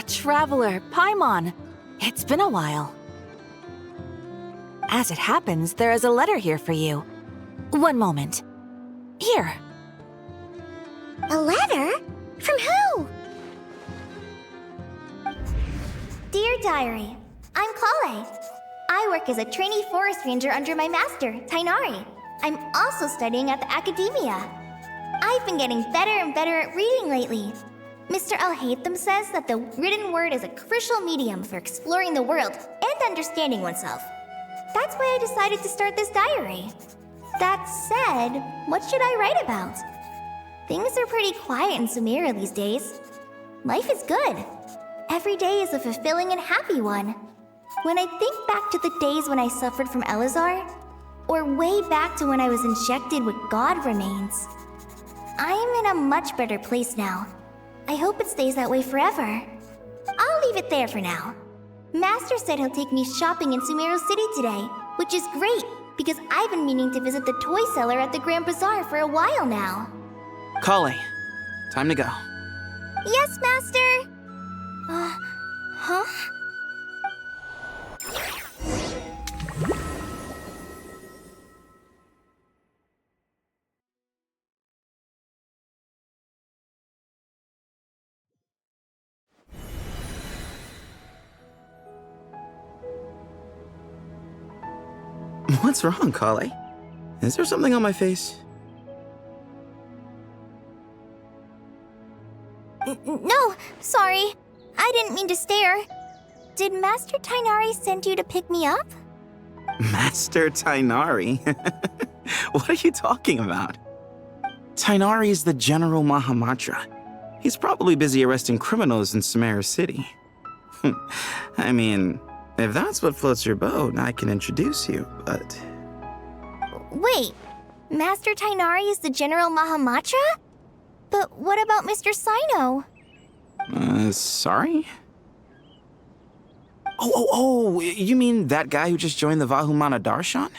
Traveler, Paimon. It's been a while. As it happens, there is a letter here for you. One moment. Here. A letter? From who? Dear Diary, I'm Kale. I work as a trainee forest ranger under my master, Tighnari. I'm also studying at the academia. I've been getting better and better at reading lately. Mr. LaHypeGG says that the written word is a crucial medium for exploring the world and understanding oneself. That's why I decided to start this diary. That said, what should I write about? Things are pretty quiet in Sumeru these days. Life is good. Every day is a fulfilling and happy one. When I think back to the days when I suffered from Elazar, or way back to when I was injected with God remains, I am in a much better place now. I hope it stays that way forever. I'll leave it there for now. Master said he'll take me shopping in Sumeru City today, which is great because I've been meaning to visit the toy seller at the Grand Bazaar for a while now. Kale, time to go. Yes, Master! Huh? What's wrong, Kale? Is there something on my face? No, sorry. I didn't mean to stare. Did Master Tighnari send you to pick me up? Master Tighnari? What are you talking about? Tighnari is the General Mahamatra. He's probably busy arresting criminals in Sumeru City. I mean, if that's what floats your boat, I can introduce you, but... Wait, Master Tighnari is the General Mahamatra? But what about Mr. Sino? Sorry? Oh, you mean that guy who just joined the Vahumana Darshan?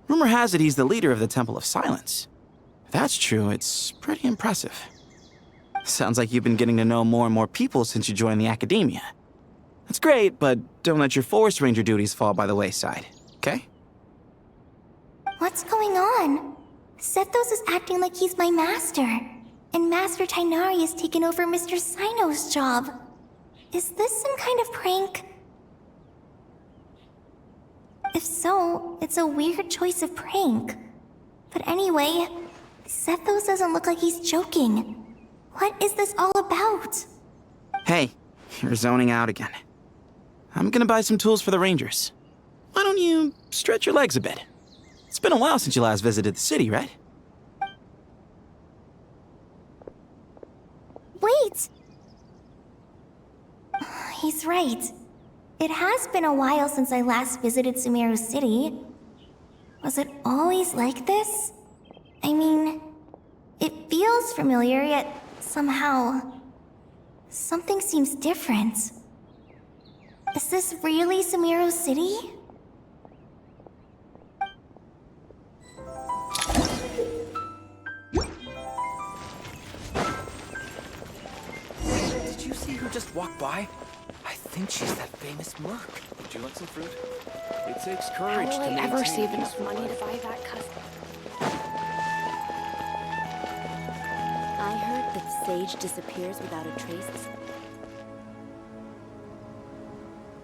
Rumor has it he's the leader of the Temple of Silence. If that's true, it's pretty impressive. Sounds like you've been getting to know more and more people since you joined the academia. That's great, but don't let your forest ranger duties fall by the wayside, okay? What's going on? Sethos is acting like he's my master, and Master Tighnari has taken over Mr. Sino's job. Is this some kind of prank? If so, it's a weird choice of prank. But anyway, Sethos doesn't look like he's joking. What is this all about? Hey, you're zoning out again. I'm gonna buy some tools for the rangers. Why don't you stretch your legs a bit? It's been a while since you last visited the city, right? Wait! He's right. It has been a while since I last visited Sumeru City. Was it always like this? I mean, it feels familiar, yet somehow... something seems different. Is this really Sumeru City? Did you see who just walked by? I think she's that famous merc. Would you like some fruit? It takes courage How will to I ever maintain save enough money to buy that custom? I heard that Sage disappears without a trace.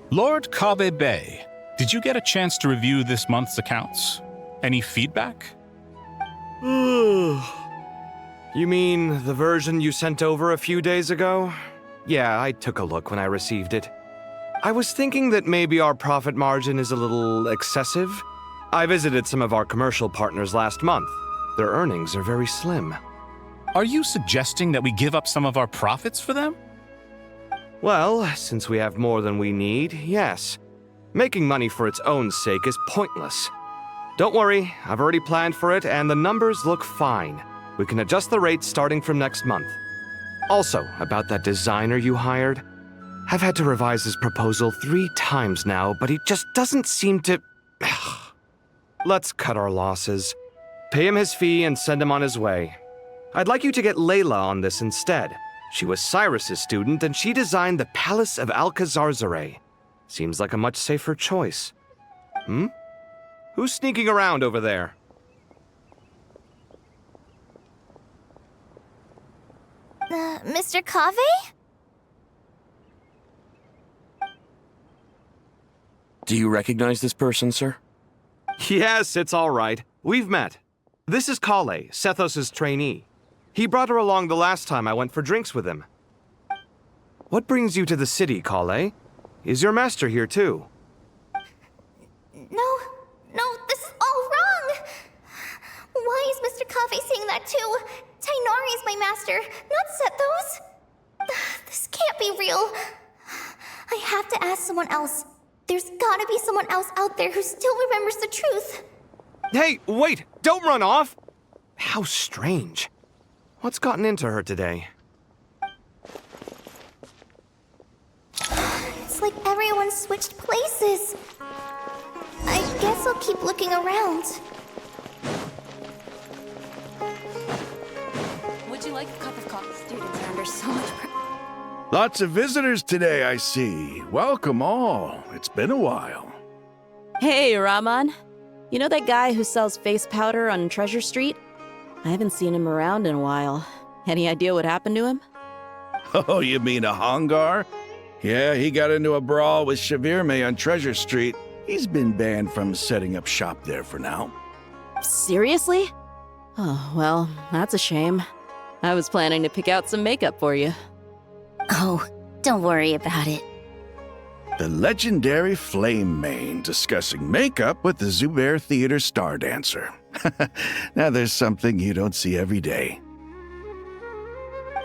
Lord Kabe Bay, did you get a chance to review this month's accounts? Any feedback? You mean the version you sent over a few days ago? Yeah, I took a look when I received it. I was thinking that maybe our profit margin is a little excessive. I visited some of our commercial partners last month. Their earnings are very slim. Are you suggesting that we give up some of our profits for them? Well, since we have more than we need, yes. Making money for its own sake is pointless. Don't worry, I've already planned for it and the numbers look fine. We can adjust the rates starting from next month. Also, about that designer you hired, I've had to revise his proposal 3 times now, but he just doesn't seem to... Let's cut our losses. Pay him his fee and send him on his way. I'd like you to get Layla on this instead. She was Cyrus's student and she designed the Palace of Alcazarzare. Seems like a much safer choice. Who's sneaking around over there? Mr. Cave? Do you recognize this person, sir? Yes, it's all right. We've met. This is Kale, Sethos' trainee. He brought her along the last time I went for drinks with him. What brings you to the city, Kale? Is your master here too? No, this is all wrong! Why is Mr. Cave saying that too? Tainari is my master, not Sethos! This can't be real. I have to ask someone else. There's gotta be someone else out there who still remembers the truth. Hey, wait! Don't run off! How strange. What's gotten into her today? It's like everyone switched places. I guess I'll keep looking around. Would you like a cup of coffee? Students are under so much pressure. Lots of visitors today, I see. Welcome all. It's been a while. Hey, Rahman. You know that guy who sells face powder on Treasure Street? I haven't seen him around in a while. Any idea what happened to him? Oh, you mean a Hongar? Yeah, he got into a brawl with Shavirme on Treasure Street. He's been banned from setting up shop there for now. Seriously? Oh, well, that's a shame. I was planning to pick out some makeup for you. Oh, don't worry about it. The legendary Flame Mane discussing makeup with the Zubair Theater star dancer. Now there's something you don't see every day.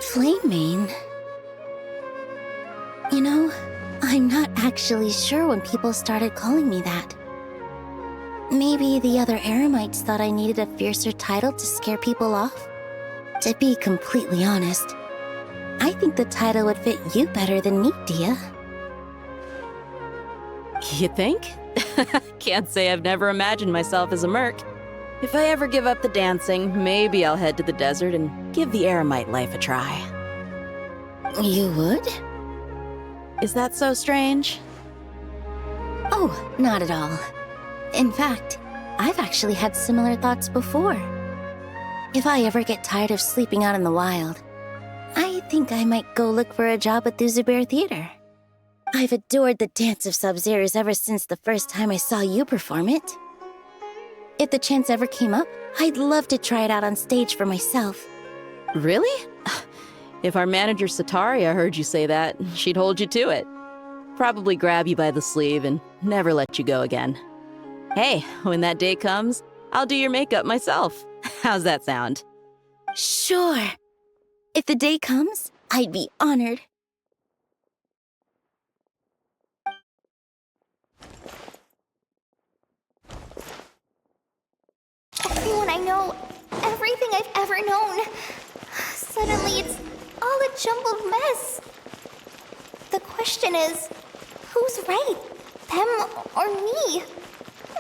Flame Mane? You know, I'm not actually sure when people started calling me that. Maybe the other Eremites thought I needed a fiercer title to scare people off? To be completely honest, I think the title would fit you better than me, Dia. You think? Can't say I've never imagined myself as a merc. If I ever give up the dancing, maybe I'll head to the desert and give the Eremite life a try. You would? Is that so strange? Oh, not at all. In fact, I've actually had similar thoughts before. If I ever get tired of sleeping out in the wild, I think I might go look for a job at the Zubair Theater. I've adored the dance of Sub-Zeros ever since the first time I saw you perform it. If the chance ever came up, I'd love to try it out on stage for myself. Really? If our manager Sataria heard you say that, she'd hold you to it. Probably grab you by the sleeve and never let you go again. Hey, when that day comes, I'll do your makeup myself. How's that sound? Sure. If the day comes, I'd be honored. Everyone I know, everything I've ever known. Suddenly it's all a jumbled mess. The question is, who's right? Them or me?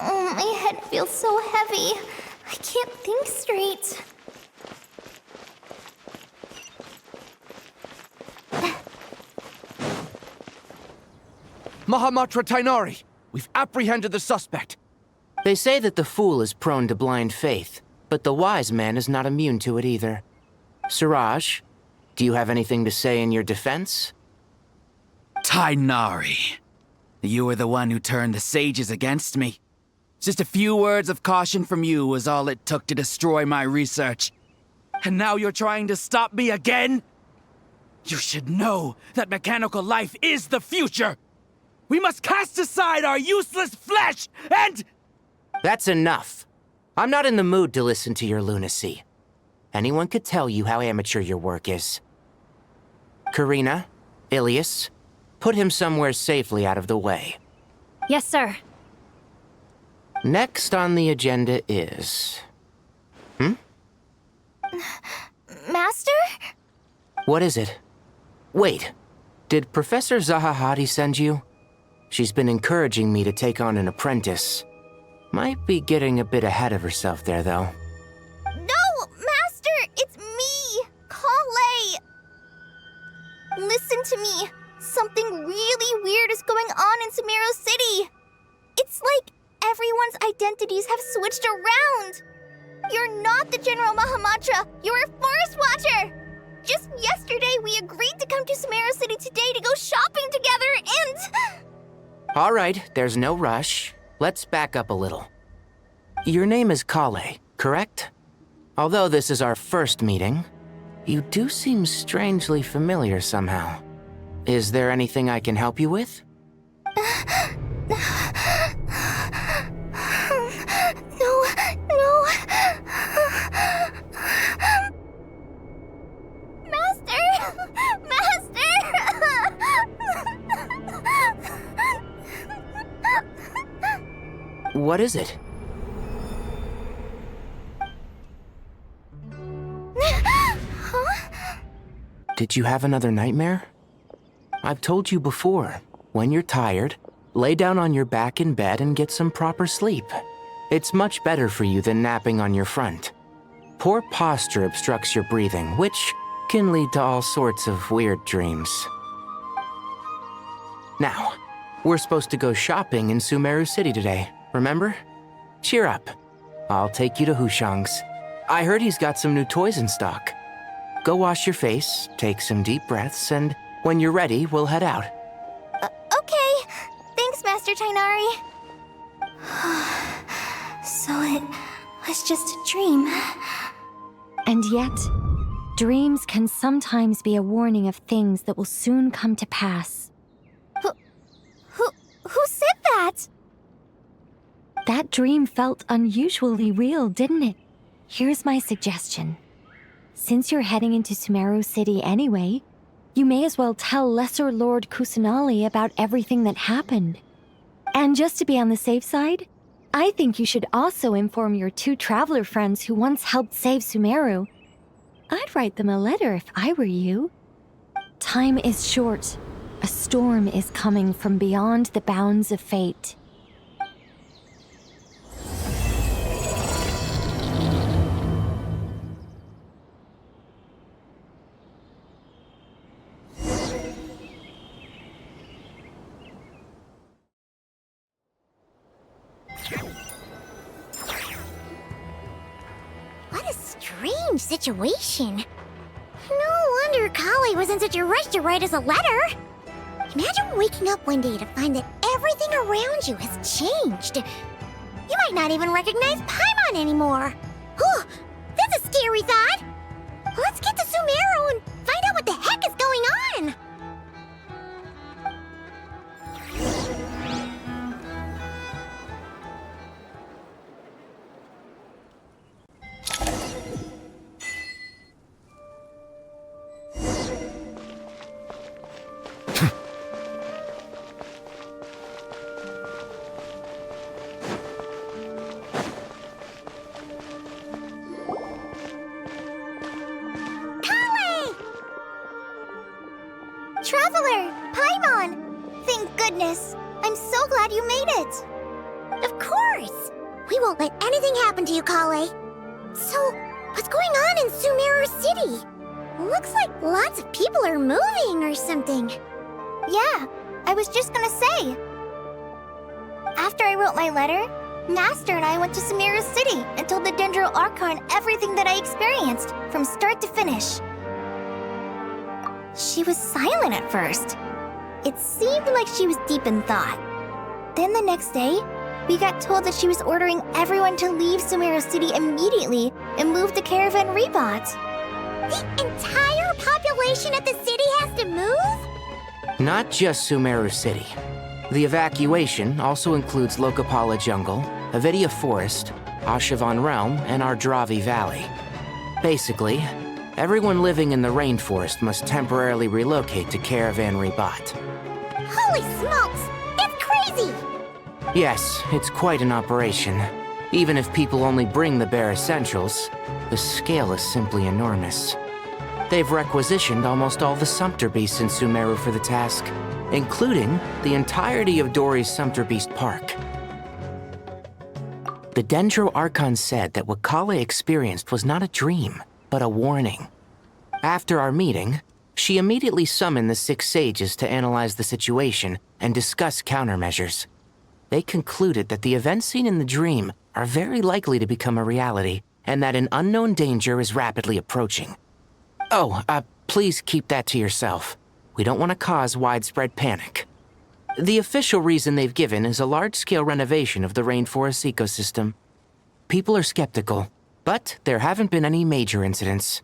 Oh, my head feels so heavy. I can't think straight. Mahamatra Tainari, we've apprehended the suspect. They say that the fool is prone to blind faith, but the wise man is not immune to it either. Siraj, do you have anything to say in your defense? Tainari, you were the one who turned the sages against me. Just a few words of caution from you was all it took to destroy my research. And now you're trying to stop me again? You should know that mechanical life is the future! We must cast aside our useless flesh and... That's enough. I'm not in the mood to listen to your lunacy. Anyone could tell you how amateur your work is. Karina, Ilias, Put him somewhere safely out of the way. Yes, sir. Next on the agenda is... Master? What is it? Wait, did Professor Zahahati send you? She's been encouraging me to take on an apprentice. Might be getting a bit ahead of herself there, though. No, Master! It's me! Kale! Listen to me. Something really weird is going on in Sumeru City. It's like everyone's identities have switched around. You're not the General Mahamatra. You're a Forest Watcher. Just yesterday, we agreed to come to Sumeru City today to go shopping together and... All right, there's no rush. Let's back up a little. Your name is Kale, correct? Although this is our first meeting, you do seem strangely familiar somehow. Is there anything I can help you with? No. Master! What is it? Huh? Did you have another nightmare? I've told you before, when you're tired, lay down on your back in bed and get some proper sleep. It's much better for you than napping on your front. Poor posture obstructs your breathing, which can lead to all sorts of weird dreams. Now, we're supposed to go shopping in Sumeru City today, remember? Cheer up. I'll take you to Hushang's. I heard he's got some new toys in stock. Go wash your face, take some deep breaths, and when you're ready, we'll head out. Okay. Thanks, Master Tainari. So it was just a dream. And yet, dreams can sometimes be a warning of things that will soon come to pass. Who said that? That dream felt unusually real, didn't it? Here's my suggestion. Since you're heading into Sumeru City anyway, you may as well tell Lesser Lord Kusanali about everything that happened. And just to be on the safe side, I think you should also inform your 2 traveler friends who once helped save Sumeru. I'd write them a letter if I were you. Time is short. A storm is coming from beyond the bounds of fate. What a strange situation. No wonder Kale was in such a rush to write us a letter. Imagine waking up one day to find that everything around you has changed. You might not even recognize Paimon anymore. Whew, that's a scary thought. Let's get to Sumeru and find out what the heck is going on. Traveler! Paimon! Thank goodness! I'm so glad you made it! Of course! We won't let anything happen to you, Kale. So, what's going on in Sumeru City? Looks like lots of people are moving or something. Yeah, I was just gonna say. After I wrote my letter, Master and I went to Sumeru City and told the Dendro Archon everything that I experienced, from start to finish. She was silent at first. It seemed like she was deep in thought. Then the next day, we got told that she was ordering everyone to leave Sumeru City immediately and move to Caravan Rebot. The entire population at the city has to move? Not just Sumeru City. The evacuation also includes Lokapala Jungle, Avidia Forest, Ashavan Realm, and Ardravi Valley. Basically, everyone living in the rainforest must temporarily relocate to Caravan Rebot. Holy smokes! It's crazy! Yes, it's quite an operation. Even if people only bring the bare essentials, the scale is simply enormous. They've requisitioned almost all the Sumpter Beasts in Sumeru for the task, including the entirety of Dory's Sumpter Beast Park. The Dendro Archon said that what Kale experienced was not a dream, but a warning. After our meeting, she immediately summoned the 6 sages to analyze the situation and discuss countermeasures. They concluded that the events seen in the dream are very likely to become a reality, and that an unknown danger is rapidly approaching. Oh, please keep that to yourself. We don't want to cause widespread panic. The official reason they've given is a large-scale renovation of the rainforest ecosystem. People are skeptical, but there haven't been any major incidents.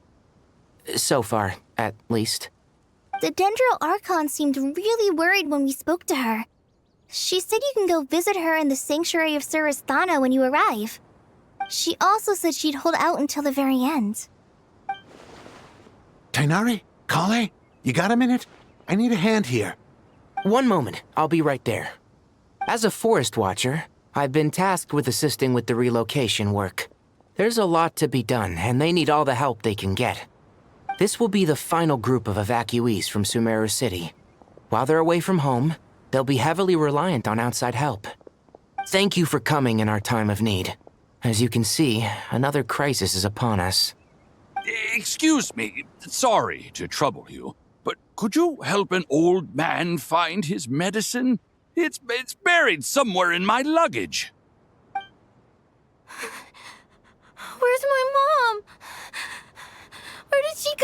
So far, at least. The Dendro Archon seemed really worried when we spoke to her. She said you can go visit her in the Sanctuary of Surasthana when you arrive. She also said she'd hold out until the very end. Tighnari? Kale? You got a minute? I need a hand here. One moment, I'll be right there. As a forest watcher, I've been tasked with assisting with the relocation work. There's a lot to be done, and they need all the help they can get. This will be the final group of evacuees from Sumeru City. While they're away from home, they'll be heavily reliant on outside help. Thank you for coming in our time of need. As you can see, another crisis is upon us. Excuse me, sorry to trouble you, but could you help an old man find his medicine? It's buried somewhere in my luggage. Where's my mom? Where did she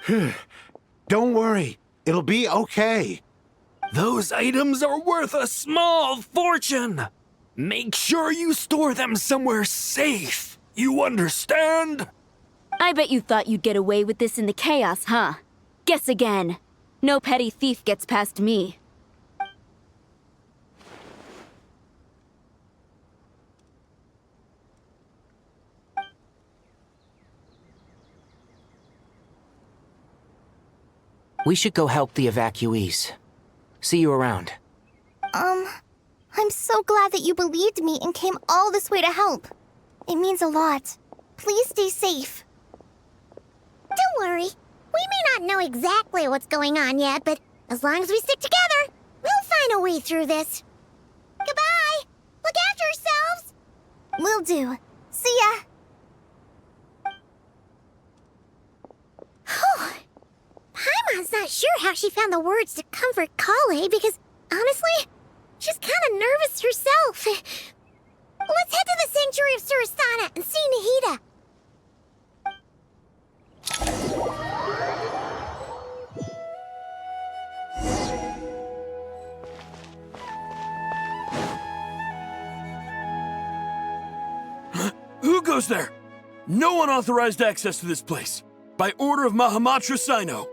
go? Don't worry, it'll be okay. Those items are worth a small fortune. Make sure you store them somewhere safe. You understand? I bet you thought you'd get away with this in the chaos, huh? Guess again. No petty thief gets past me. We should go help the evacuees. See you around. I'm so glad that you believed me and came all this way to help. It means a lot. Please stay safe. Don't worry. We may not know exactly what's going on yet, but as long as we stick together, we'll find a way through this. Goodbye! Look after yourselves! Will do. See ya! Whew. Paimon's not sure how she found the words to comfort Kale because, honestly, she's kind of nervous herself. Let's head to the Sanctuary of Surasthana and see Nahida. Who goes there? No unauthorized access to this place. By order of Mahamatra Sino.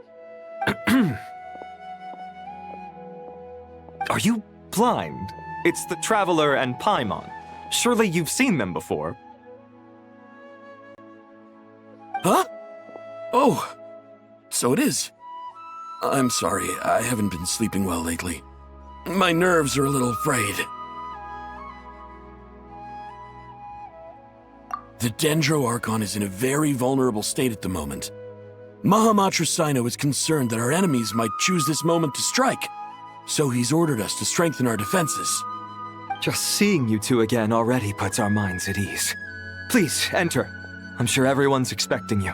Are you blind? It's the Traveler and Paimon. Surely you've seen them before. Huh? Oh, so it is. I'm sorry, I haven't been sleeping well lately. My nerves are a little frayed. The Dendro Archon is in a very vulnerable state at the moment. Mahamatra Sino is concerned that our enemies might choose this moment to strike, so he's ordered us to strengthen our defenses. Just seeing you two again already puts our minds at ease. Please, enter. I'm sure everyone's expecting you.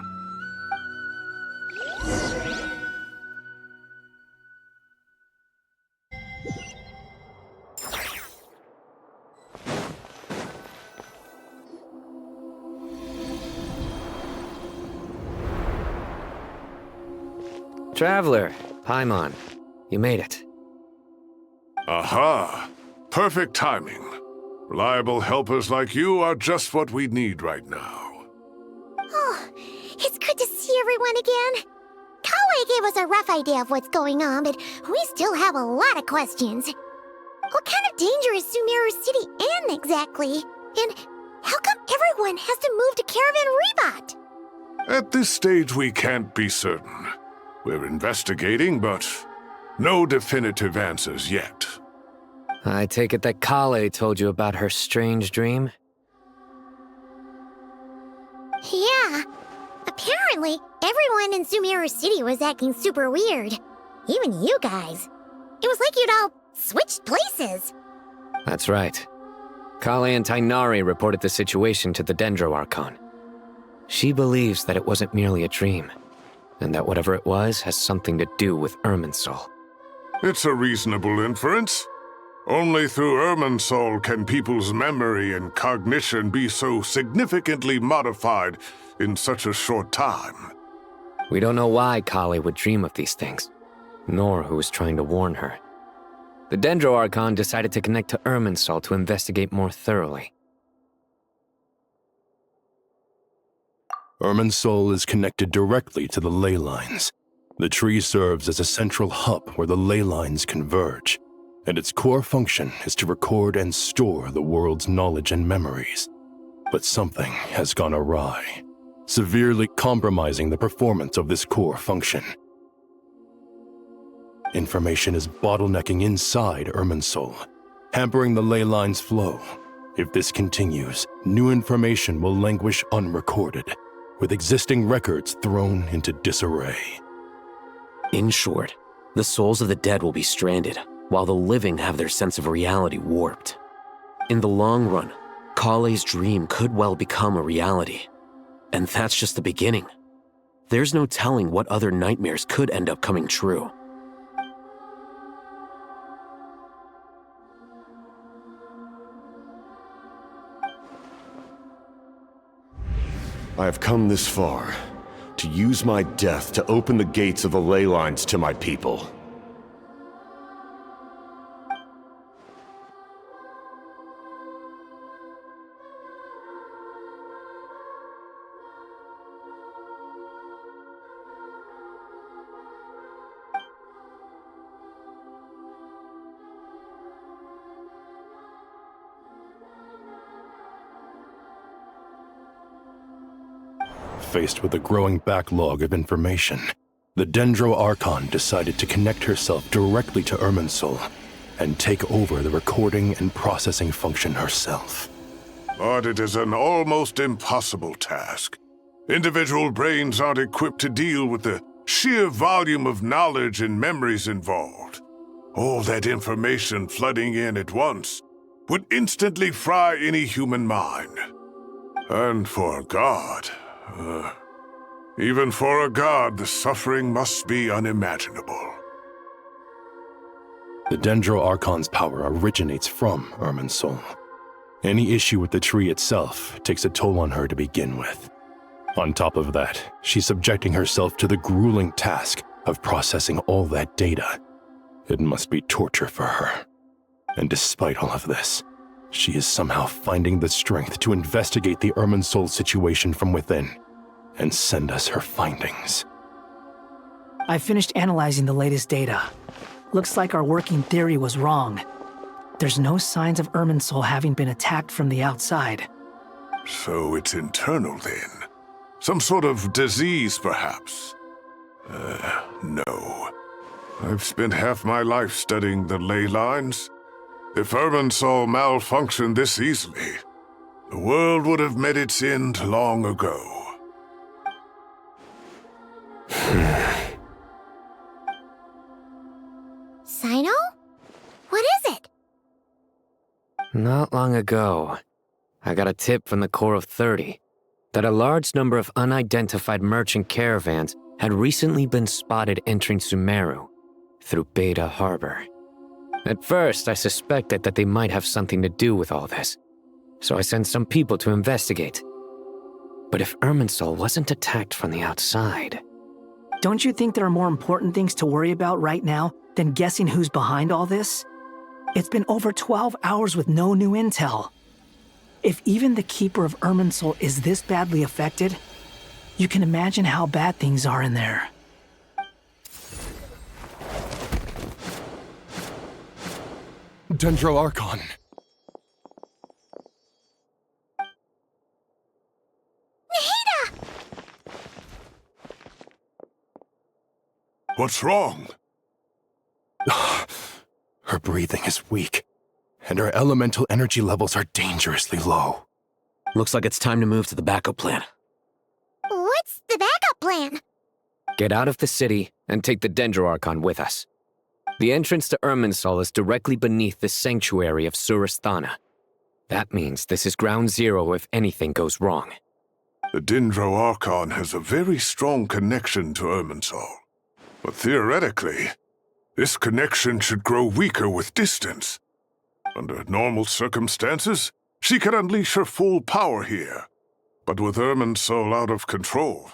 Traveler, Paimon, you made it. Aha! Perfect timing. Reliable helpers like you are just what we need right now. Oh, it's good to see everyone again. Kale gave us a rough idea of what's going on, but we still have a lot of questions. What kind of danger is Sumeru City in exactly? And how come everyone has to move to Caravan Reebot? At this stage, we can't be certain. We're investigating, but no definitive answers yet. I take it that Kale told you about her strange dream? Yeah. Apparently, everyone in Sumeru City was acting super weird. Even you guys. It was like you'd all switched places. That's right. Kale and Tainari reported the situation to the Dendro Archon. She believes that it wasn't merely a dream, and that whatever it was has something to do with Irminsul. It's a reasonable inference. Only through Irminsul can people's memory and cognition be so significantly modified in such a short time. We don't know why Kale would dream of these things, nor who was trying to warn her. The Dendro Archon decided to connect to Irminsul to investigate more thoroughly. Irminsul is connected directly to the ley lines. The tree serves as a central hub where the ley lines converge, and its core function is to record and store the world's knowledge and memories. But something has gone awry, severely compromising the performance of this core function. Information is bottlenecking inside Irminsul, hampering the ley line's flow. If this continues, new information will languish unrecorded, with existing records thrown into disarray. In short, the souls of the dead will be stranded, while the living have their sense of reality warped. In the long run, Kale's dream could well become a reality. And that's just the beginning. There's no telling what other nightmares could end up coming true. I have come this far, to use my death to open the gates of the ley lines to my people. Faced with a growing backlog of information, the Dendro Archon decided to connect herself directly to Irminsul and take over the recording and processing function herself. But it is an almost impossible task. Individual brains aren't equipped to deal with the sheer volume of knowledge and memories involved. All that information flooding in at once would instantly fry any human mind. And for God, even for a god, the suffering must be unimaginable. The Dendro Archon's power originates from Irminsul. Any issue with the tree itself takes a toll on her to begin with. On top of that, she's subjecting herself to the grueling task of processing all that data. It must be torture for her. And despite all of this, she is somehow finding the strength to investigate the Irminsul situation from within and send us her findings. I finished analyzing the latest data. Looks like our working theory was wrong. There's no signs of Irminsul having been attacked from the outside. So it's internal then? Some sort of disease, perhaps? No. I've spent half my life studying the ley lines. If Irminsul malfunctioned this easily, the world would have met its end long ago. Sino? What is it? Not long ago, I got a tip from the Core of 30 that a large number of unidentified merchant caravans had recently been spotted entering Sumeru through Beta Harbor. At first, I suspected that they might have something to do with all this, so I sent some people to investigate. But if Irminsul wasn't attacked from the outside... Don't you think there are more important things to worry about right now than guessing who's behind all this? It's been over 12 hours with no new intel. If even the Keeper of Irminsul is this badly affected, you can imagine how bad things are in there. Dendro Archon. What's wrong? Her breathing is weak, and her elemental energy levels are dangerously low. Looks like it's time to move to the backup plan. What's the backup plan? Get out of the city and take the Dendroarchon with us. The entrance to Irminsul is directly beneath the sanctuary of Surasthana. That means this is ground zero if anything goes wrong. The Dendroarchon has a very strong connection to Irminsul. But theoretically, this connection should grow weaker with distance. Under normal circumstances, she could unleash her full power here. But with Irminsul out of control,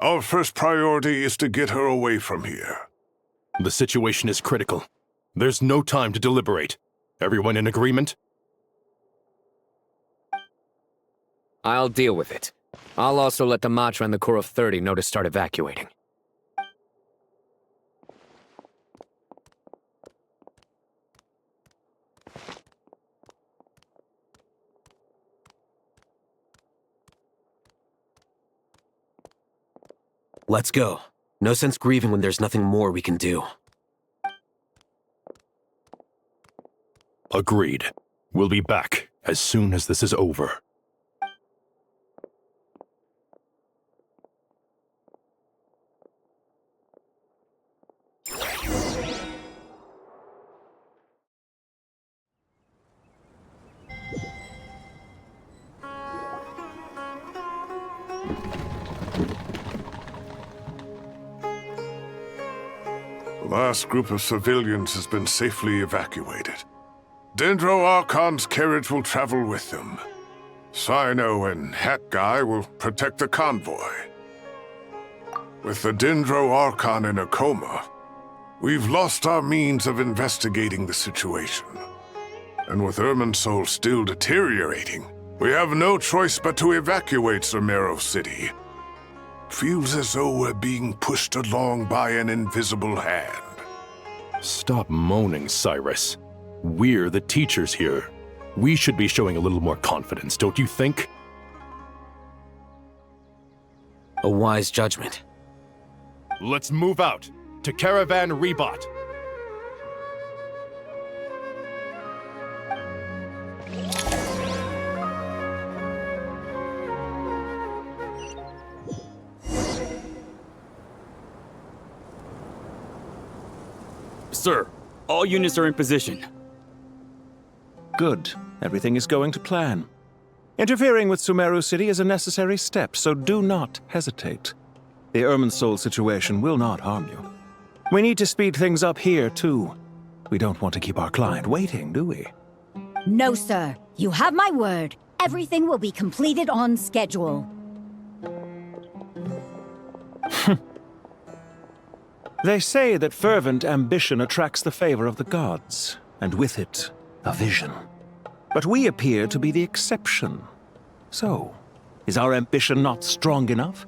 our first priority is to get her away from here. The situation is critical. There's no time to deliberate. Everyone in agreement? I'll deal with it. I'll also let the Matra and the Core of 30 know to start evacuating. Let's go. No sense grieving when there's nothing more we can do. Agreed. We'll be back as soon as this is over. The last group of civilians has been safely evacuated. Dendroarchon's carriage will travel with them. Cyno and Hat Guy will protect the convoy. With the Dendroarchon in a coma, we've lost our means of investigating the situation. And with Irminsul still deteriorating, we have no choice but to evacuate Sumeru City. Feels as though we're being pushed along by an invisible hand. Stop moaning, Cyrus. We're the teachers here. We should be showing a little more confidence, don't you think? A wise judgment. Let's move out to Caravan Rebot. Sir, all units are in position. Good. Everything is going to plan. Interfering with Sumeru City is a necessary step, so do not hesitate. The Irminsul situation will not harm you. We need to speed things up here, too. We don't want to keep our client waiting, do we? No, sir. You have my word. Everything will be completed on schedule. They say that fervent ambition attracts the favor of the gods, and with it, a vision. But we appear to be the exception. So, is our ambition not strong enough?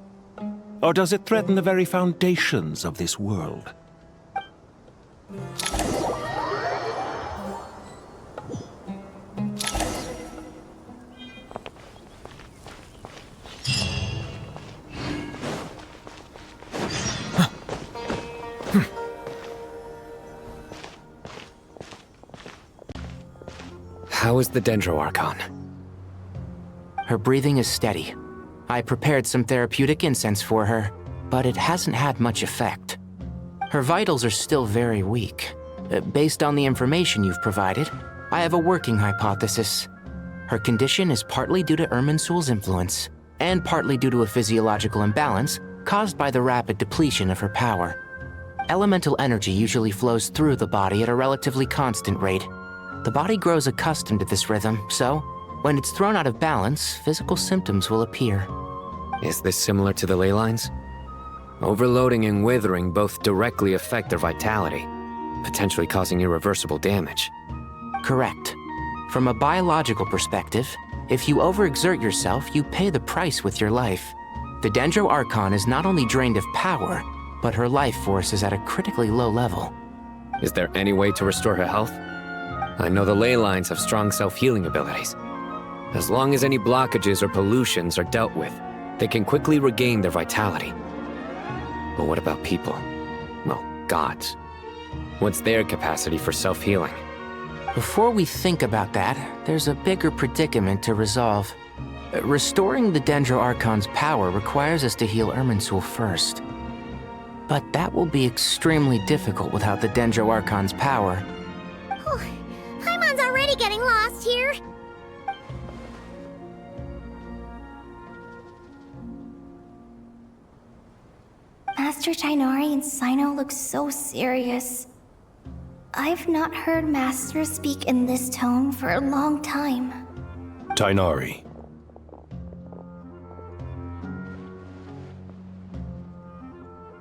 Or does it threaten the very foundations of this world? How is the Dendroarchon? Her breathing is steady. I prepared some therapeutic incense for her, but it hasn't had much effect. Her vitals are still very weak. Based on the information you've provided, I have a working hypothesis. Her condition is partly due to Irminsul's influence, and partly due to a physiological imbalance caused by the rapid depletion of her power. Elemental energy usually flows through the body at a relatively constant rate. The body grows accustomed to this rhythm, so when it's thrown out of balance, physical symptoms will appear. Is this similar to the ley lines? Overloading and withering both directly affect their vitality, potentially causing irreversible damage. Correct. From a biological perspective, if you overexert yourself, you pay the price with your life. The Dendroarchon is not only drained of power, but her life force is at a critically low level. Is there any way to restore her health? I know the ley lines have strong self-healing abilities. As long as any blockages or pollutions are dealt with, they can quickly regain their vitality. But what about people? Well, gods. What's their capacity for self-healing? Before we think about that, there's a bigger predicament to resolve. Restoring the Dendro Archon's power requires us to heal Irminsul first. But that will be extremely difficult without the Dendro Archon's power. Paimon's already getting lost here. Master Tighnari and Cyno look so serious. I've not heard Master speak in this tone for a long time. Tighnari.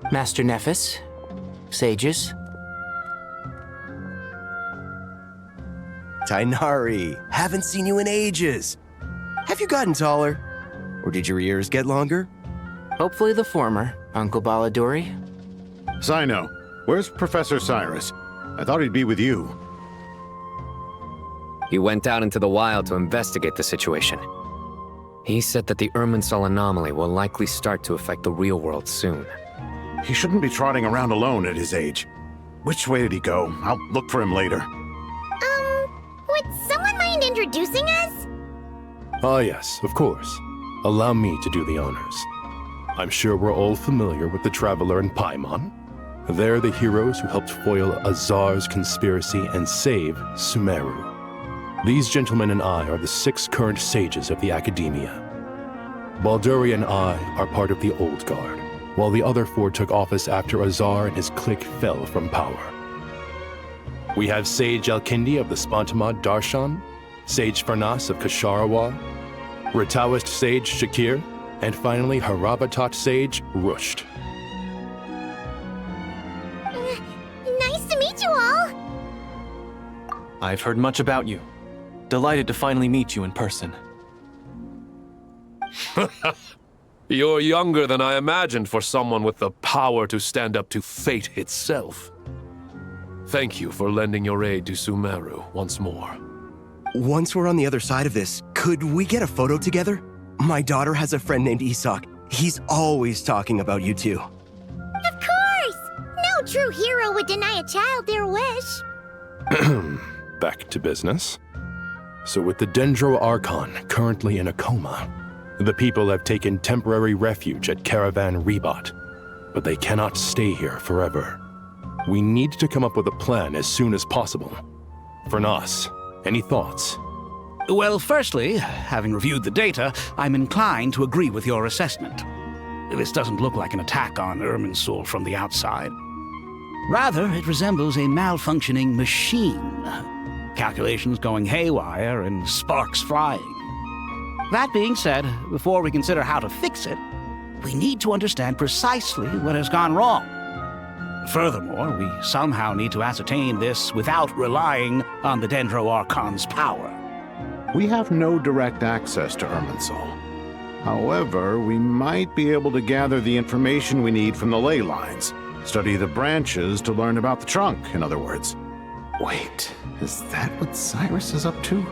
Master Nephis, sages. Tighnari, haven't seen you in ages. Have you gotten taller? Or did your ears get longer? Hopefully the former, Uncle Baladuri. Cyno, where's Professor Cyrus? I thought he'd be with you. He went out into the wild to investigate the situation. He said that the Irminsul anomaly will likely start to affect the real world soon. He shouldn't be trotting around alone at his age. Which way did he go? I'll look for him later. Would someone mind introducing us? Ah yes, of course. Allow me to do the honors. I'm sure we're all familiar with the Traveler and Paimon. They're the heroes who helped foil Azar's conspiracy and save Sumeru. These gentlemen and I are the 6 current sages of the Academia. Balduri and I are part of the Old Guard, while the other 4 took office after Azar and his clique fell from power. We have Sage Elkindi of the Spantamad Darshan, Sage Farnas of Kasharawar, Rataoist Sage Shakir, and finally Harabatot Sage Rusht. Nice to meet you all! I've heard much about you. Delighted to finally meet you in person. You're younger than I imagined for someone with the power to stand up to fate itself. Thank you for lending your aid to Sumeru once more. Once we're on the other side of this, could we get a photo together? My daughter has a friend named Isak. He's always talking about you two. Of course! No true hero would deny a child their wish. Back to business. So with the Dendro Archon currently in a coma, the people have taken temporary refuge at Caravan Rebot, but they cannot stay here forever. We need to come up with a plan as soon as possible. Fernas, any thoughts? Well, firstly, having reviewed the data, I'm inclined to agree with your assessment. This doesn't look like an attack on Irminsul from the outside. Rather, it resembles a malfunctioning machine. Calculations going haywire and sparks flying. That being said, before we consider how to fix it, we need to understand precisely what has gone wrong. Furthermore, we somehow need to ascertain this without relying on the Dendro Archon's power. We have no direct access to Irminsul. However, we might be able to gather the information we need from the ley lines. Study the branches to learn about the trunk, in other words. Wait, is that what Cyrus is up to?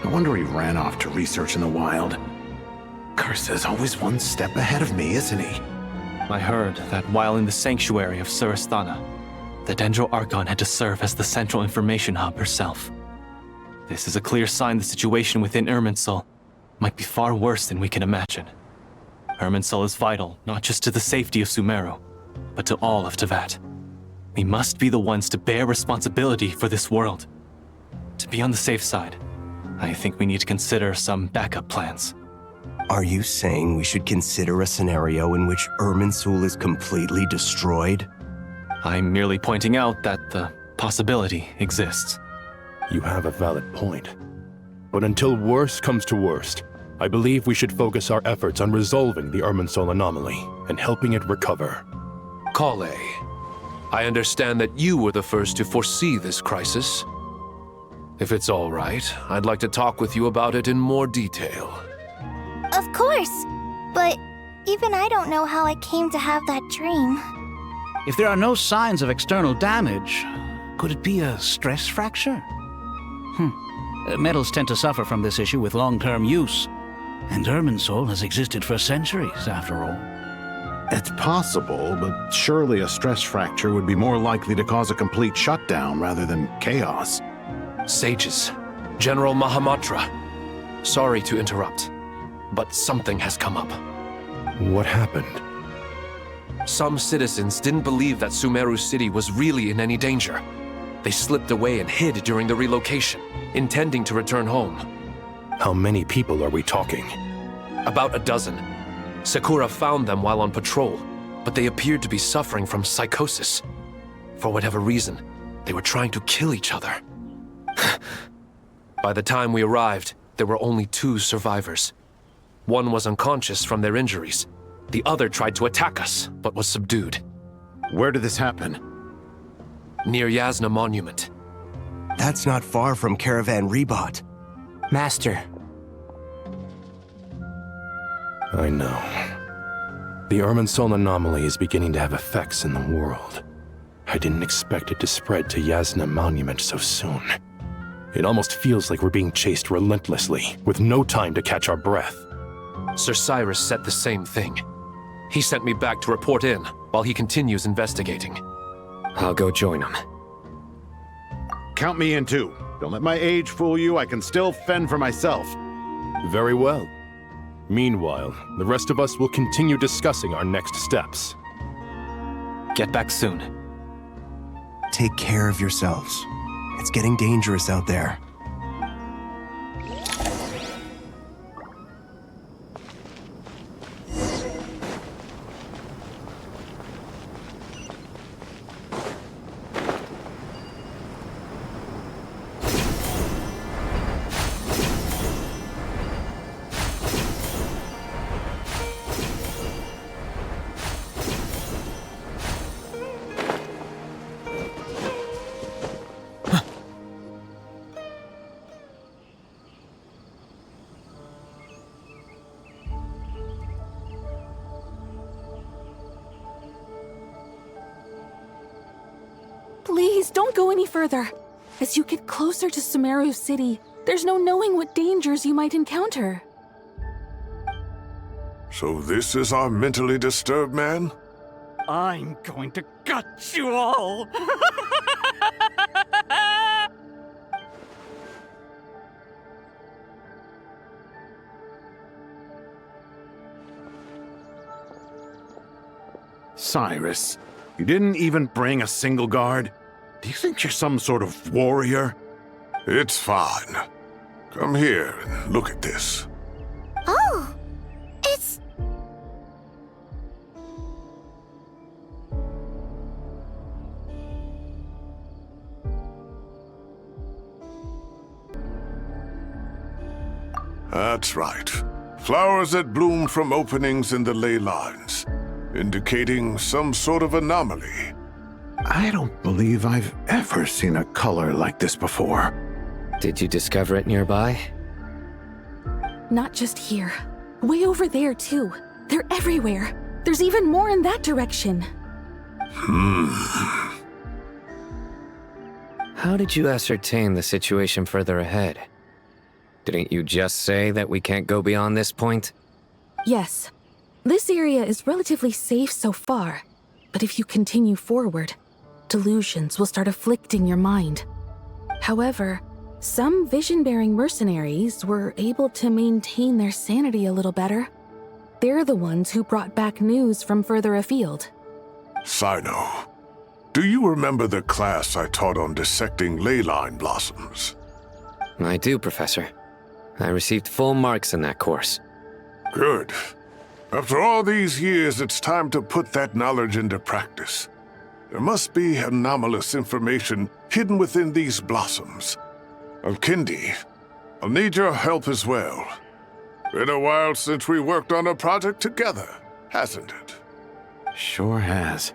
No wonder he ran off to research in the wild. Curse, always one step ahead of me, isn't he? I heard that while in the sanctuary of Surasthana, the Dendro Archon had to serve as the central information hub herself. This is a clear sign the situation within Irminsul might be far worse than we can imagine. Irminsul is vital not just to the safety of Sumeru, but to all of Teyvat. We must be the ones to bear responsibility for this world. To be on the safe side, I think we need to consider some backup plans. Are you saying we should consider a scenario in which Irminsul is completely destroyed? I'm merely pointing out that the possibility exists. You have a valid point. But until worst comes to worst, I believe we should focus our efforts on resolving the Irminsul anomaly and helping it recover. Kale, I understand that you were the first to foresee this crisis. If it's all right, I'd like to talk with you about it in more detail. Of course, but even I don't know how I came to have that dream. If there are no signs of external damage, could it be a stress fracture? Metals tend to suffer from this issue with long-term use, and Irminsul has existed for centuries, after all. It's possible, but surely a stress fracture would be more likely to cause a complete shutdown rather than chaos. Sages, General Mahamatra. Sorry to interrupt, but something has come up. What happened? Some citizens didn't believe that Sumeru City was really in any danger. They slipped away and hid during the relocation, intending to return home. How many people are we talking? About a dozen. Sakura found them while on patrol, but they appeared to be suffering from psychosis. For whatever reason, they were trying to kill each other. By the time we arrived, there were only 2 survivors. One was unconscious from their injuries. The other tried to attack us, but was subdued. Where did this happen? Near Yasna Monument. That's not far from Caravan Rebot. Master. I know. The Irminsul anomaly is beginning to have effects in the world. I didn't expect it to spread to Yasna Monument so soon. It almost feels like we're being chased relentlessly, with no time to catch our breath. Sir Cyrus said the same thing. He sent me back to report in, while he continues investigating. I'll go join him. Count me in too. Don't let my age fool you, I can still fend for myself. Very well. Meanwhile, the rest of us will continue discussing our next steps. Get back soon. Take care of yourselves. It's getting dangerous out there. Please, don't go any further. As you get closer to Sumeru City, there's no knowing what dangers you might encounter. So this is our mentally disturbed man? I'm going to gut you all! Cyrus, you didn't even bring a single guard? Do you think you're some sort of warrior? It's fine. Come here and look at this. Oh! It's... That's right. Flowers that bloom from openings in the ley lines, indicating some sort of anomaly. I don't believe I've ever seen a color like this before. Did you discover it nearby? Not just here. Way over there, too. They're everywhere. There's even more in that direction. How did you ascertain the situation further ahead? Didn't you just say that we can't go beyond this point? Yes. This area is relatively safe so far, but if you continue forward, delusions will start afflicting your mind. However, some vision-bearing mercenaries were able to maintain their sanity a little better. They're the ones who brought back news from further afield. Sino, do you remember the class I taught on dissecting ley line blossoms? I do, Professor. I received full marks in that course. Good. After all these years, it's time to put that knowledge into practice. There must be anomalous information hidden within these blossoms. Alkindi, I'll need your help as well. Been a while since we worked on a project together, hasn't it? Sure has.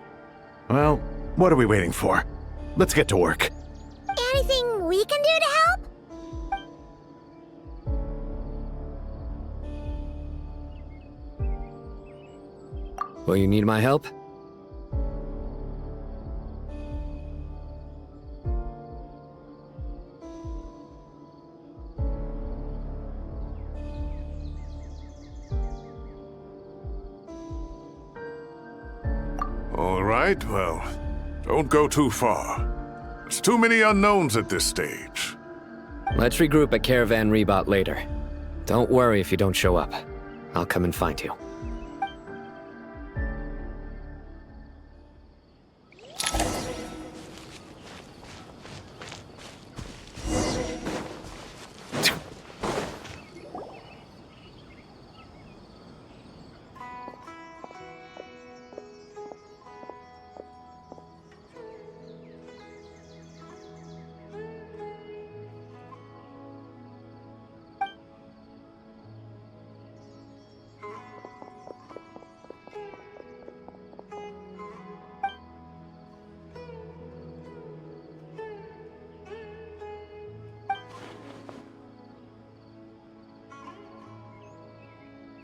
Well, what are we waiting for? Let's get to work. Anything we can do to help? Will you need my help? All right, well, don't go too far. There's too many unknowns at this stage. Let's regroup at Caravan Rebot later. Don't worry if you don't show up. I'll come and find you.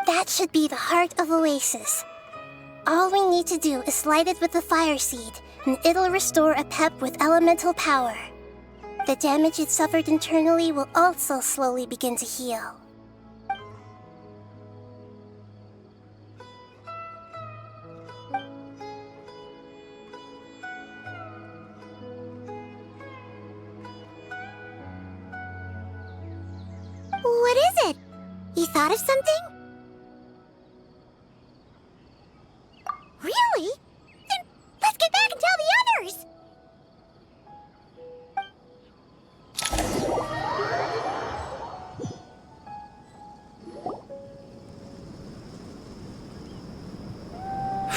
That should be the heart of Oasis. All we need to do is light it with the fire seed, and it'll restore a pep with elemental power. The damage it suffered internally will also slowly begin to heal. What is it? You thought of something? Really? Then let's get back and tell the others!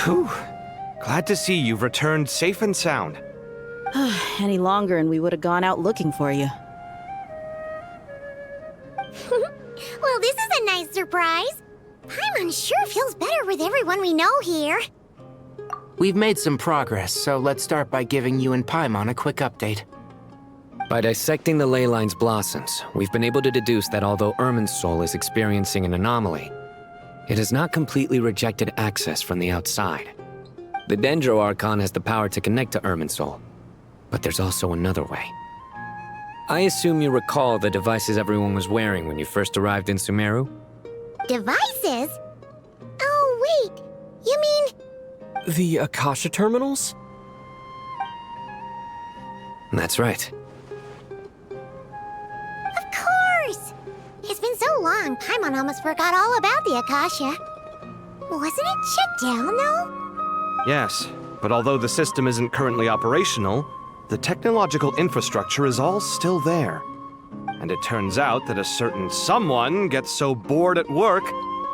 Whew. Glad to see you've returned safe and sound. Any longer and we would have gone out looking for you. Well, this is a nice surprise. Paimon sure feels better with everyone we know here. We've made some progress, so let's start by giving you and Paimon a quick update. By dissecting the ley line's blossoms, we've been able to deduce that although Irminsul is experiencing an anomaly, it has not completely rejected access from the outside. The Dendro Archon has the power to connect to Irminsul, but there's also another way. I assume you recall the devices everyone was wearing when you first arrived in Sumeru? Devices? Oh, wait. You mean... The Akasha terminals? That's right. Of course! It's been so long, Paimon almost forgot all about the Akasha. Wasn't it shut down, though? Yes, but although the system isn't currently operational, the technological infrastructure is all still there. And it turns out that a certain someone gets so bored at work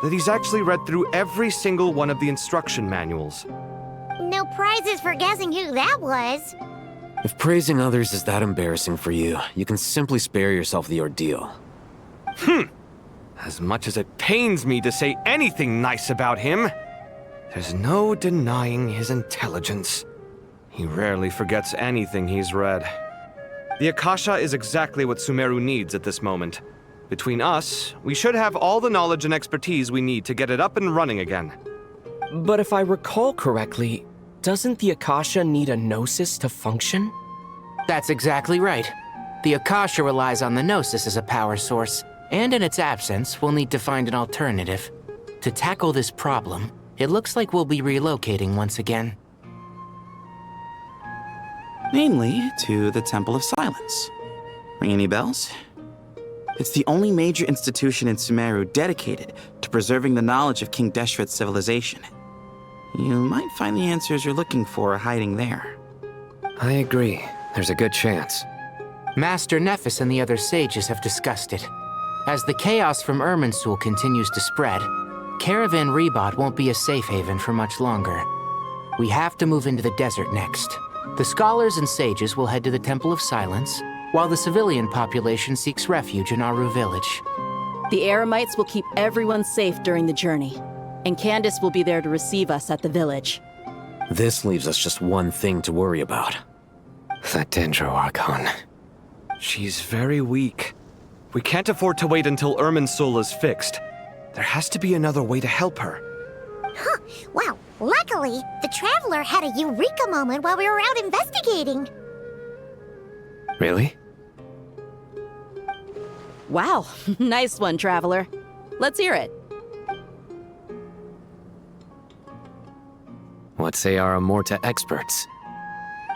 that he's actually read through every single one of the instruction manuals. No prizes for guessing who that was. If praising others is that embarrassing for you, you can simply spare yourself the ordeal. As much as it pains me to say anything nice about him, there's no denying his intelligence. He rarely forgets anything he's read. The Akasha is exactly what Sumeru needs at this moment. Between us, we should have all the knowledge and expertise we need to get it up and running again. But if I recall correctly, doesn't the Akasha need a Gnosis to function? That's exactly right. The Akasha relies on the Gnosis as a power source, and in its absence, we'll need to find an alternative. To tackle this problem, it looks like we'll be relocating once again. Namely, to the Temple of Silence. Ring any bells? It's the only major institution in Sumeru dedicated to preserving the knowledge of King Deshret's civilization. You might find the answers you're looking for hiding there. I agree. There's a good chance. Master Nephis and the other sages have discussed it. As the chaos from Irminsul continues to spread, Caravan Rebot won't be a safe haven for much longer. We have to move into the desert next. The scholars and sages will head to the Temple of Silence, while the civilian population seeks refuge in Aru Village. The Eremites will keep everyone safe during the journey, and Candace will be there to receive us at the village. This leaves us just one thing to worry about. That Dendro Archon. She's very weak. We can't afford to wait until Irminsul is fixed. There has to be another way to help her. Huh. Wow. Luckily, the Traveler had a eureka moment while we were out investigating. Really? Wow. Nice one, Traveler. Let's hear it. What say our Amorta experts?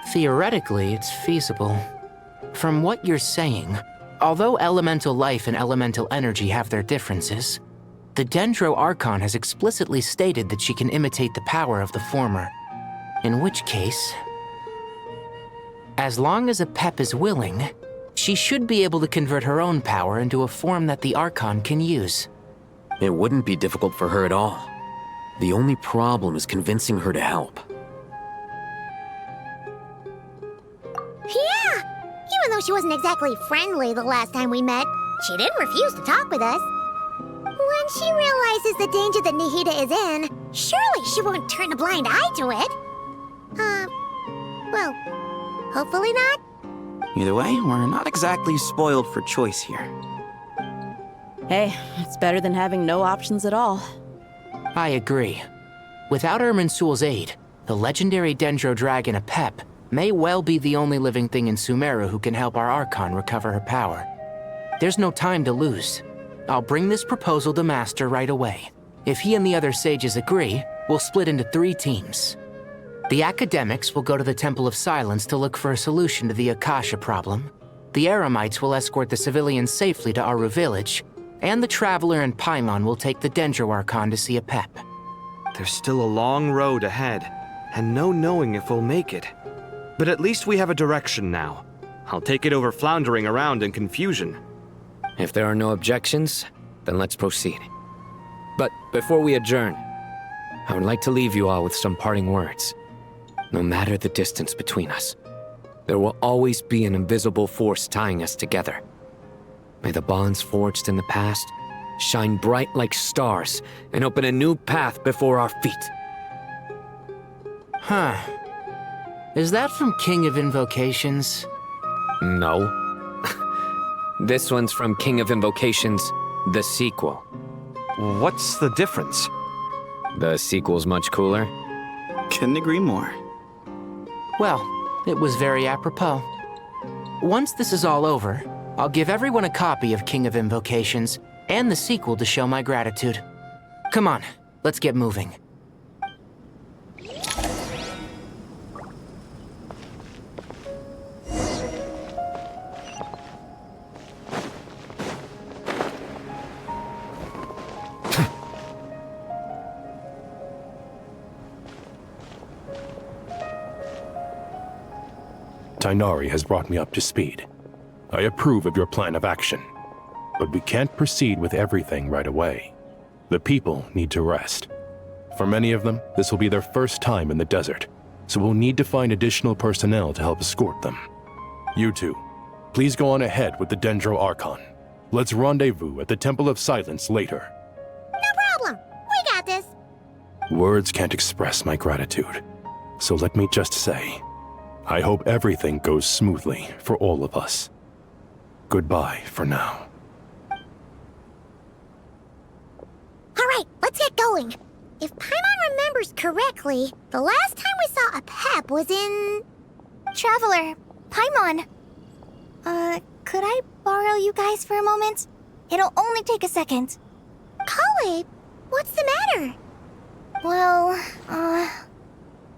Theoretically, it's feasible. From what you're saying, although elemental life and elemental energy have their differences, the Dendro Archon has explicitly stated that she can imitate the power of the former. In which case, as long as a Pep is willing, she should be able to convert her own power into a form that the Archon can use. It wouldn't be difficult for her at all. The only problem is convincing her to help. Yeah! Even though she wasn't exactly friendly the last time we met, she didn't refuse to talk with us. When she realizes the danger that Nihida is in, surely she won't turn a blind eye to it. Well, hopefully not. Either way, we're not exactly spoiled for choice here. Hey, it's better than having no options at all. I agree. Without Irminsul's aid, the legendary Dendro Dragon Apep may well be the only living thing in Sumeru who can help our Archon recover her power. There's no time to lose. I'll bring this proposal to Master right away. If he and the other sages agree, we'll split into 3 teams. The academics will go to the Temple of Silence to look for a solution to the Akasha problem. The Eremites will escort the civilians safely to Aru Village, and the Traveler and Paimon will take the Dendro Archon to see Apep. There's still a long road ahead, and no knowing if we'll make it. But at least we have a direction now. I'll take it over floundering around in confusion. If there are no objections, then let's proceed. But before we adjourn, I would like to leave you all with some parting words. No matter the distance between us, there will always be an invisible force tying us together. May the bonds forged in the past shine bright like stars and open a new path before our feet. Huh. Is that from King of Invocations? No. This one's from King of Invocations, the sequel. What's the difference? The sequel's much cooler. Couldn't agree more. Well, it was very apropos. Once this is all over, I'll give everyone a copy of King of Invocations and the sequel to show my gratitude. Come on, let's get moving. Tighnari has brought me up to speed. I approve of your plan of action, but we can't proceed with everything right away. The people need to rest. For many of them, this will be their first time in the desert, so we'll need to find additional personnel to help escort them. You two, please go on ahead with the Dendro Archon. Let's rendezvous at the Temple of Silence later. No problem. We got this. Words can't express my gratitude, so let me just say, I hope everything goes smoothly for all of us. Goodbye for now. All right, let's get going. If Paimon remembers correctly, the last time we saw a Pep was in... Traveler, Paimon. Could I borrow you guys for a moment? It'll only take a second. Kale, what's the matter? Well,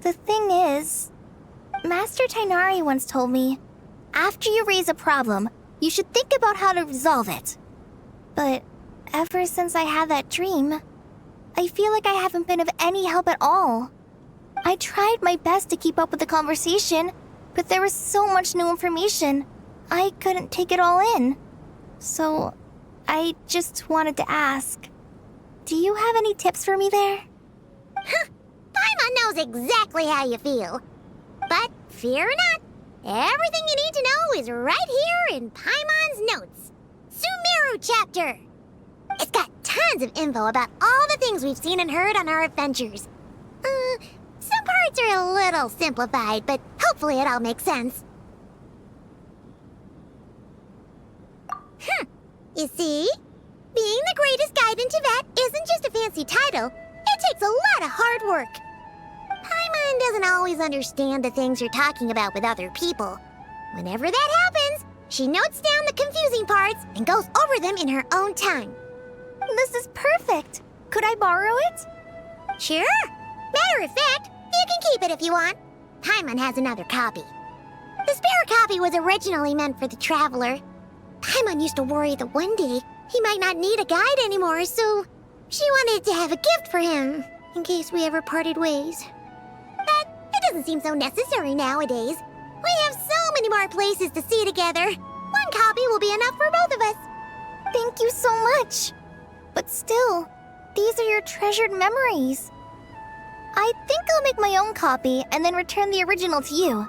the thing is, Master Tighnari once told me, after you raise a problem, you should think about how to resolve it. But ever since I had that dream, I feel like I haven't been of any help at all. I tried my best to keep up with the conversation, but there was so much new information, I couldn't take it all in. So, I just wanted to ask, do you have any tips for me there? Huh, Paimon knows exactly how you feel. But fear not, everything you need to know is right here in Paimon's notes. Sumeru chapter. It's got tons of info about all the things we've seen and heard on our adventures. Some parts are a little simplified, but hopefully it all makes sense. You see? Being the greatest guide in Tibet isn't just a fancy title. It takes a lot of hard work. Paimon doesn't always understand the things you're talking about with other people. Whenever that happens, she notes down the confusing parts and goes over them in her own time. This is perfect. Could I borrow it? Sure. Matter of fact, You can keep it if you want. Paimon has another copy. The spare copy was originally meant for the Traveler. Paimon used to worry that one day he might not need a guide anymore, so she wanted to have a gift for him, in case we ever parted ways. But it doesn't seem so necessary nowadays. We have so many more places to see together. One copy will be enough for both of us. Thank you so much. But still, these are your treasured memories. I think I'll make my own copy and then return the original to you.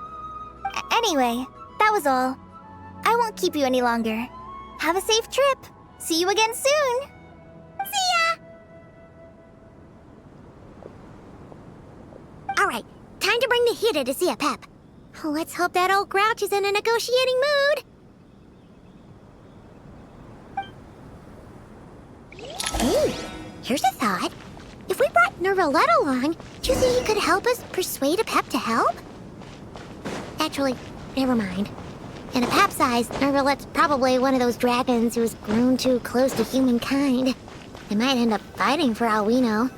Anyway, that was all. I won't keep you any longer. Have a safe trip. See you again soon. See ya! Alright, time to bring the Hida to see a Pep. Let's hope that old grouch is in a negotiating mood. Hey, here's a thought. If we brought Nervalette along, do you think he could help us persuade a Pep to help? Actually, never mind. In a Pep's eyes, Nervalette's probably one of those dragons who's grown too close to humankind. They might end up fighting for all we know.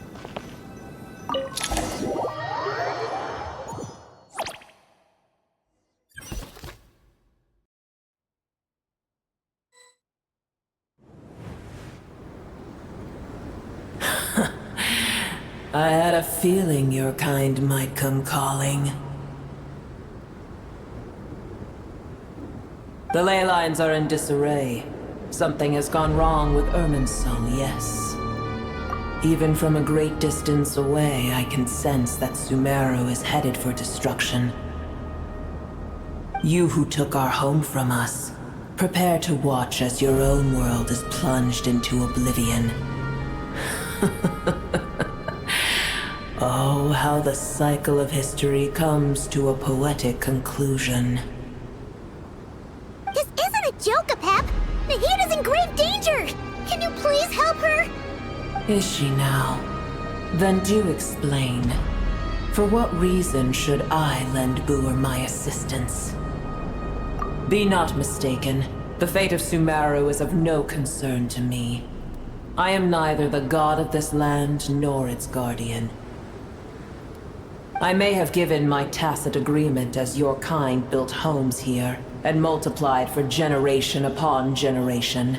I had a feeling your kind might come calling. The ley lines are in disarray. Something has gone wrong with Irminsul, yes. Even from a great distance away, I can sense that Sumeru is headed for destruction. You who took our home from us, prepare to watch as your own world is plunged into oblivion. Oh, how the cycle of history comes to a poetic conclusion. This isn't a joke, Pep! Nahida's in grave danger! Can you please help her? Is she now? Then do explain. For what reason should I lend Boer my assistance? Be not mistaken. The fate of Sumeru is of no concern to me. I am neither the god of this land nor its guardian. I may have given my tacit agreement as your kind built homes here and multiplied for generation upon generation.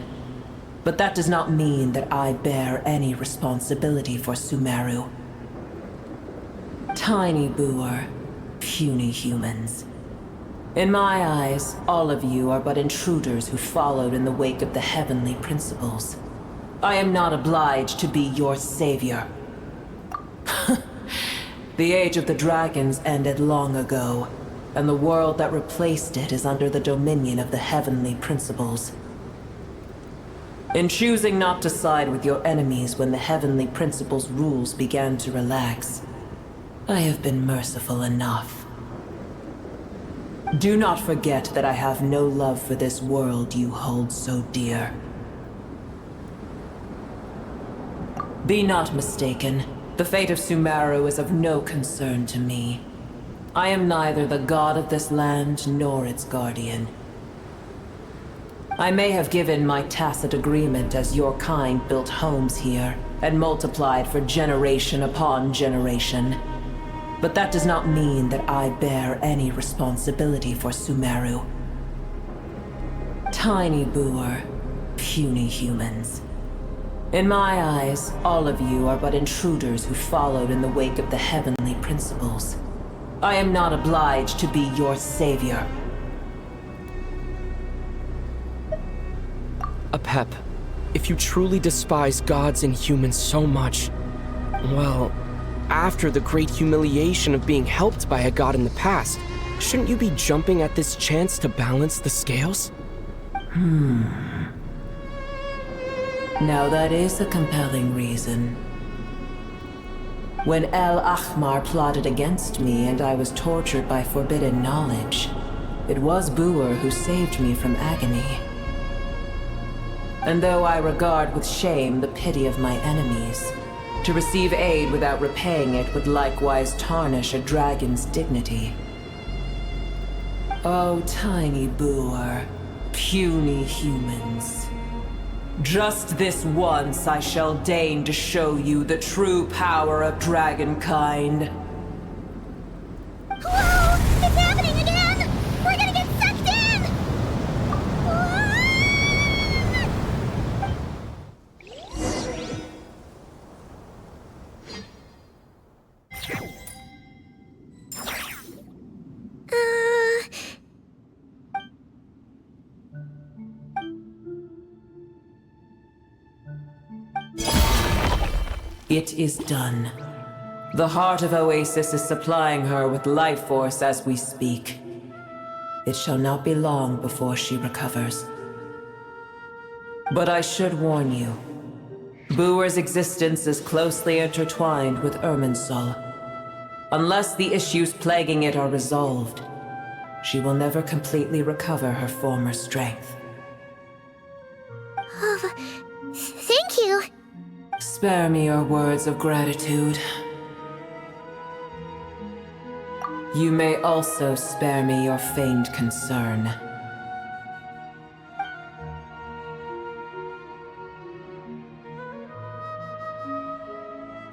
But that does not mean that I bear any responsibility for Sumeru. Tiny Boer, puny humans. In my eyes, all of you are but intruders who followed in the wake of the heavenly principles. I am not obliged to be your savior. The age of the dragons ended long ago, and the world that replaced it is under the dominion of the heavenly principles. In choosing not to side with your enemies when the heavenly principles' rules began to relax, I have been merciful enough. Do not forget that I have no love for this world you hold so dear. Be not mistaken. The fate of Sumeru is of no concern to me. I am neither the god of this land nor its guardian. I may have given my tacit agreement as your kind built homes here and multiplied for generation upon generation. But that does not mean that I bear any responsibility for Sumeru. Tiny Boer, puny humans. In my eyes, all of you are but intruders who followed in the wake of the heavenly principles. I am not obliged to be your savior. Apep, if you truly despise gods and humans so much, well, after the great humiliation of being helped by a god in the past, shouldn't you be jumping at this chance to balance the scales? Now that is a compelling reason. When El Ahmar plotted against me and I was tortured by forbidden knowledge, it was Boer who saved me from agony. And though I regard with shame the pity of my enemies, to receive aid without repaying it would likewise tarnish a dragon's dignity. Oh, tiny Boer, puny humans. Just this once I shall deign to show you the true power of dragonkind. It is done. The heart of Oasis is supplying her with life force as we speak. It shall not be long before she recovers. But I should warn you. Booer's existence is closely intertwined with Irminsul. Unless the issues plaguing it are resolved, she will never completely recover her former strength. Oh, thank you. Spare me your words of gratitude. You may also spare me your feigned concern.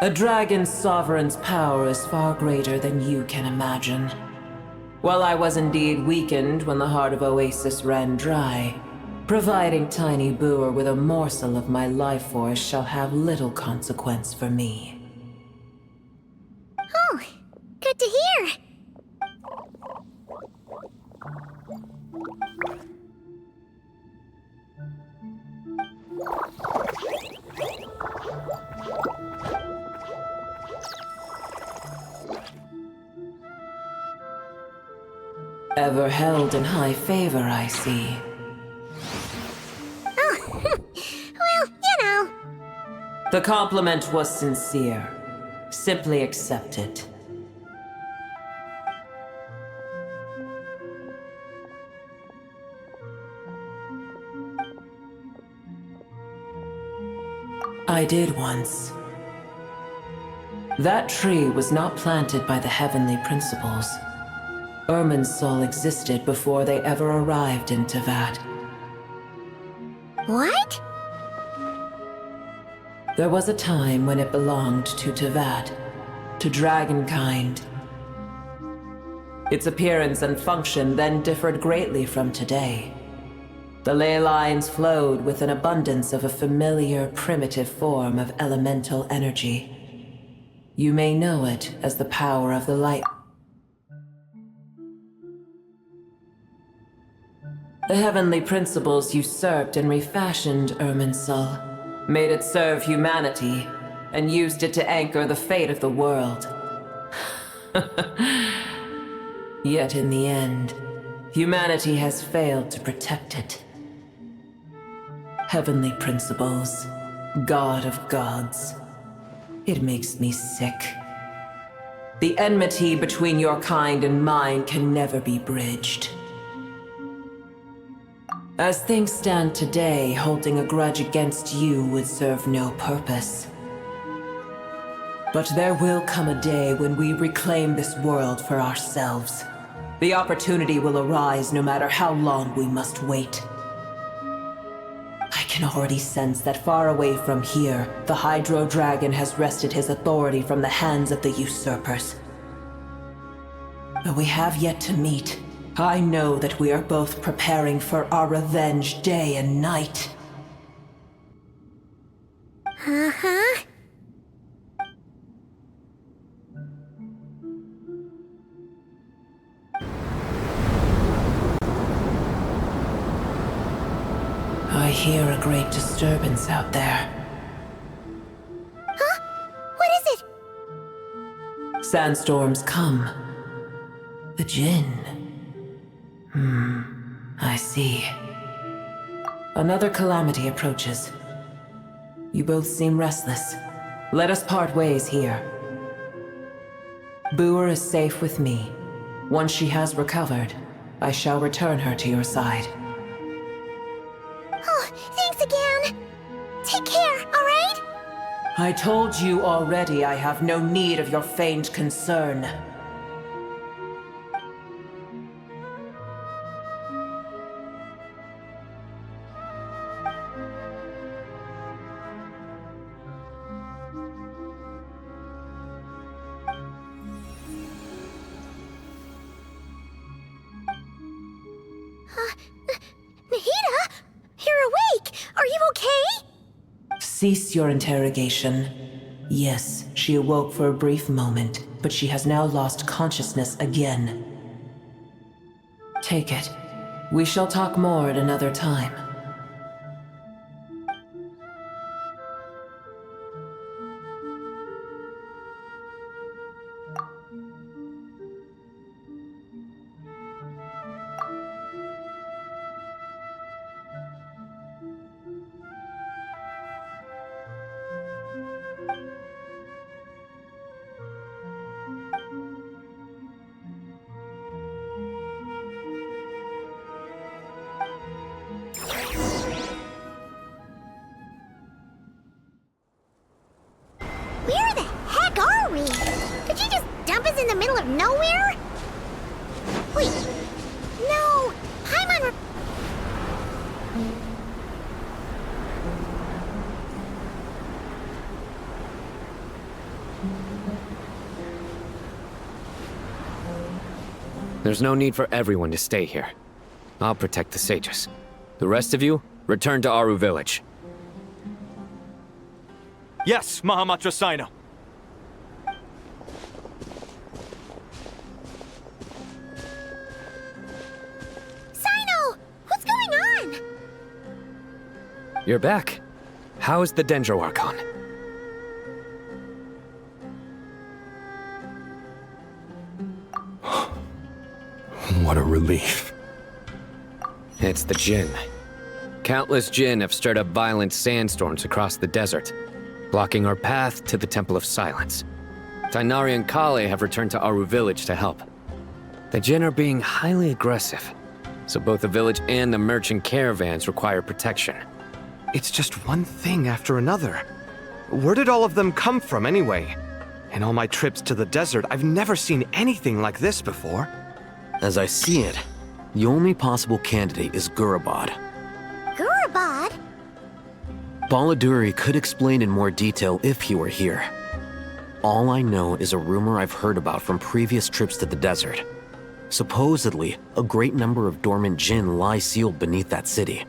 A dragon's sovereign's power is far greater than you can imagine. While I was indeed weakened when the heart of Oasis ran dry, providing Tiny Booer with a morsel of my life force shall have little consequence for me. Oh, good to hear. Ever held in high favor, I see. Oh, well, you know. The compliment was sincere. Simply accept it. I did once. That tree was not planted by the heavenly principles. Irminsul existed before they ever arrived in Tevat. What? There was a time when it belonged to Tevat, to dragonkind. Its appearance and function then differed greatly from today. The ley lines flowed with an abundance of a familiar, primitive form of elemental energy. You may know it as the power of the light. The heavenly principles usurped and refashioned Irminsul, made it serve humanity, and used it to anchor the fate of the world. Yet in the end, humanity has failed to protect it. Heavenly principles, God of gods. It makes me sick. The enmity between your kind and mine can never be bridged. As things stand today, holding a grudge against you would serve no purpose. But there will come a day when we reclaim this world for ourselves. The opportunity will arise no matter how long we must wait. I can already sense that far away from here, the Hydro Dragon has wrested his authority from the hands of the usurpers. Though we have yet to meet, I know that we are both preparing for our revenge day and night. Uh-huh. I hear a great disturbance out there. Huh? What is it? Sandstorms come. The Jinn. I see. Another calamity approaches. You both seem restless. Let us part ways here. Booer is safe with me. Once she has recovered, I shall return her to your side. Oh, thanks again. Take care, alright? I told you already I have no need of your feigned concern. Nahida? You're awake! Are you okay? Cease your interrogation. Yes, she awoke for a brief moment, but she has now lost consciousness again. Take it. We shall talk more at another time. in the middle of nowhere? Wait. No. Paimon. There's no need for everyone to stay here. I'll protect the sages. The rest of you, return to Aru village. Yes, Mahamatra Sino. Sino! What's going on? You're back. How is the Dendro Archon? What a relief. It's the Jinn. Countless Jinn have stirred up violent sandstorms across the desert, blocking our path to the Temple of Silence. Tainari and Kale have returned to Aru village to help. The Jinn are being highly aggressive, so both the village and the merchant caravans require protection. It's just one thing after another. Where did all of them come from anyway? In all my trips to the desert, I've never seen anything like this before. As I see it, the only possible candidate is Gurabad. Gurabad? Baladuri could explain in more detail if he were here. All I know is a rumor I've heard about from previous trips to the desert. Supposedly, a great number of dormant Jinn lie sealed beneath that city.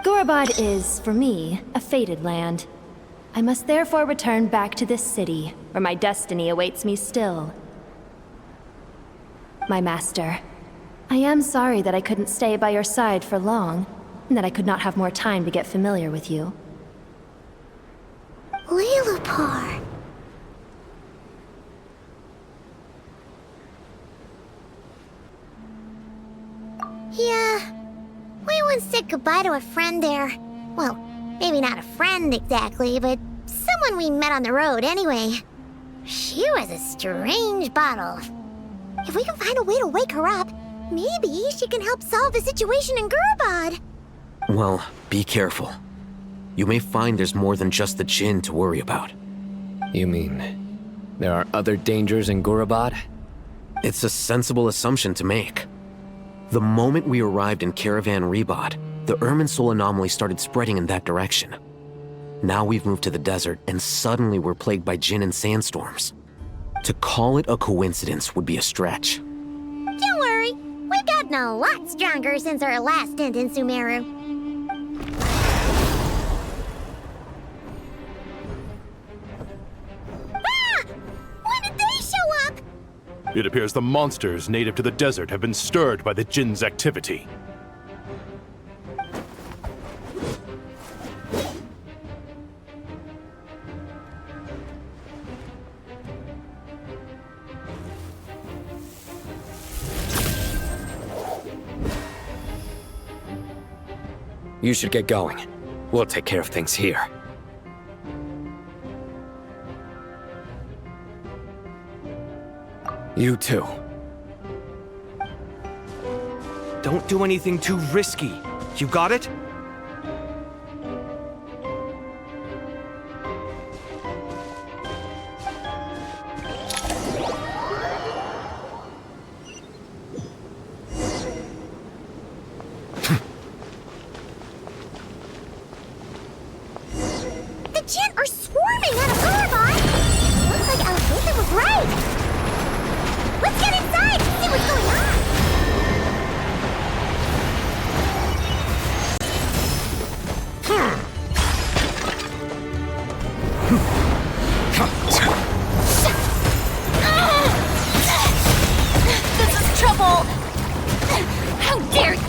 Gurabad is, for me, a fated land. I must therefore return back to this city, where my destiny awaits me still. My master, I am sorry that I couldn't stay by your side for long, and that I could not have more time to get familiar with you. Lilipar. Yeah. We once said goodbye to a friend there. Well, maybe not a friend exactly, but someone we met on the road anyway. She was a strange bottle. If we can find a way to wake her up, maybe she can help solve the situation in Gurabad. Well, be careful. You may find there's more than just the Jinn to worry about. You mean, there are other dangers in Gurabad? It's a sensible assumption to make. The moment we arrived in Caravan Rebod, the Irminsul anomaly started spreading in that direction. Now we've moved to the desert, and suddenly we're plagued by Jinn and sandstorms. To call it a coincidence would be a stretch. Don't worry, we've gotten a lot stronger since our last stint in Sumeru. Ah! When did they show up? It appears the monsters native to the desert have been stirred by the Jinn's activity. You should get going. We'll take care of things here. You too. Don't do anything too risky. You got it? The Jinn are swarming out of Gurabad! Looks like Alfredo was right! Let's get inside and see what's going on! This is trouble! How dare you!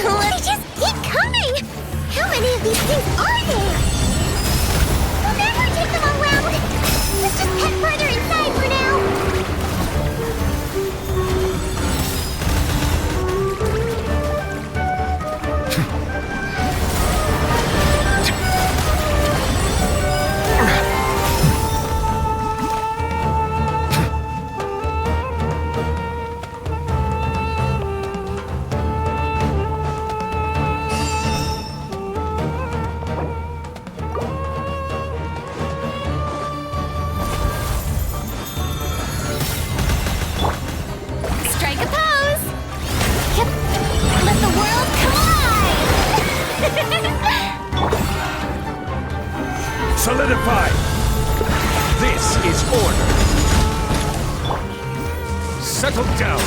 They just keep coming! How many of these things are there? We'll never take them all round! Let's just head further inside for now! order. Settle down.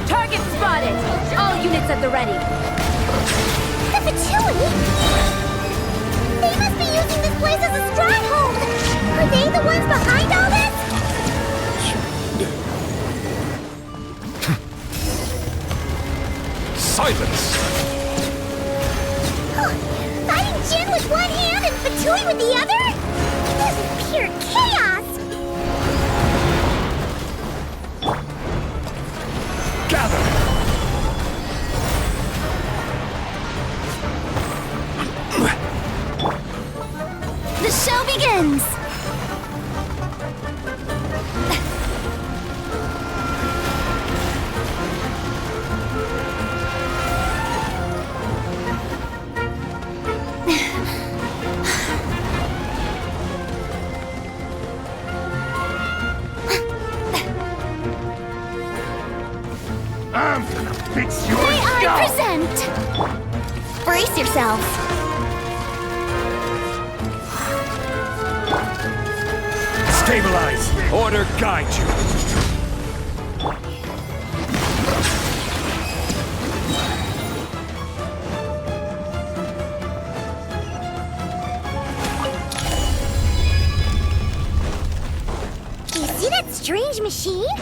Target spotted! All units at the ready. The Fatui? They must be using this place as a stronghold! Are they the ones behind all this? Silence! Fighting Jin with one hand and Fatui with the other? This is pure chaos! Gather! The show begins! I'm gonna fix your May I skull! present! Brace yourselves! Stabilize! Order guide you! You see that strange machine?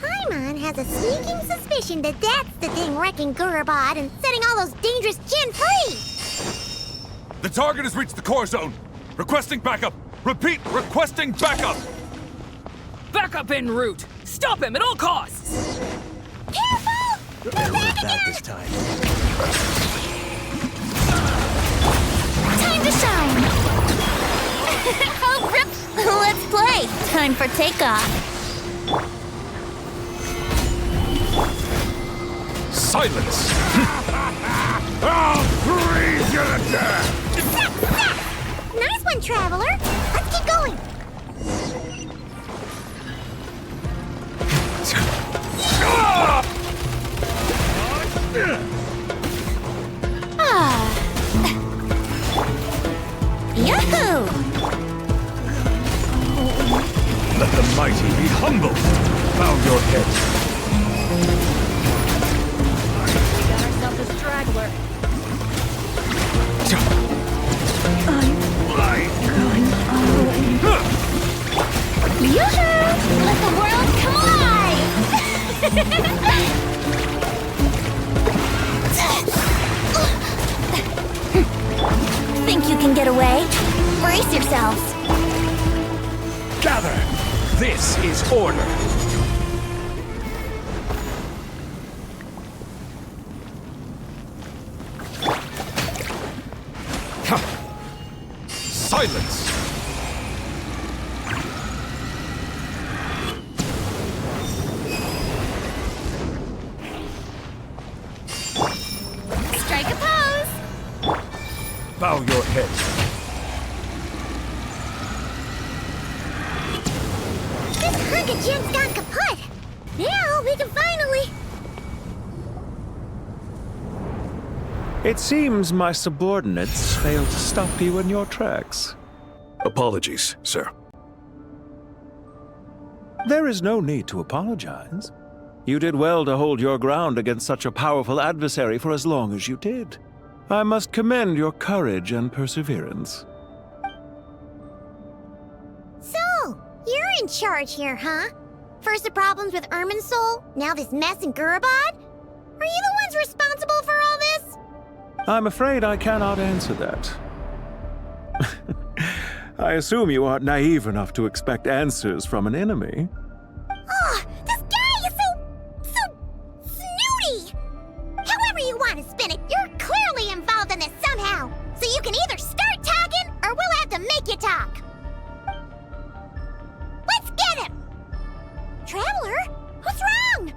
Paimon has a sneaking suspicion that that's the thing wrecking Gurabad and setting all those dangerous Jin free! The target has reached the core zone. Requesting backup. Repeat, requesting backup. Backup en route. Stop him at all costs. Careful! Better move back this time. Time to shine! Oh, grip! Let's play! Time for takeoff. Silence! I'll freeze you to death! Nice one, Traveler! Let's keep going! Yahoo! Let the mighty be humbled! Bow your head! Got ourselves a straggler. Yoo-hoo! Let the world come alive! Think you can get away? Brace yourselves! Gather! This is order! Silence! Strike a pose! Bow your head! This hunk of Jin's gone kaput! Now we can finally... It seems my subordinates failed to stop you in your tracks. Apologies, sir. There is no need to apologize. You did well to hold your ground against such a powerful adversary for as long as you did. I must commend your courage and perseverance. So, you're in charge here, huh? First the problems with Irminsul, now this mess in Gurabad? Are you the ones responsible for all this? I'm afraid I cannot answer that. I assume you aren't naive enough to expect answers from an enemy. Oh, this guy is so snooty! However you want to spin it, you're clearly involved in this somehow. So you can either start talking, or we'll have to make you talk. Let's get him! Traveler, what's wrong?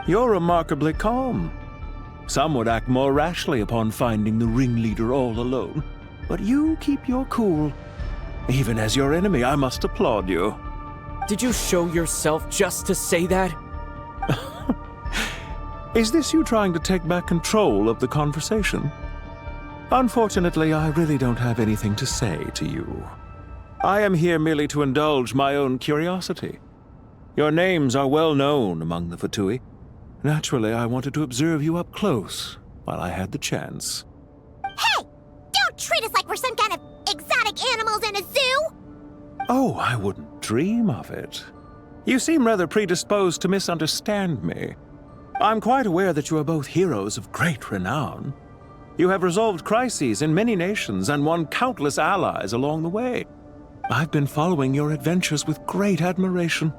You're remarkably calm. Some would act more rashly upon finding the ringleader all alone. But you keep your cool. Even as your enemy, I must applaud you. Did you show yourself just to say that? Is this you trying to take back control of the conversation? Unfortunately, I really don't have anything to say to you. I am here merely to indulge my own curiosity. Your names are well known among the Fatui. Naturally, I wanted to observe you up close while I had the chance. Hey! Don't treat us like we're some kind of exotic animals in a zoo! Oh, I wouldn't dream of it. You seem rather predisposed to misunderstand me. I'm quite aware that you are both heroes of great renown. You have resolved crises in many nations and won countless allies along the way. I've been following your adventures with great admiration.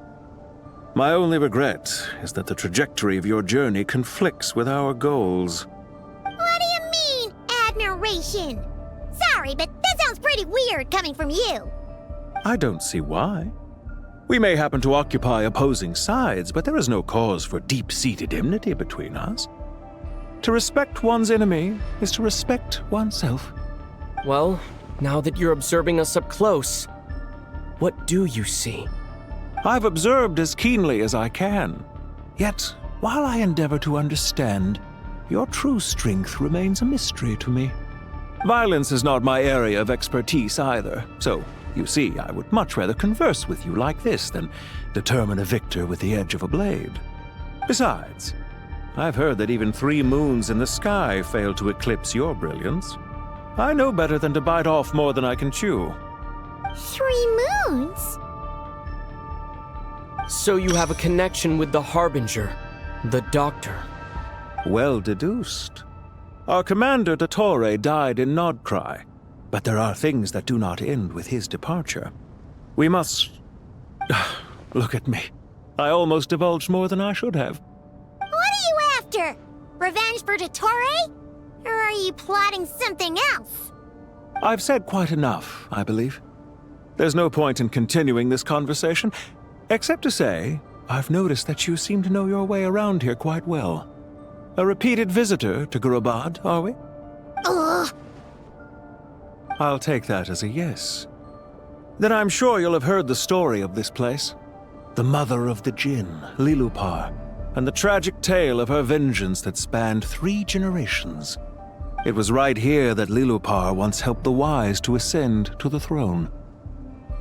My only regret is that the trajectory of your journey conflicts with our goals. What do you mean, admiration? Sorry, but that sounds pretty weird coming from you. I don't see why. We may happen to occupy opposing sides, but there is no cause for deep-seated enmity between us. To respect one's enemy is to respect oneself. Well, now that you're observing us up close, what do you see? I've observed as keenly as I can. Yet, while I endeavor to understand, your true strength remains a mystery to me. Violence is not my area of expertise either, so, you see, I would much rather converse with you like this than determine a victor with the edge of a blade. Besides, I've heard that even 3 moons in the sky fail to eclipse your brilliance. I know better than to bite off more than I can chew. 3 moons? So you have a connection with the Harbinger, the Doctor. Well deduced. Our commander, Dottore, died in Nodcry, but there are things that do not end with his departure. We must... Look at me. I almost divulged more than I should have. What are you after? Revenge for Dottore? Or are you plotting something else? I've said quite enough, I believe. There's no point in continuing this conversation, except to say, I've noticed that you seem to know your way around here quite well. A repeated visitor to Gurabad, are we? Ugh. I'll take that as a yes. Then I'm sure you'll have heard the story of this place. The mother of the Jinn, Lilupar, and the tragic tale of her vengeance that spanned 3 generations. It was right here that Lilupar once helped the wise to ascend to the throne.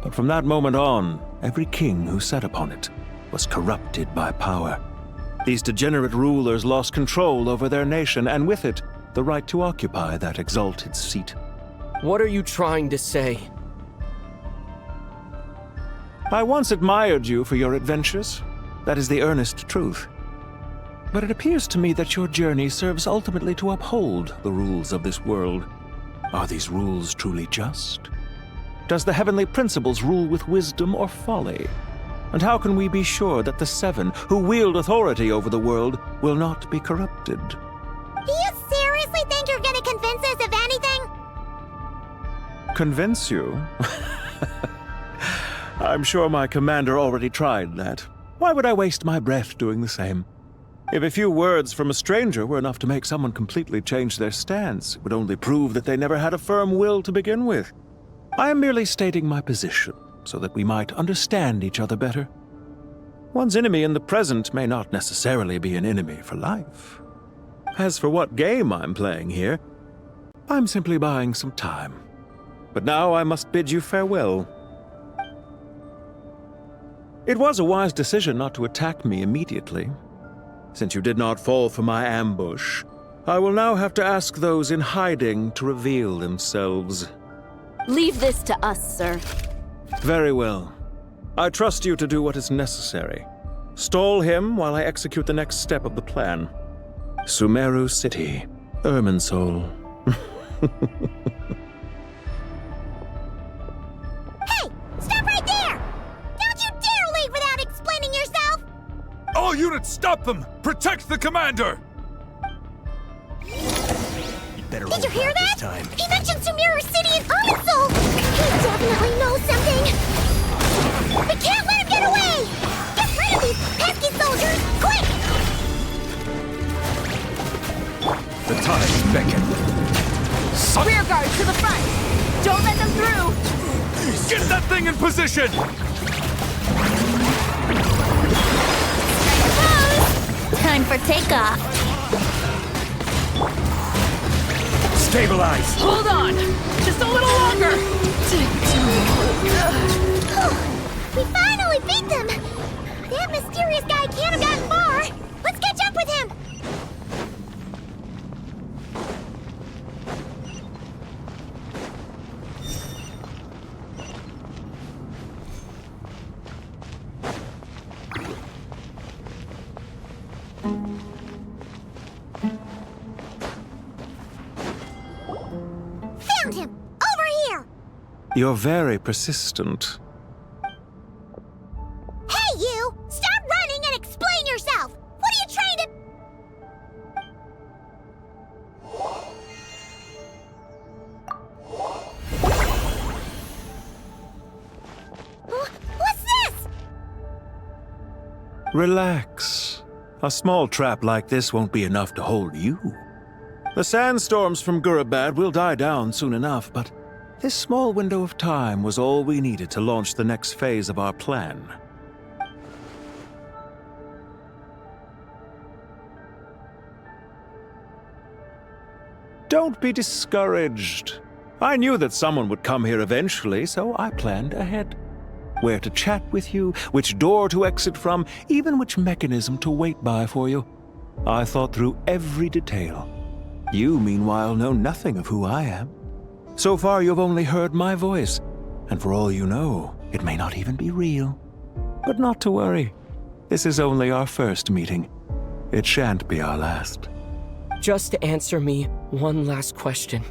But from that moment on, every king who sat upon it was corrupted by power. These degenerate rulers lost control over their nation, and with it, the right to occupy that exalted seat. What are you trying to say? I once admired you for your adventures. That is the earnest truth. But it appears to me that your journey serves ultimately to uphold the rules of this world. Are these rules truly just? Does the heavenly principles rule with wisdom or folly? And how can we be sure that the 7 who wield authority over the world will not be corrupted? Do you seriously think you're gonna convince us of anything? Convince you? I'm sure my commander already tried that. Why would I waste my breath doing the same? If a few words from a stranger were enough to make someone completely change their stance, it would only prove that they never had a firm will to begin with. I am merely stating my position, so that we might understand each other better. One's enemy in the present may not necessarily be an enemy for life. As for what game I'm playing here, I'm simply buying some time. But now I must bid you farewell. It was a wise decision not to attack me immediately. Since you did not fall for my ambush, I will now have to ask those in hiding to reveal themselves. Leave this to us, sir. Very well. I trust you to do what is necessary. Stall him while I execute the next step of the plan. Sumeru City, Irminsul. Hey! Stop right there! Don't you dare leave without explaining yourself! All units, stop them! Protect the commander! Did you hear that? He mentioned Sumeru City and Irminsul! He definitely knows something! We can't let him get away! Get rid of these pesky soldiers, quick! Everything in position! Time for takeoff. Stabilize! Hold on! Just a little longer! We finally beat them! That mysterious guy can't have gotten far! Let's catch up with him! Found him! Over here! You're very persistent. Hey, you! Stop running and explain yourself! What are you trying to... What's this? Relax. A small trap like this won't be enough to hold you. The sandstorms from Gurabad will die down soon enough, but this small window of time was all we needed to launch the next phase of our plan. Don't be discouraged. I knew that someone would come here eventually, so I planned ahead. Where to chat with you, which door to exit from, even which mechanism to wait by for you. I thought through every detail. You, meanwhile, know nothing of who I am. So far, you've only heard my voice, and for all you know, it may not even be real. But not to worry. This is only our first meeting. It shan't be our last. Just answer me one last question.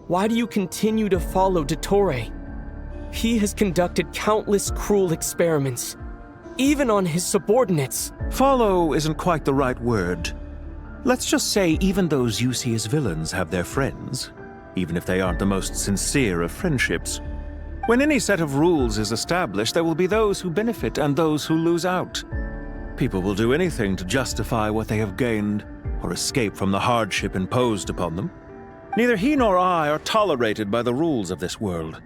Why do you continue to follow Dottore? He has conducted countless cruel experiments, even on his subordinates. Follow isn't quite the right word. Let's just say even those you see as villains have their friends, even if they aren't the most sincere of friendships. When any set of rules is established, there will be those who benefit and those who lose out. People will do anything to justify what they have gained or escape from the hardship imposed upon them. Neither he nor I are tolerated by the rules of this world.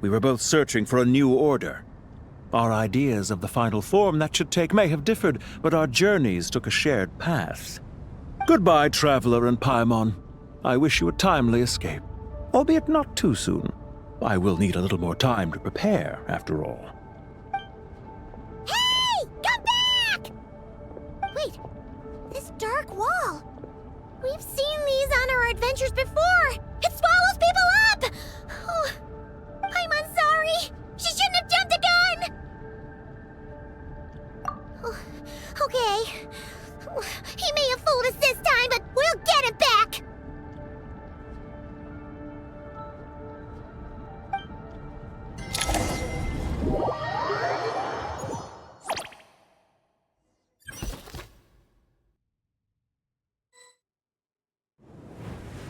We were both searching for a new order. Our ideas of the final form that should take may have differed, but our journeys took a shared path. Goodbye, Traveler and Paimon. I wish you a timely escape, albeit not too soon. I will need a little more time to prepare, after all. Hey! Come back! Wait, this dark wall. We've seen these on our adventures before. It swallows people up! Oh, I'm sorry. She shouldn't have jumped the gun! Oh, okay. He may have fooled us this time, but we'll get him back!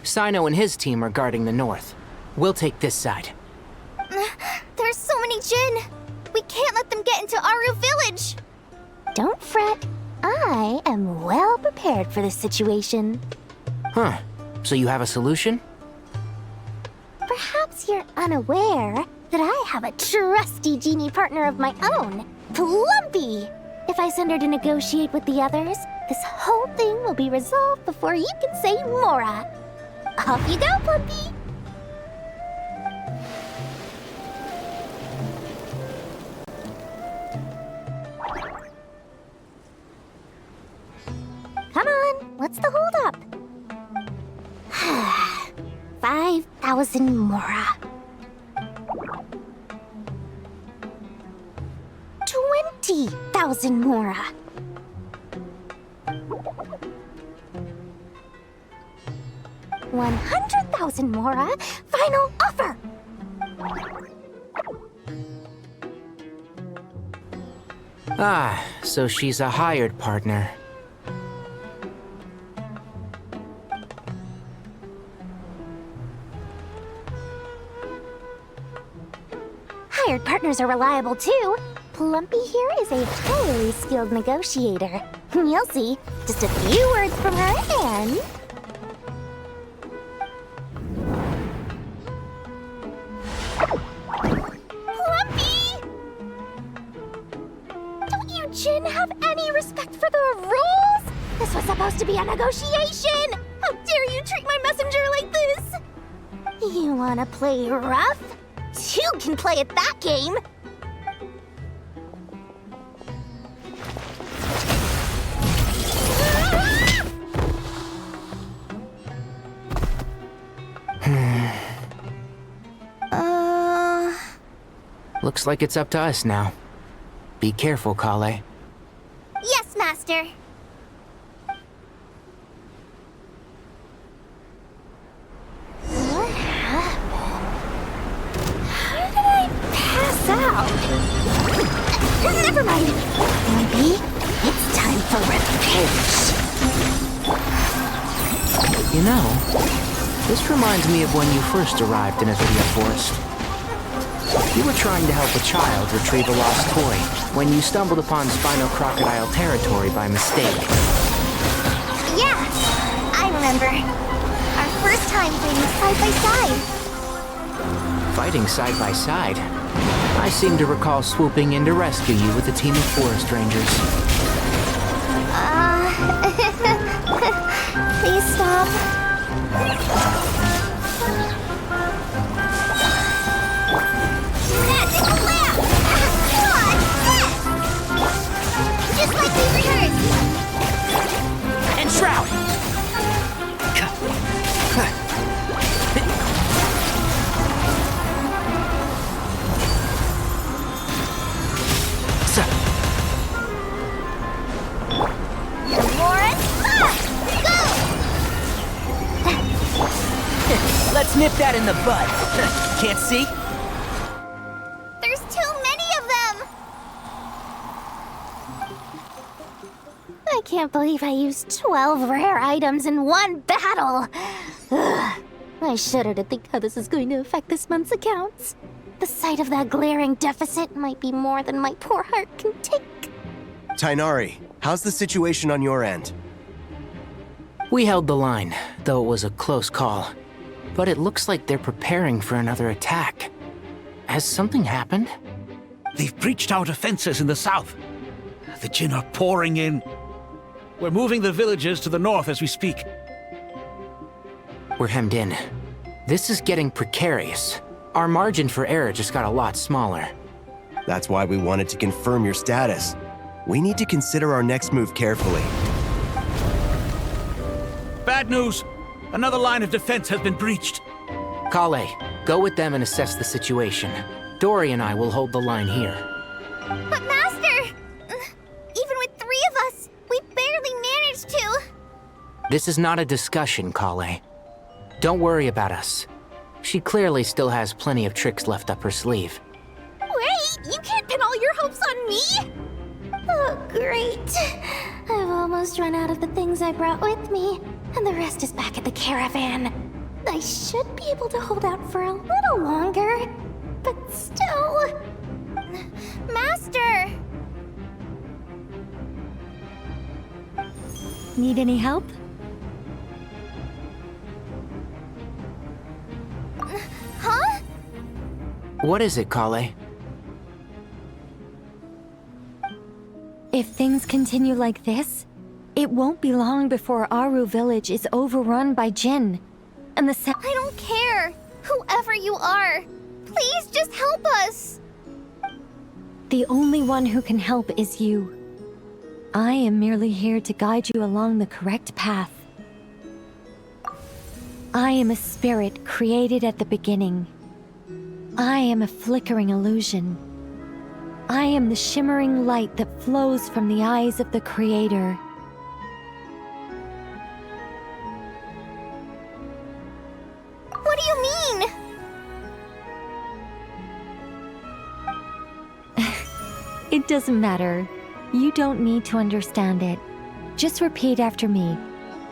Sino and his team are guarding the north. We'll take this side. There's so many Jin. We can't let them get into Aru Village. Don't fret. I am well prepared for this situation. Huh. So you have a solution? Perhaps you're unaware that I have a trusty genie partner of my own, Plumpy. If I send her to negotiate with the others, this whole thing will be resolved before you can say Mora. Off you go, Plumpy! Come on, what's the holdup? 5,000 Mora. 20,000 Mora. 100,000 Mora. Final offer. Ah, so she's a hired partner. Hired partners are reliable too. Plumpy here is a highly skilled negotiator. You'll see. Just a few words from her and... Plumpy! supposed to be a negotiation! How dare you treat my messenger like this! You wanna play rough? Two can play at that game! Looks like it's up to us now. Be careful, Kale. Yes, Master! What happened? How did I pass out? Never mind! Maybe it's time for revenge. You know, this reminds me of when you first arrived in Avidia Forest. You were trying to help a child retrieve a lost toy when you stumbled upon Spino Crocodile territory by mistake. Yeah, I remember. Our first time fighting side by side. Fighting side by side? I seem to recall swooping in to rescue you with a team of forest rangers. Please stop. Just like we rehearsed! And Shroud! Lauren, go! Let's nip that in the bud. Can't see? There's too many of them! I can't believe I used 12 rare items in one battle! Ugh. I shudder to think how this is going to affect this month's accounts. The sight of that glaring deficit might be more than my poor heart can take. Tainari, how's the situation on your end? We held the line, though it was a close call. But it looks like they're preparing for another attack. Has something happened? They've breached our defenses in the south. The Jinn are pouring in. We're moving the villages to the north as we speak. We're hemmed in. This is getting precarious. Our margin for error just got a lot smaller. That's why we wanted to confirm your status. We need to consider our next move carefully. Bad news! Another line of defense has been breached. Kale, go with them and assess the situation. Dory and I will hold the line here. But Master! Even with 3 of us, we barely managed to! This is not a discussion, Kale. Don't worry about us. She clearly still has plenty of tricks left up her sleeve. Wait! You can't pin all your hopes on me! Oh, great. I've almost run out of the things I brought with me, and the rest is back at the caravan. I should be able to hold out for a little longer, but still... Master! Need any help? Huh? What is it, Kale? If things continue like this, it won't be long before Aru village is overrun by Jinn. And the I don't care! Whoever you are! Please just help us! The only one who can help is you. I am merely here to guide you along the correct path. I am a spirit created at the beginning. I am a flickering illusion. I am the shimmering light that flows from the eyes of the Creator. What do you mean? It doesn't matter. You don't need to understand it. Just repeat after me,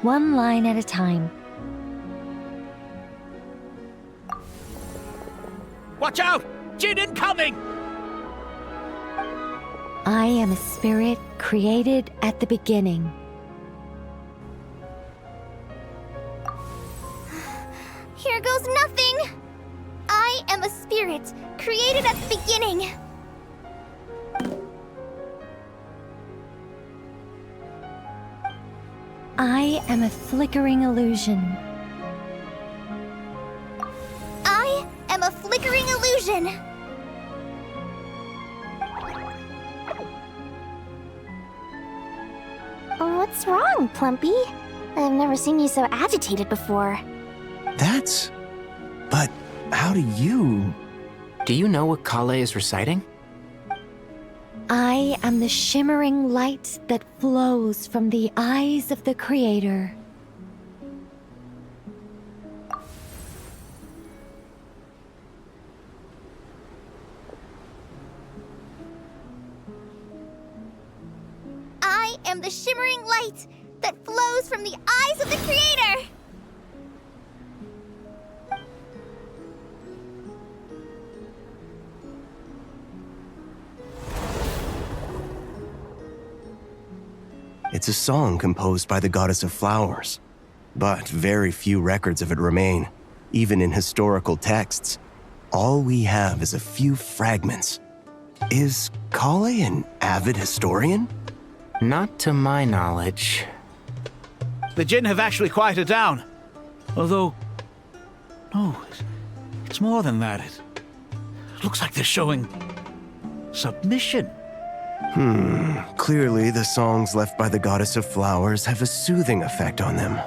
one line at a time. Watch out! Jinn incoming! I am a spirit created at the beginning. Here goes nothing! I am a spirit created at the beginning. I am a flickering illusion. I am a flickering illusion. What's wrong, Plumpy? I've never seen you so agitated before. But how do you... Do you know what Kale is reciting? I am the shimmering light that flows from the eyes of the Creator. I am the shimmering light that flows from the eyes of the Creator! It's a song composed by the goddess of flowers, but very few records of it remain, even in historical texts. All we have is a few fragments. Is Kale an avid historian? Not to my knowledge. The Jinn have actually quieted down. Although... no, it's more than that. It looks like they're showing... submission. Clearly the songs left by the goddess of flowers have a soothing effect on them.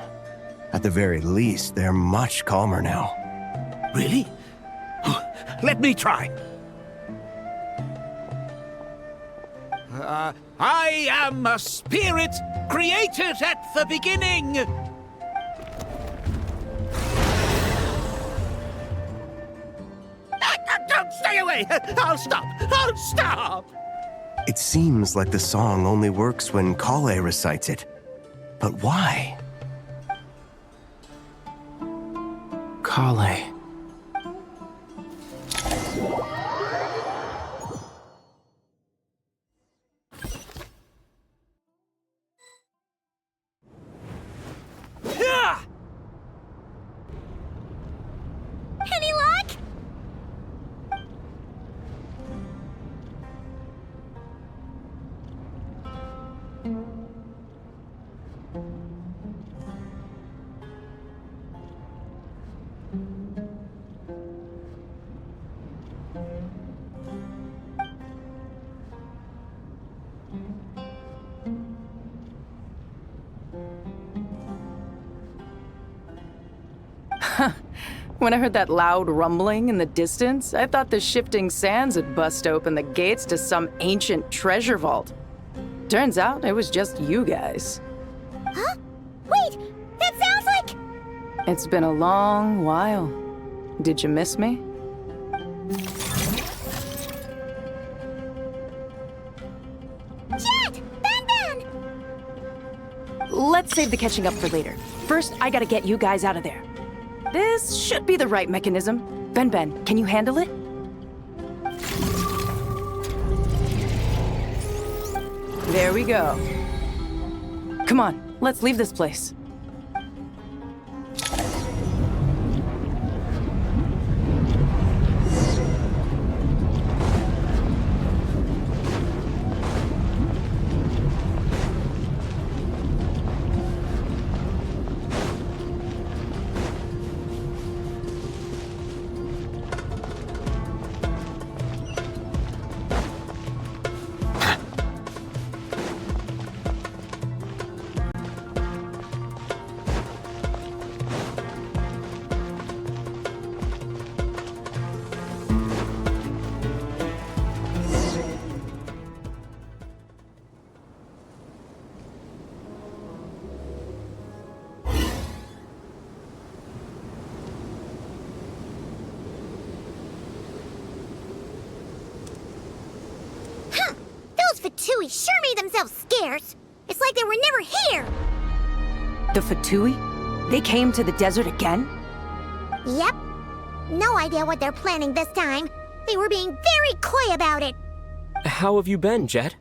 At the very least, they're much calmer now. Really? Let me try. I am a spirit created at the beginning. Don't stay away. I'll stop. I'll stop. It seems like the song only works when Kale recites it. But why? Kale. Any luck? When I heard that loud rumbling in the distance, I thought the shifting sands had bust open the gates to some ancient treasure vault. Turns out it was just you guys. Huh? Wait, that sounds like... It's been a long while. Did you miss me? Jet! Ben! Let's save the catching up for later. First, I gotta get you guys out of there. This should be the right mechanism. Ben, can you handle it? There we go. Come on, let's leave this place. Fatui sure made themselves scarce. It's like they were never here. The Fatui? They came to the desert again? Yep. No idea what they're planning this time. They were being very coy about it. How have you been, Jet?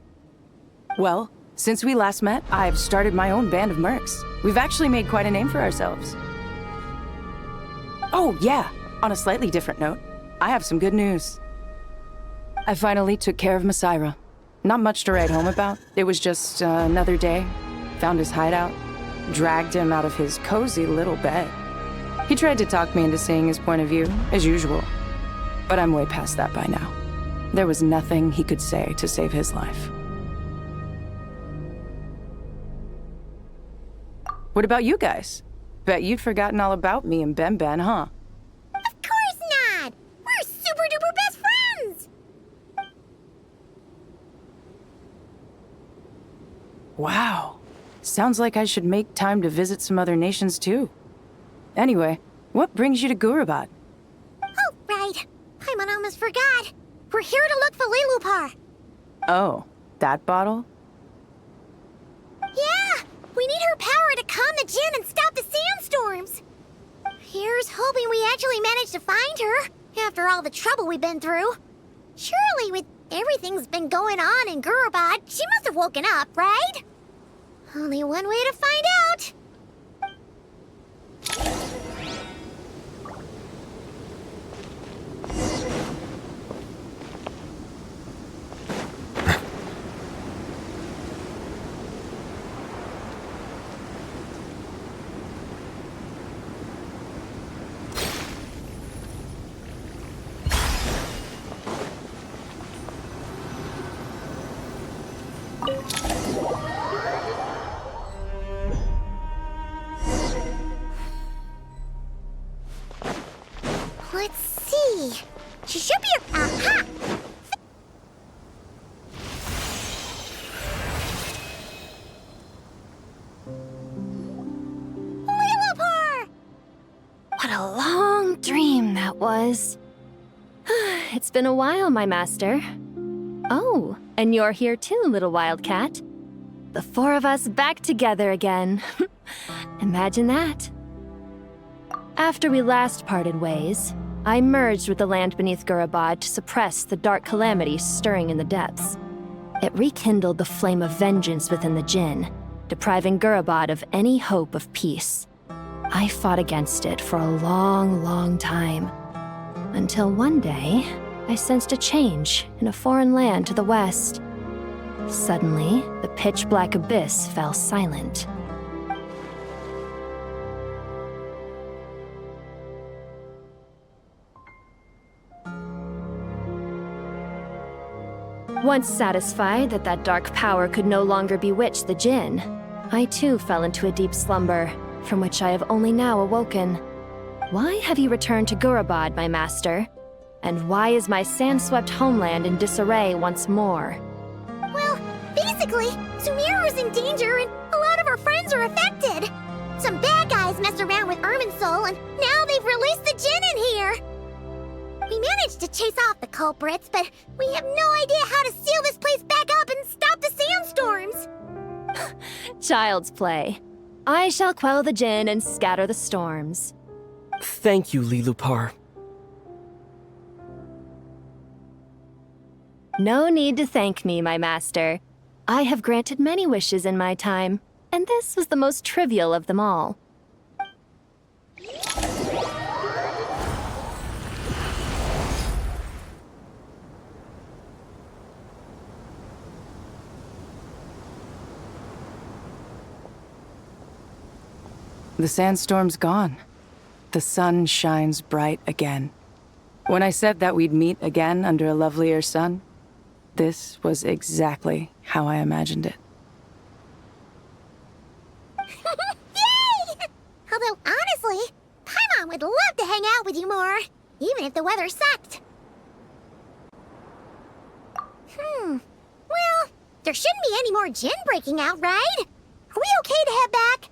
Well, since we last met, I've started my own band of mercs. We've actually made quite a name for ourselves. Oh, yeah. On a slightly different note, I have some good news. I finally took care of Masaira. Not much to write home about. It was just another day. Found his hideout. dragged him out of his cozy little bed. He tried to talk me into seeing his point of view, as usual. But I'm way past that by now. There was nothing he could say to save his life. What about you guys? Bet you'd forgotten all about me and Ben, huh? Of course not! We're super duper best friends! Wow. Sounds like I should make time to visit some other nations too. Anyway, what brings you to Gurabad? Oh, right. Paimon almost forgot. We're here to look for Lilupar. Oh, that bottle? Yeah! We need her power to calm the Jinn and stop the sandstorms. Here's hoping we actually manage to find her, after all the trouble we've been through. Surely, with everything's been going on in Gurabad, she must have woken up, right? Only one way to find out. Let's see. She should be. Aha! Lilupar! What a long dream that was. It's been a while, my master. Oh, and you're here too, little wildcat. The four of us back together again. Imagine that. After we last parted ways, I merged with the land beneath Gurabad to suppress the dark calamity stirring in the depths. It rekindled the flame of vengeance within the Jinn, depriving Gurabad of any hope of peace. I fought against it for a long, long time, until one day, I sensed a change in a foreign land to the west. Suddenly, the pitch-black abyss fell silent. Once satisfied that that dark power could no longer bewitch the Jinn, I too fell into a deep slumber, from which I have only now awoken. Why have you returned to Gurabad, my master? And why is my sand-swept homeland in disarray once more? Well, basically, Sumeru's in danger and a lot of our friends are affected. Some bad guys messed around with Irminsul and now they've released the Jinn in here. We managed to chase off the culprits, but we have no idea how to seal this place back up and stop the sandstorms. Child's play. I shall quell the Jinn and scatter the storms. Thank you, Lilupar. No need to thank me, my master. I have granted many wishes in my time, and this was the most trivial of them all. The sandstorm's gone. The sun shines bright again. When I said that we'd meet again under a lovelier sun, this was exactly how I imagined it. Yay! Although, honestly, Paimon would love to hang out with you more, even if the weather sucked. Well, there shouldn't be any more Jinn breaking out, right? Are we okay to head back?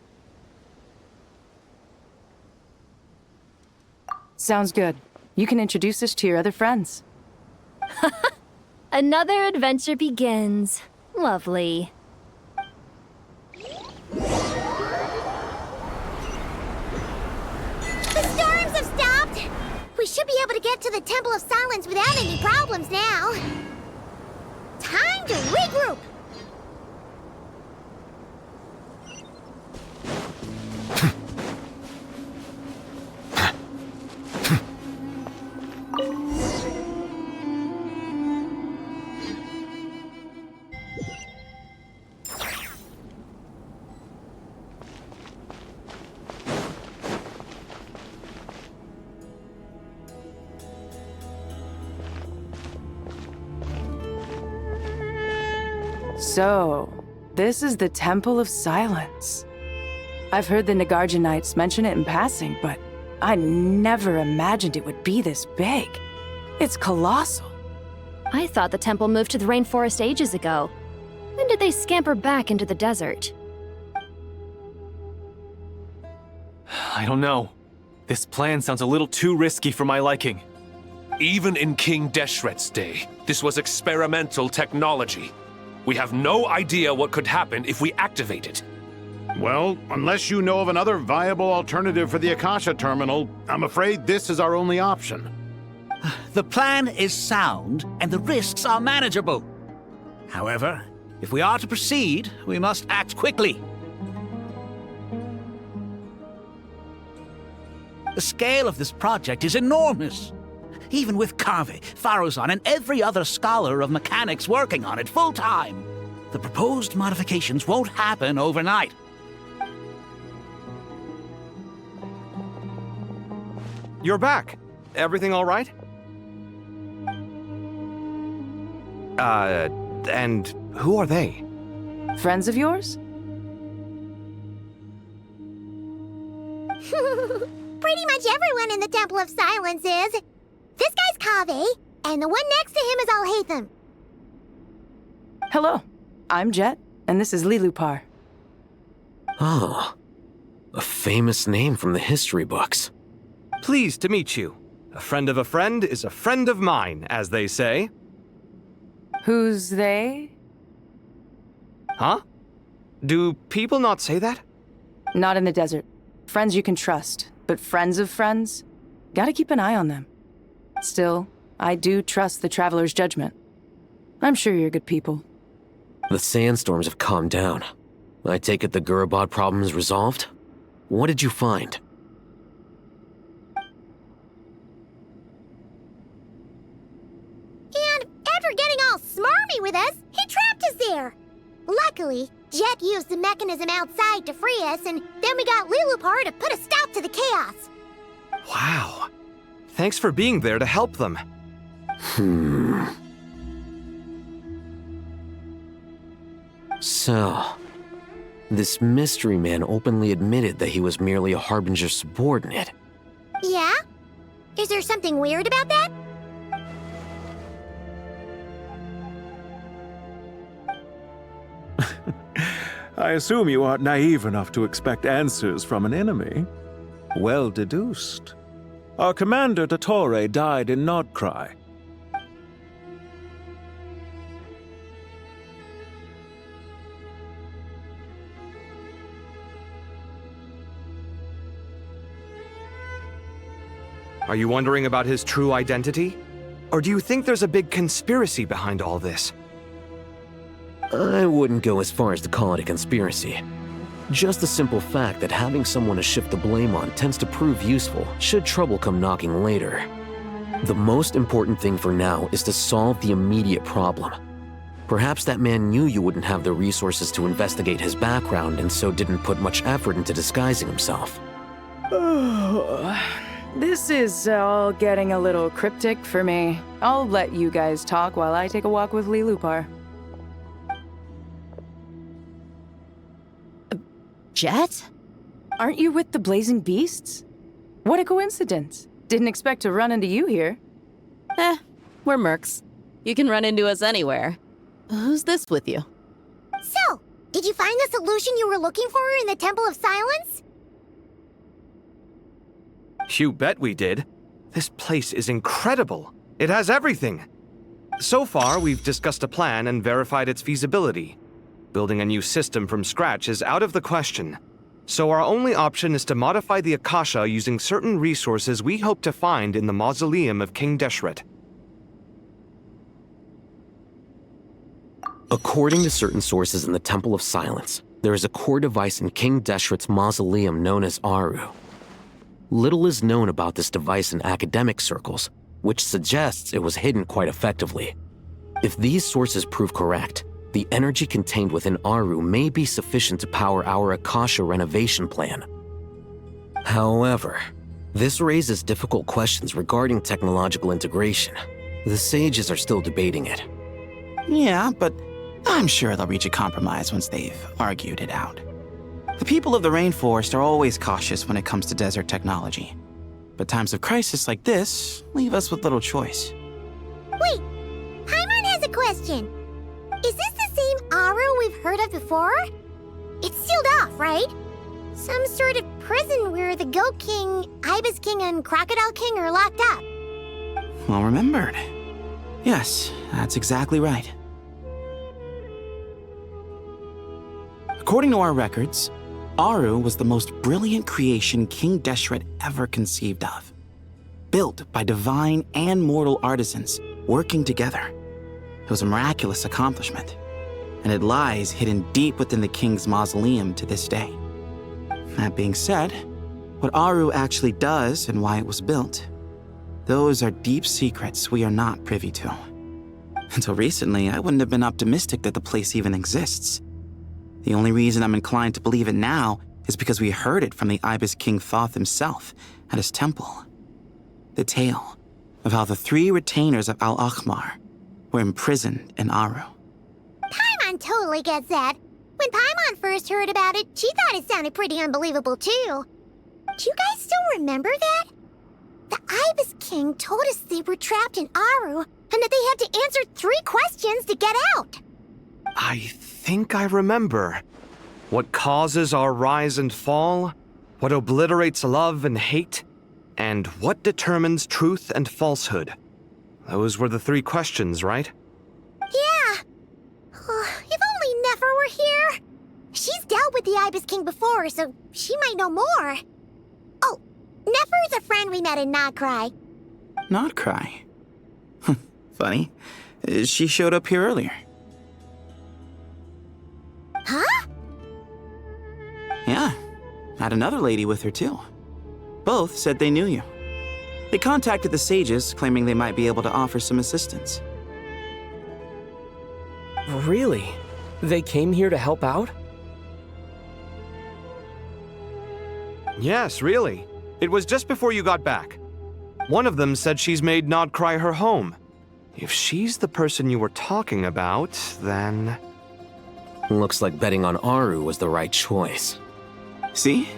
Sounds good. You can introduce us to your other friends. Another adventure begins. Lovely. The storms have stopped! We should be able to get to the Temple of Silence without any problems now. Time to regroup! So, this is the Temple of Silence. I've heard the Nagarjanites mention it in passing, but I never imagined it would be this big. It's colossal. I thought the temple moved to the rainforest ages ago. When did they scamper back into the desert? I don't know. This plan sounds a little too risky for my liking. Even in King Deshret's day, this was experimental technology. We have no idea what could happen if we activate it. Well, unless you know of another viable alternative for the Akasha terminal, I'm afraid this is our only option. The plan is sound, and the risks are manageable. However, if we are to proceed, we must act quickly. The scale of this project is enormous. Even with Kave, Faruzan, and every other scholar of mechanics working on it full-time, the proposed modifications won't happen overnight. You're back. Everything all right? And who are they? Friends of yours? Pretty much everyone in the Temple of Silence is. This guy's Kave, and the one next to him is Alhaitham. Hello, I'm Jet, and this is Lilupar. Oh, a famous name from the history books. Pleased to meet you. A friend of a friend is a friend of mine, as they say. Who's they? Huh? Do people not say that? Not in the desert. Friends you can trust, but friends of friends? Gotta keep an eye on them. Still, I do trust the Traveler's judgment. I'm sure you're good people. The sandstorms have calmed down. I take it the Gurabad problem is resolved? What did you find? And after getting all smarmy with us, he trapped us there. Luckily, Jet used the mechanism outside to free us, and then we got Lilupar to put a stop to the chaos. Wow. Thanks for being there to help them. So, this mystery man openly admitted that he was merely a Harbinger subordinate. Yeah? Is there something weird about that? I assume you aren't naive enough to expect answers from an enemy. Well deduced. Our commander, Dottore, died in Nodcry. Are you wondering about his true identity? Or do you think there's a big conspiracy behind all this? I wouldn't go as far as to call it a conspiracy. Just the simple fact that having someone to shift the blame on tends to prove useful should trouble come knocking later. The most important thing for now is to solve the immediate problem. Perhaps that man knew you wouldn't have the resources to investigate his background and so didn't put much effort into disguising himself. This is all getting a little cryptic for me. I'll let you guys talk while I take a walk with Lilupar. Jet? Aren't you with the Blazing Beasts? What a coincidence. Didn't expect to run into you here. We're mercs. You can run into us anywhere. Who's this with you? So, did you find the solution you were looking for in the Temple of Silence? You bet we did. This place is incredible. It has everything. So far, we've discussed a plan and verified its feasibility. Building a new system from scratch is out of the question. So our only option is to modify the Akasha using certain resources we hope to find in the mausoleum of King Deshret. According to certain sources in the Temple of Silence, there is a core device in King Deshret's mausoleum known as Aru. Little is known about this device in academic circles, which suggests it was hidden quite effectively. If these sources prove correct, the energy contained within Aru may be sufficient to power our Akasha renovation plan. However, this raises difficult questions regarding technological integration. The sages are still debating it. Yeah, but I'm sure they'll reach a compromise once they've argued it out. The people of the rainforest are always cautious when it comes to desert technology. But times of crisis like this leave us with little choice. Wait, Paimon has a question. Is this the same Aru we've heard of before? It's sealed off, right? Some sort of prison where the Goat King, Ibis King, and Crocodile King are locked up. Well remembered. Yes, that's exactly right. According to our records, Aru was the most brilliant creation King Deshret ever conceived of. Built by divine and mortal artisans working together. It was a miraculous accomplishment, and it lies hidden deep within the king's mausoleum to this day. That being said, what Aru actually does and why it was built, those are deep secrets we are not privy to. Until recently, I wouldn't have been optimistic that the place even exists. The only reason I'm inclined to believe it now is because we heard it from the Ibis King Thoth himself at his temple. The tale of how the 3 retainers of Al-Akhmar were imprisoned in Aru. Paimon totally gets that. When Paimon first heard about it, she thought it sounded pretty unbelievable too. Do you guys still remember that? The Ibis King told us they were trapped in Aru and that they had to answer 3 questions to get out. I think I remember. What causes our rise and fall? What obliterates love and hate? And what determines truth and falsehood? Those were the 3 questions, right? Yeah. If only Nefer were here. She's dealt with the Ibis King before, so she might know more. Oh, Nefer's a friend we met in Notcry. Notcry? Funny. She showed up here earlier. Huh? Yeah. Had another lady with her too. Both said they knew you. They contacted the sages, claiming they might be able to offer some assistance. Really? They came here to help out? Yes, really. It was just before you got back. One of them said she's made Notcry her home. If she's the person you were talking about, then... Looks like betting on Aru was the right choice. See?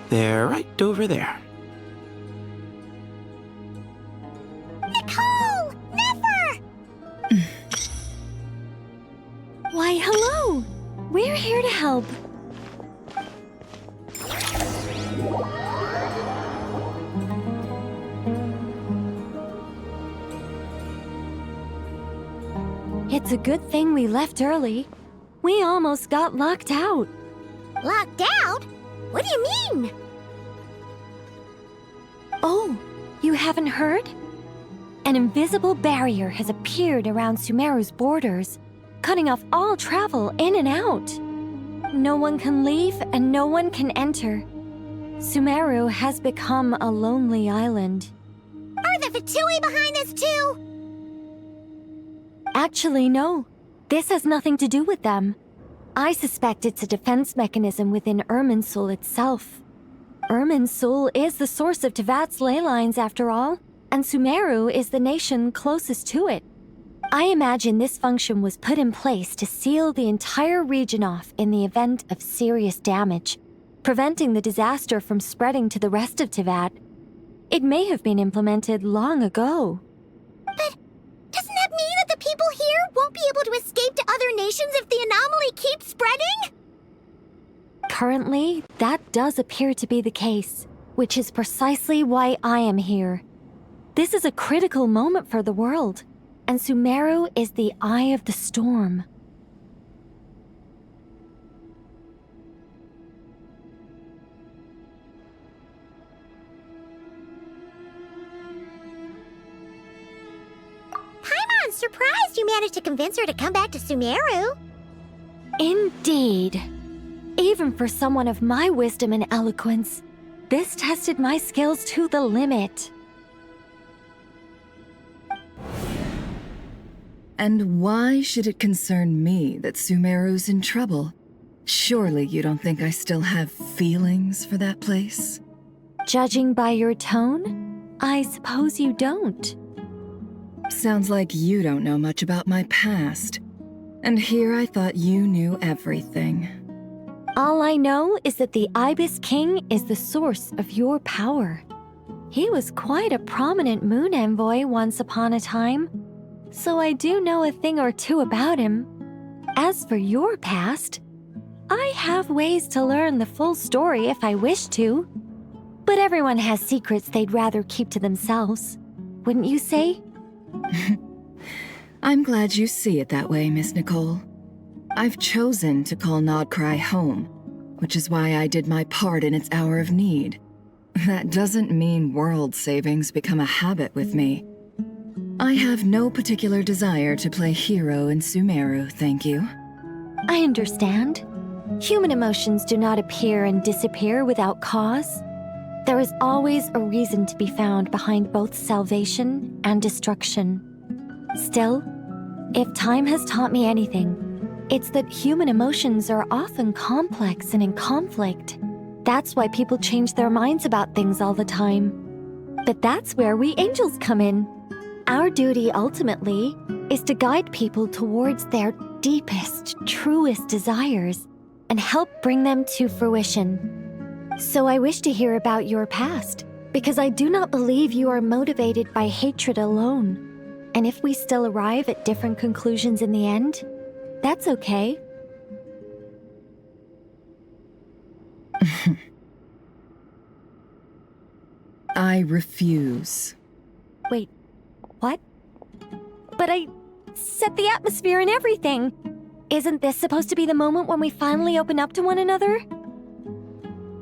They're right over there. Nicole! Nefer! Why, hello! We're here to help. It's a good thing we left early. We almost got locked out. Locked out? What do you mean? Oh, you haven't heard? An invisible barrier has appeared around Sumeru's borders, cutting off all travel in and out. No one can leave and no one can enter. Sumeru has become a lonely island. Are the Fatui behind this too? Actually, no. This has nothing to do with them. I suspect it's a defense mechanism within Irminsul itself. Irminsul is the source of Tevat's ley lines after all, and Sumeru is the nation closest to it. I imagine this function was put in place to seal the entire region off in the event of serious damage, preventing the disaster from spreading to the rest of Tevat. It may have been implemented long ago. But doesn't that mean that the people here won't be able to escape to other nations if the anomaly keeps spreading? Currently, that does appear to be the case, which is precisely why I am here. This is a critical moment for the world, and Sumeru is the eye of the storm. Paimon's surprised you managed to convince her to come back to Sumeru. Indeed. Even for someone of my wisdom and eloquence, this tested my skills to the limit. And why should it concern me that Sumeru's in trouble? Surely you don't think I still have feelings for that place? Judging by your tone, I suppose you don't. Sounds like you don't know much about my past. And here I thought you knew everything. All I know is that the Ibis King is the source of your power. He was quite a prominent moon envoy once upon a time, so I do know a thing or two about him. As for your past, I have ways to learn the full story if I wish to. But everyone has secrets they'd rather keep to themselves, wouldn't you say? I'm glad you see it that way, Miss Nicole. I've chosen to call Nodcry home, which is why I did my part in its hour of need. That doesn't mean world savings become a habit with me. I have no particular desire to play hero in Sumeru, thank you. I understand. Human emotions do not appear and disappear without cause. There is always a reason to be found behind both salvation and destruction. Still, if time has taught me anything, it's that human emotions are often complex and in conflict. That's why people change their minds about things all the time. But that's where we angels come in. Our duty ultimately is to guide people towards their deepest, truest desires and help bring them to fruition. So I wish to hear about your past, because I do not believe you are motivated by hatred alone. And if we still arrive at different conclusions in the end, that's okay. I refuse. Wait, what? But I set the atmosphere and everything. Isn't this supposed to be the moment when we finally open up to one another?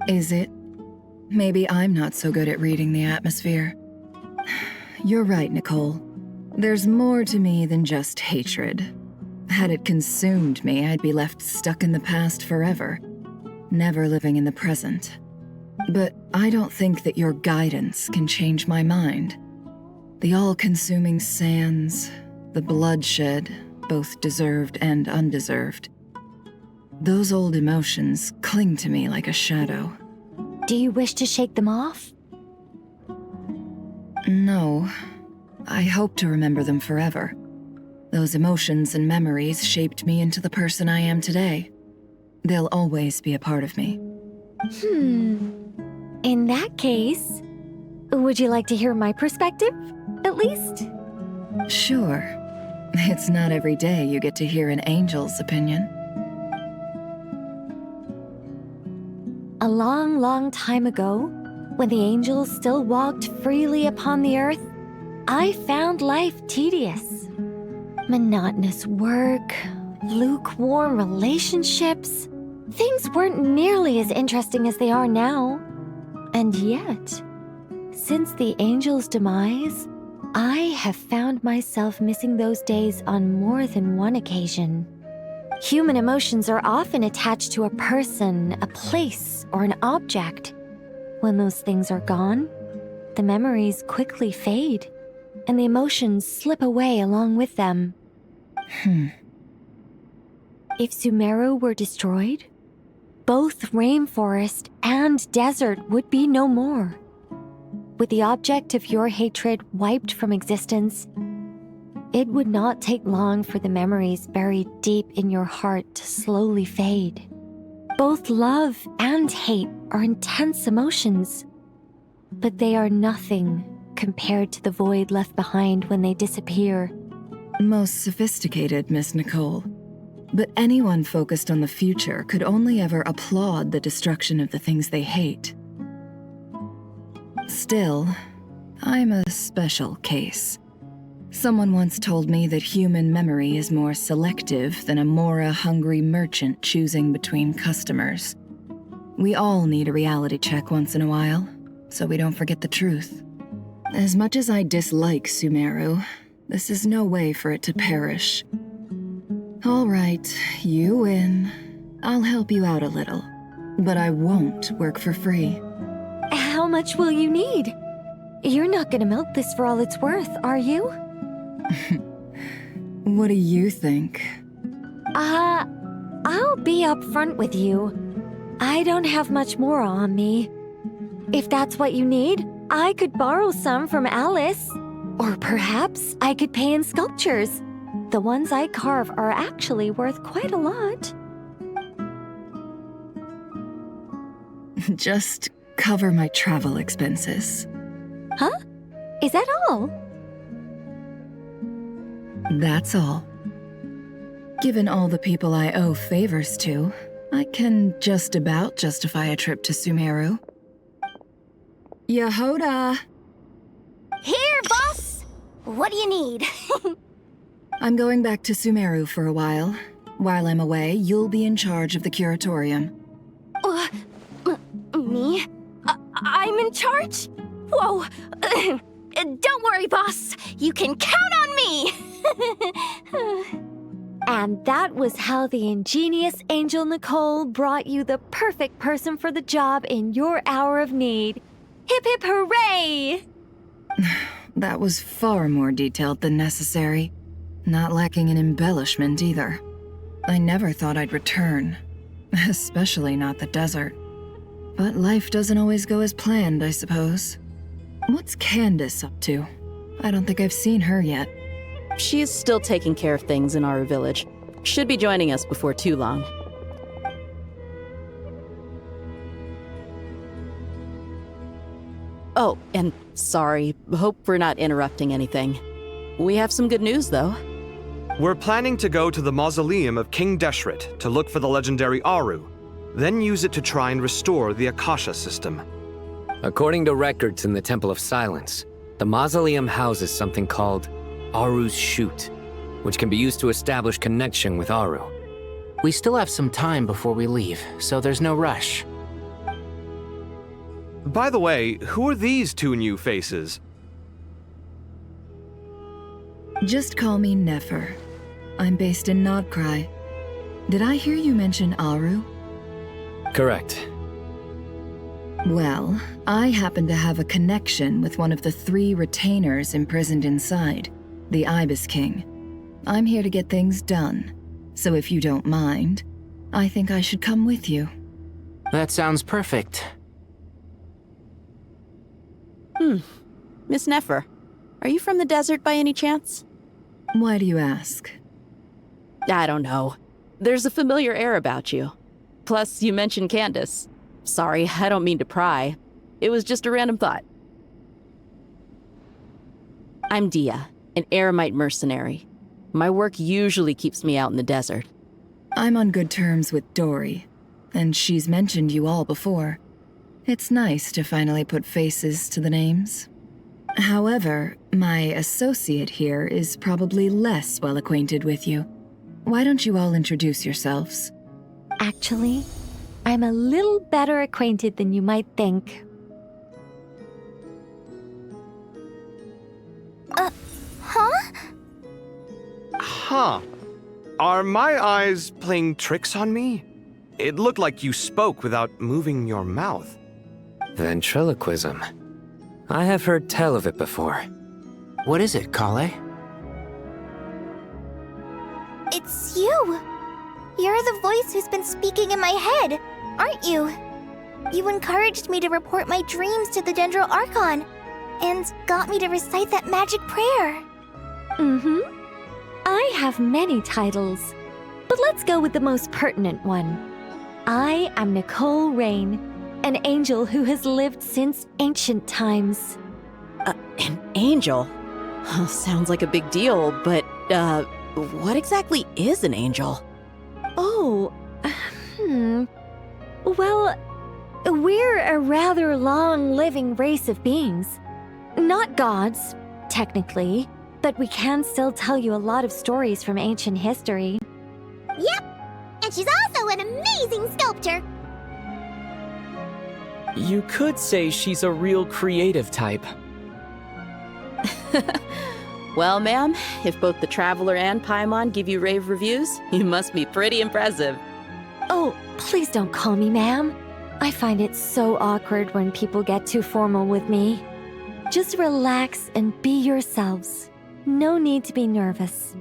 Is it? Maybe I'm not so good at reading the atmosphere. You're right, Nicole. There's more to me than just hatred. Had it consumed me, I'd be left stuck in the past forever, never living in the present. But I don't think that your guidance can change my mind. The all-consuming sands, the bloodshed, both deserved and undeserved. Those old emotions cling to me like a shadow. Do you wish to shake them off? No. I hope to remember them forever. Those emotions and memories shaped me into the person I am today. They'll always be a part of me. In that case, would you like to hear my perspective, at least? Sure. It's not every day you get to hear an angel's opinion. A long, long time ago, when the angels still walked freely upon the earth, I found life tedious. Monotonous work, lukewarm relationships. Things weren't nearly as interesting as they are now. And yet, since the angels' demise, I have found myself missing those days on more than one occasion. Human emotions are often attached to a person, a place, or an object. When those things are gone, the memories quickly fade, and the emotions slip away along with them. If Sumeru were destroyed, both rainforest and desert would be no more. With the object of your hatred wiped from existence, it would not take long for the memories buried deep in your heart to slowly fade. Both love and hate are intense emotions, but they are nothing compared to the void left behind when they disappear. Most sophisticated, Miss Nicole. But anyone focused on the future could only ever applaud the destruction of the things they hate. Still, I'm a special case. Someone once told me that human memory is more selective than a Mora-hungry merchant choosing between customers. We all need a reality check once in a while, so we don't forget the truth. As much as I dislike Sumeru, this is no way for it to perish. All right, you win. I'll help you out a little, but I won't work for free. How much will you need? You're not gonna milk this for all it's worth, are you? What do you think? I'll be upfront with you. I don't have much more on me. If that's what you need, I could borrow some from Alice. Or perhaps I could pay in sculptures. The ones I carve are actually worth quite a lot. Just cover my travel expenses. Huh? Is that all? That's all. Given all the people I owe favors to, I can just about justify a trip to Sumeru. Yehoda! Here, boss! What do you need? I'm going back to Sumeru for a while. While I'm away, you'll be in charge of the curatorium. Me? I'm in charge? Whoa! Don't worry, boss. You can count on me! And that was how the ingenious Angel Nicole brought you the perfect person for the job in your hour of need. Hip hip hooray! That was far more detailed than necessary. Not lacking in embellishment either. I never thought I'd return. Especially not the desert. But life doesn't always go as planned, I suppose. What's Candace up to? I don't think I've seen her yet. She is still taking care of things in our village. Should be joining us before too long. Oh, and sorry. Hope we're not interrupting anything. We have some good news, though. We're planning to go to the mausoleum of King Deshret to look for the legendary Aru, then use it to try and restore the Akasha system. According to records in the Temple of Silence, the mausoleum houses something called Aru's Shoot, which can be used to establish connection with Aru. We still have some time before we leave, so there's no rush. By the way, who are these two new faces? Just call me Nefer. I'm based in Nodcry. Did I hear you mention Aru? Correct. Well, I happen to have a connection with one of the 3 retainers imprisoned inside, the Ibis King. I'm here to get things done, so if you don't mind, I think I should come with you. That sounds perfect. Miss Nefer, are you from the desert by any chance? Why do you ask? I don't know. There's a familiar air about you. Plus, you mentioned Candace. Sorry, I don't mean to pry. It was just a random thought. I'm Dia, an Eremite mercenary. My work usually keeps me out in the desert. I'm on good terms with Dory, and she's mentioned you all before. It's nice to finally put faces to the names. However, my associate here is probably less well acquainted with you. Why don't you all introduce yourselves? Actually, I'm a little better acquainted than you might think. Huh? Huh. Are my eyes playing tricks on me? It looked like you spoke without moving your mouth. Ventriloquism. I have heard tell of it before. What is it, Kale? It's you! You're the voice who's been speaking in my head, aren't you? You encouraged me to report my dreams to the Dendro Archon, and got me to recite that magic prayer. I have many titles, but let's go with the most pertinent one. I am Nicole Rain, an angel who has lived since ancient times. An angel? Sounds like a big deal, but, what exactly is an angel? Oh, Well, we're a rather long-living race of beings. Not gods, technically, but we can still tell you a lot of stories from ancient history. Yep, and she's also an amazing sculptor. You could say she's a real creative type. Well, ma'am, if both the Traveler and Paimon give you rave reviews, you must be pretty impressive. Oh, please don't call me ma'am. I find it so awkward when people get too formal with me. Just relax and be yourselves. No need to be nervous.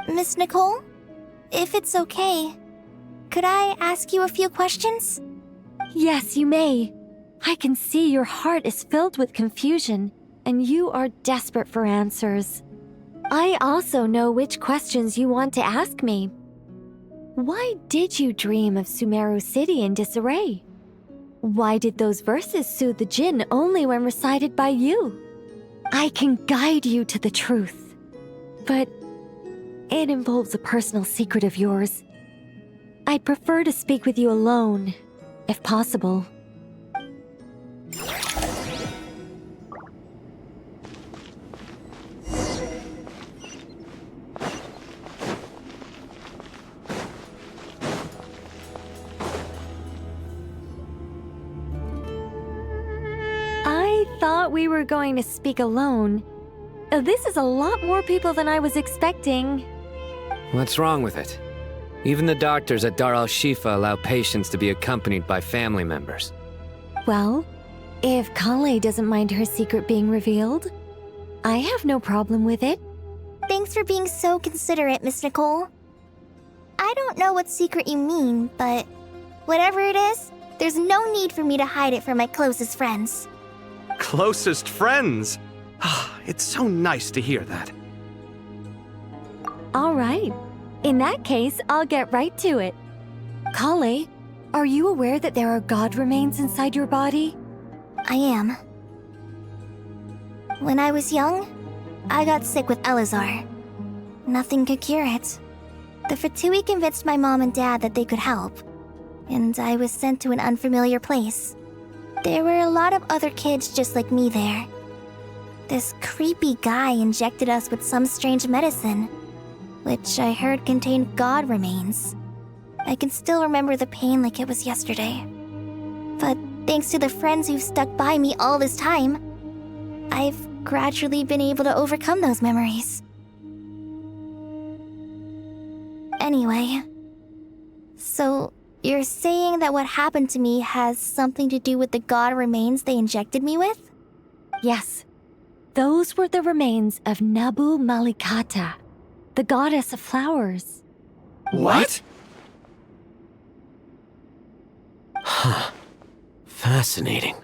Miss Nicole, if it's okay, could I ask you a few questions? Yes, you may. I can see your heart is filled with confusion, and you are desperate for answers. I also know which questions you want to ask me. Why did you dream of Sumeru City in disarray? Why did those verses soothe the Jinn only when recited by you? I can guide you to the truth, but it involves a personal secret of yours. I'd prefer to speak with you alone, if possible. I thought we were going to speak alone. This is a lot more people than I was expecting. What's wrong with it? Even the doctors at Dar al-Shifa allow patients to be accompanied by family members. Well, if Kale doesn't mind her secret being revealed, I have no problem with it. Thanks for being so considerate, Miss Nicole. I don't know what secret you mean, but whatever it is, there's no need for me to hide it from my closest friends. Closest friends? It's so nice to hear that. All right. In that case, I'll get right to it. Kale, are you aware that there are god remains inside your body? I am. When I was young, I got sick with Elazar. Nothing could cure it. The Fatui convinced my mom and dad that they could help, and I was sent to an unfamiliar place. There were a lot of other kids just like me there. This creepy guy injected us with some strange medicine, which I heard contained god remains. I can still remember the pain like it was yesterday. But thanks to the friends who've stuck by me all this time, I've gradually been able to overcome those memories. Anyway, so you're saying that what happened to me has something to do with the god remains they injected me with? Yes. Those were the remains of Nabu Malikata, the goddess of flowers. What? Huh. Fascinating.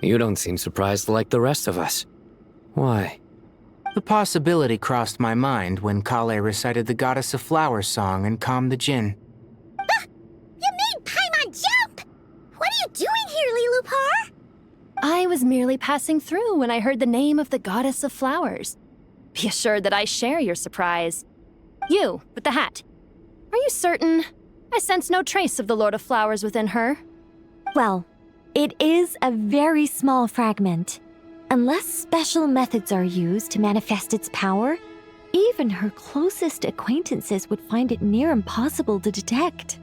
You don't seem surprised like the rest of us. Why? The possibility crossed my mind when Kale recited the Goddess of Flowers song and calmed the Jinn. You made Paimon jump! What are you doing here, Lilupar? I was merely passing through when I heard the name of the Goddess of Flowers. Be assured that I share your surprise. You, with the hat. Are you certain? I sense no trace of the Lord of Flowers within her. Well, it is a very small fragment. Unless special methods are used to manifest its power, even her closest acquaintances would find it near impossible to detect.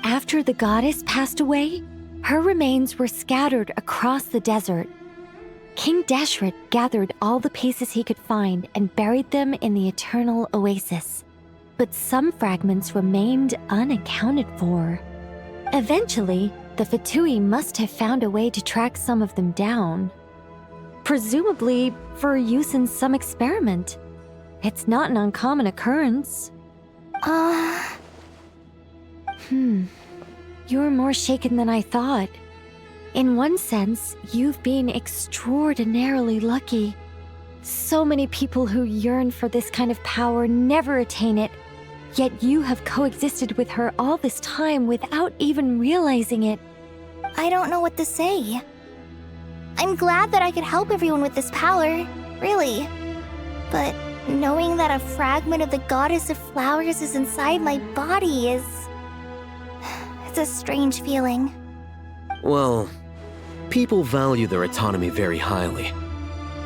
After the goddess passed away, her remains were scattered across the desert. King Deshret gathered all the pieces he could find and buried them in the Eternal Oasis. But some fragments remained unaccounted for. Eventually, the Fatui must have found a way to track some of them down. Presumably for use in some experiment. It's not an uncommon occurrence. You're more shaken than I thought. In one sense, you've been extraordinarily lucky. So many people who yearn for this kind of power never attain it, yet you have coexisted with her all this time without even realizing it. I don't know what to say. I'm glad that I could help everyone with this power, really. But knowing that a fragment of the Goddess of Flowers is inside my body is... it's a strange feeling. Well, people value their autonomy very highly.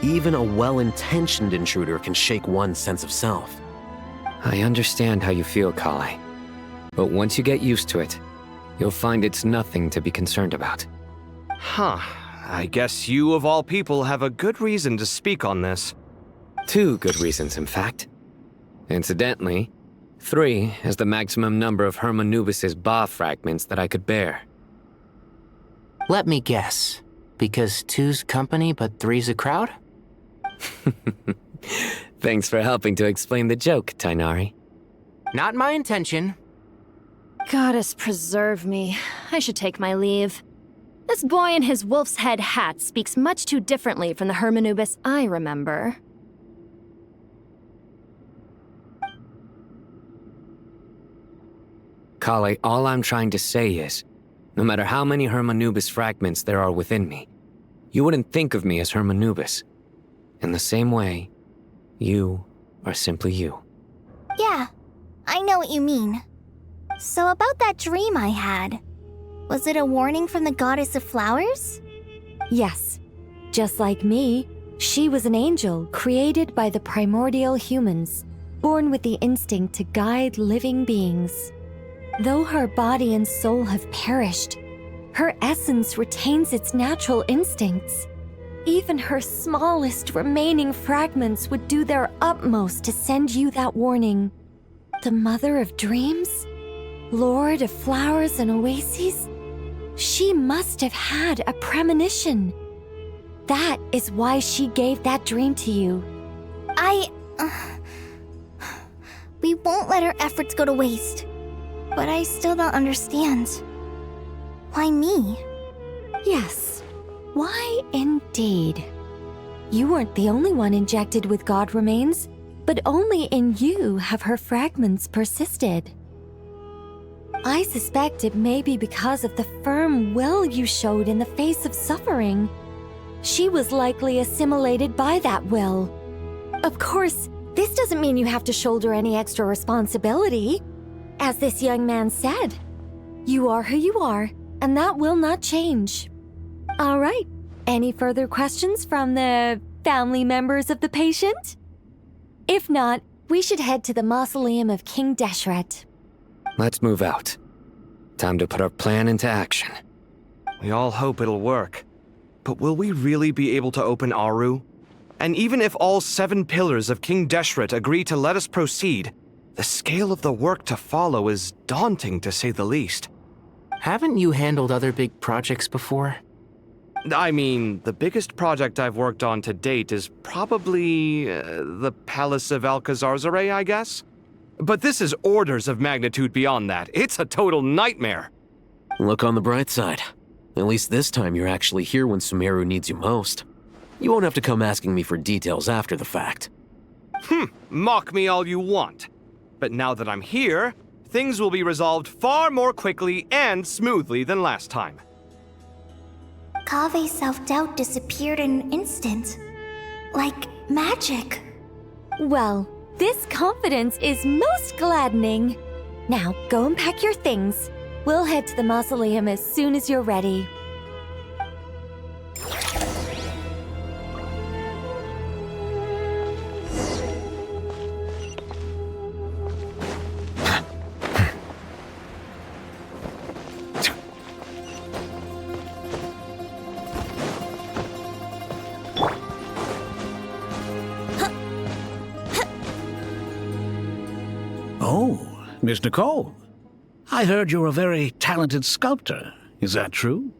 Even a well-intentioned intruder can shake one's sense of self. I understand how you feel, Kale. But once you get used to it, you'll find it's nothing to be concerned about. Huh. I guess you, of all people, have a good reason to speak on this. 2 good reasons, in fact. Incidentally, 3 is the maximum number of Hermanubis' Ba fragments that I could bear. Let me guess. Because 2's company but 3's a crowd? Thanks for helping to explain the joke, Tainari. Not my intention. Goddess preserve me. I should take my leave. This boy in his wolf's head hat speaks much too differently from the Hermanubis I remember. Kale, all I'm trying to say is, no matter how many Hermanubis fragments there are within me, you wouldn't think of me as Hermanubis. In the same way, you are simply you. Yeah, I know what you mean. So about that dream I had, was it a warning from the goddess of flowers? Yes. Just like me, she was an angel created by the primordial humans, born with the instinct to guide living beings. Though her body and soul have perished, her essence retains its natural instincts. Even her smallest remaining fragments would do their utmost to send you that warning. The Mother of Dreams? Lord of Flowers and Oases? She must have had a premonition. That is why she gave that dream to you. We won't let our efforts go to waste. But I still don't understand. Why me? Yes. Why indeed? You weren't the only one injected with god remains, but only in you have her fragments persisted. I suspect it may be because of the firm will you showed in the face of suffering. She was likely assimilated by that will. Of course, this doesn't mean you have to shoulder any extra responsibility. As this young man said, you are who you are, and that will not change. All right, any further questions from the family members of the patient? If not, we should head to the mausoleum of King Deshret. Let's move out. Time to put our plan into action. We all hope it'll work. But will we really be able to open Aru? And even if all 7 pillars of King Deshret agree to let us proceed, the scale of the work to follow is daunting, to say the least. Haven't you handled other big projects before? I mean, the biggest project I've worked on to date is probably the Palace of Alcazarzaray, I guess? But this is orders of magnitude beyond that. It's a total nightmare. Look on the bright side. At least this time you're actually here when Sumeru needs you most. You won't have to come asking me for details after the fact. Mock me all you want. But now that I'm here, things will be resolved far more quickly and smoothly than last time. Kave's self-doubt disappeared in an instant. Like magic. Well, this confidence is most gladdening. Now, go and pack your things. We'll head to the mausoleum as soon as you're ready. Oh, Miss Nicole. I heard you're a very talented sculptor. Is that true?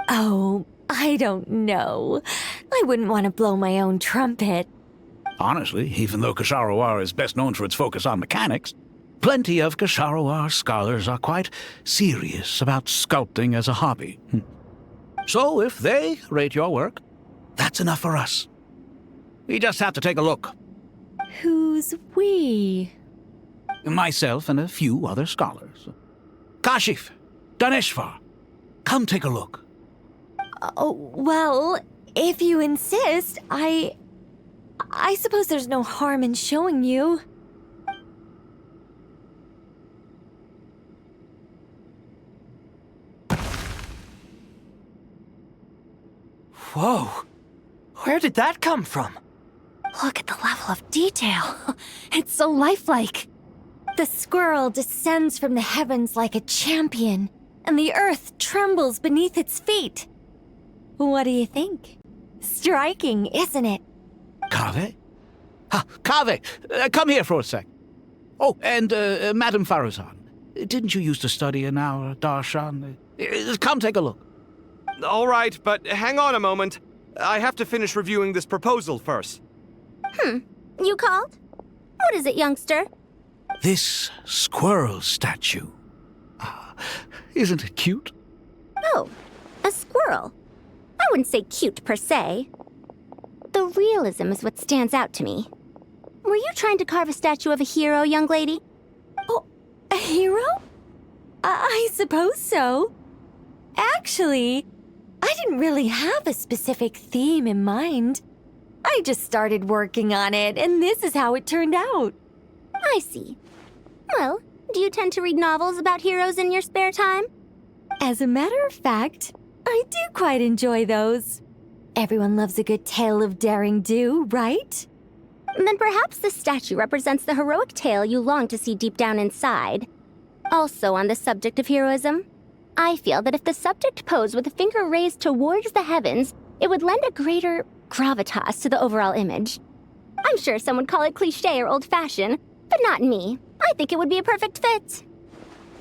Oh, I don't know. I wouldn't want to blow my own trumpet. Honestly, even though Kasharawar is best known for its focus on mechanics, plenty of Kasharawar scholars are quite serious about sculpting as a hobby. So if they rate your work, that's enough for us. We just have to take a look. Who's we? Myself and a few other scholars. Kashif, Daneshvar, come take a look. Oh, well, if you insist, I suppose there's no harm in showing you. Whoa! Where did that come from? Look at the level of detail. It's so lifelike. The squirrel descends from the heavens like a champion, and the earth trembles beneath its feet. What do you think? Striking, isn't it? Kave? Kave, come here for a sec. Oh, and Madame Farazan, didn't you used to study in our darshan? Come take a look. All right, but hang on a moment. I have to finish reviewing this proposal first. You called? What is it, youngster? This squirrel statue. Isn't it cute? Oh, a squirrel. girl. I wouldn't say cute per se. The realism is what stands out to me. Were you trying to carve a statue of a hero, young lady? Oh, a hero? I suppose so. Actually, I didn't really have a specific theme in mind. I just started working on it, and this is how it turned out. I see. Well, do you tend to read novels about heroes in your spare time? As a matter of fact, I do quite enjoy those. Everyone loves a good tale of daring do, right? Then perhaps the statue represents the heroic tale you long to see deep down inside. Also on the subject of heroism, I feel that if the subject posed with a finger raised towards the heavens, it would lend a greater gravitas to the overall image. I'm sure some would call it cliché or old-fashioned, but not me. I think it would be a perfect fit.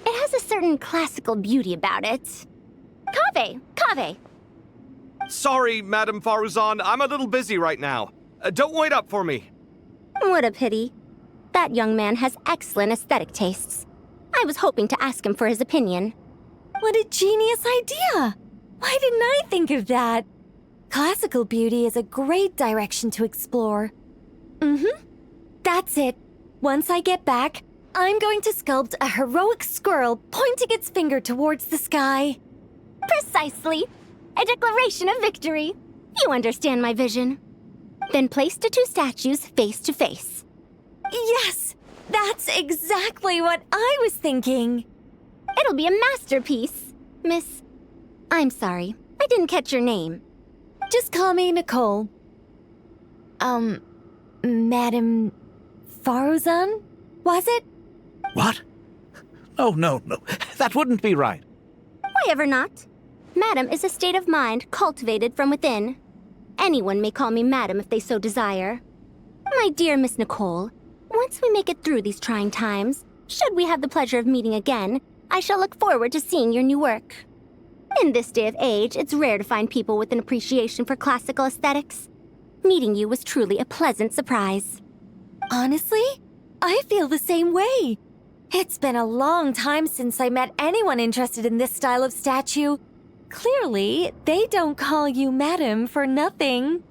It has a certain classical beauty about it. Kaveh! Sorry, Madame Faruzan, I'm a little busy right now. Don't wait up for me. What a pity. That young man has excellent aesthetic tastes. I was hoping to ask him for his opinion. What a genius idea! Why didn't I think of that? Classical beauty is a great direction to explore. That's it. Once I get back, I'm going to sculpt a heroic squirrel pointing its finger towards the sky. Precisely. A declaration of victory. You understand my vision. Then place the two statues face to face. Yes! That's exactly what I was thinking. It'll be a masterpiece, Miss... I'm sorry, I didn't catch your name. Just call me Nicole. Madame Faruzan? Was it? What? Oh, no. That wouldn't be right. Why ever not? Madam is a state of mind cultivated from within. Anyone may call me Madam if they so desire. My dear Miss Nicole, once we make it through these trying times, should we have the pleasure of meeting again, I shall look forward to seeing your new work. In this day of age, it's rare to find people with an appreciation for classical aesthetics. Meeting you was truly a pleasant surprise. Honestly, I feel the same way. It's been a long time since I met anyone interested in this style of statue. Clearly, they don't call you Madam for nothing.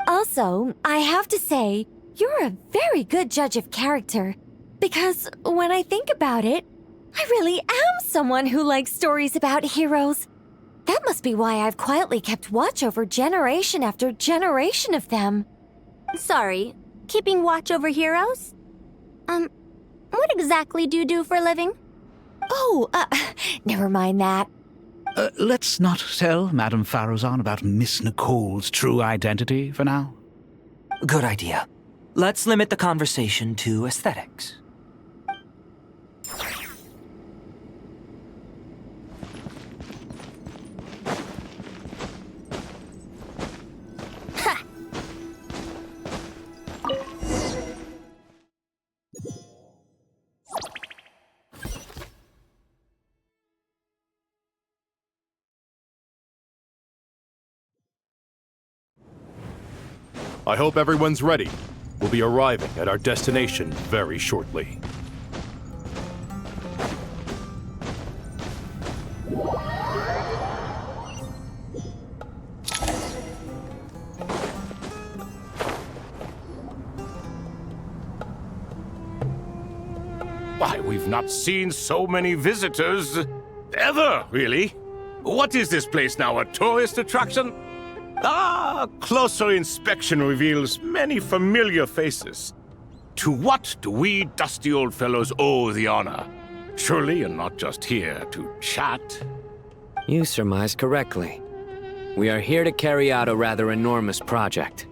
Also, I have to say, you're a very good judge of character. Because when I think about it, I really am someone who likes stories about heroes. That must be why I've quietly kept watch over generation after generation of them. Sorry, keeping watch over heroes? What exactly do you do for a living? Oh, never mind that. Let's not tell Madame Faruzan about Miss Nicole's true identity for now. Good idea. Let's limit the conversation to aesthetics. I hope everyone's ready. We'll be arriving at our destination very shortly. Why, we've not seen so many visitors ever, really. What is this place now, a tourist attraction? Closer inspection reveals many familiar faces. To what do we dusty old fellows owe the honor? Surely you're not just here to chat. You surmise correctly. We are here to carry out a rather enormous project.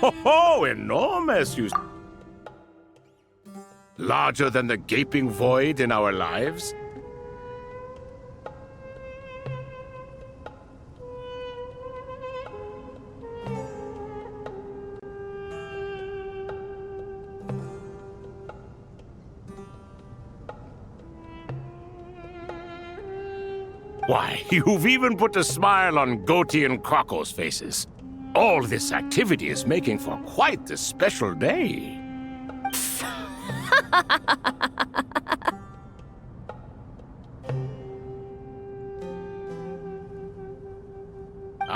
Ho, enormous, you... Larger than the gaping void in our lives? Why, you've even put a smile on Goatee and Crocco's faces. All this activity is making for quite the special day.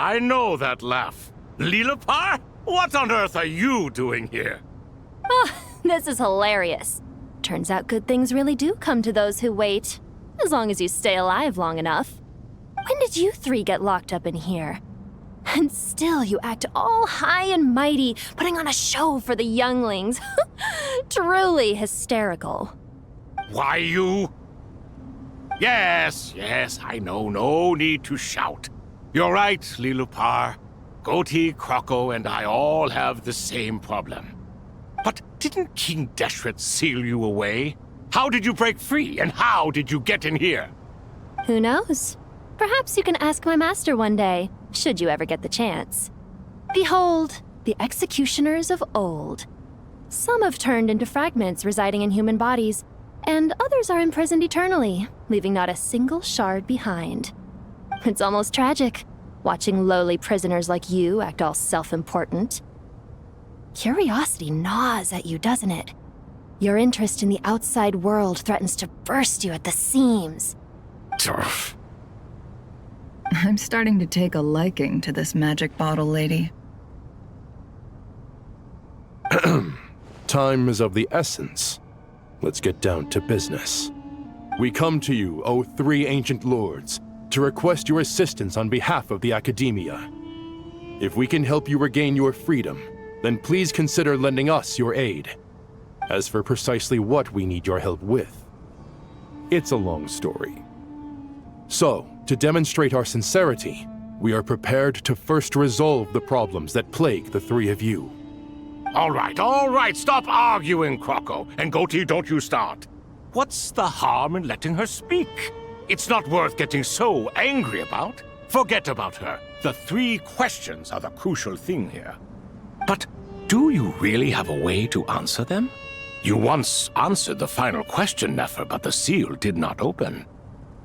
I know that laugh. Lilupar? What on earth are you doing here? Oh, this is hilarious. Turns out good things really do come to those who wait, as long as you stay alive long enough. When did you three get locked up in here? And still you act all high and mighty, putting on a show for the younglings. Truly hysterical. Why, you... Yes, I know. No need to shout. You're right, Lilupar. Goatee, Croco, and I all have the same problem. But didn't King Deshret seal you away? How did you break free, and how did you get in here? Who knows? Perhaps you can ask my master one day, should you ever get the chance. Behold, the executioners of old. Some have turned into fragments residing in human bodies, and others are imprisoned eternally, leaving not a single shard behind. It's almost tragic, watching lowly prisoners like you act all self-important. Curiosity gnaws at you, doesn't it? Your interest in the outside world threatens to burst you at the seams. Turf. I'm starting to take a liking to this magic bottle lady. Time is of the essence. Let's get down to business. We come to you, O three ancient lords, to request your assistance on behalf of the Academia. If we can help you regain your freedom, then please consider lending us your aid. As for precisely what we need your help with, it's a long story. So, to demonstrate our sincerity, we are prepared to first resolve the problems that plague the three of you. All right, stop arguing, Croco. And Goatee, don't you start. What's the harm in letting her speak? It's not worth getting so angry about. Forget about her. The three questions are the crucial thing here. But do you really have a way to answer them? You once answered the final question, Nefer, but the seal did not open.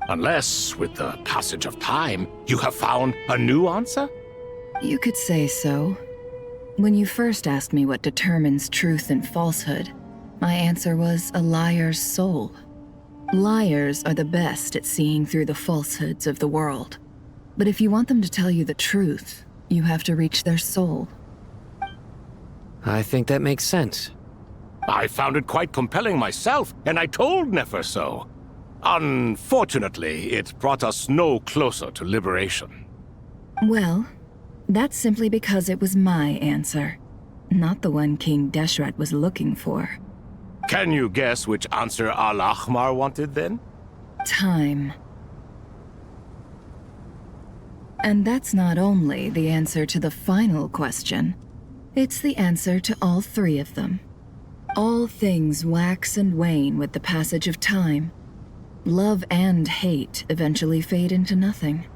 Unless, with the passage of time, you have found a new answer? You could say so. When you first asked me what determines truth and falsehood, my answer was a liar's soul. Liars are the best at seeing through the falsehoods of the world. But if you want them to tell you the truth, you have to reach their soul. I think that makes sense. I found it quite compelling myself, and I told Nefer so. Unfortunately, it brought us no closer to liberation. Well, that's simply because it was my answer, not the one King Deshret was looking for. Can you guess which answer Al-Ahmar wanted then? Time. And that's not only the answer to the final question, it's the answer to all three of them. All things wax and wane with the passage of time. Love and hate eventually fade into nothing.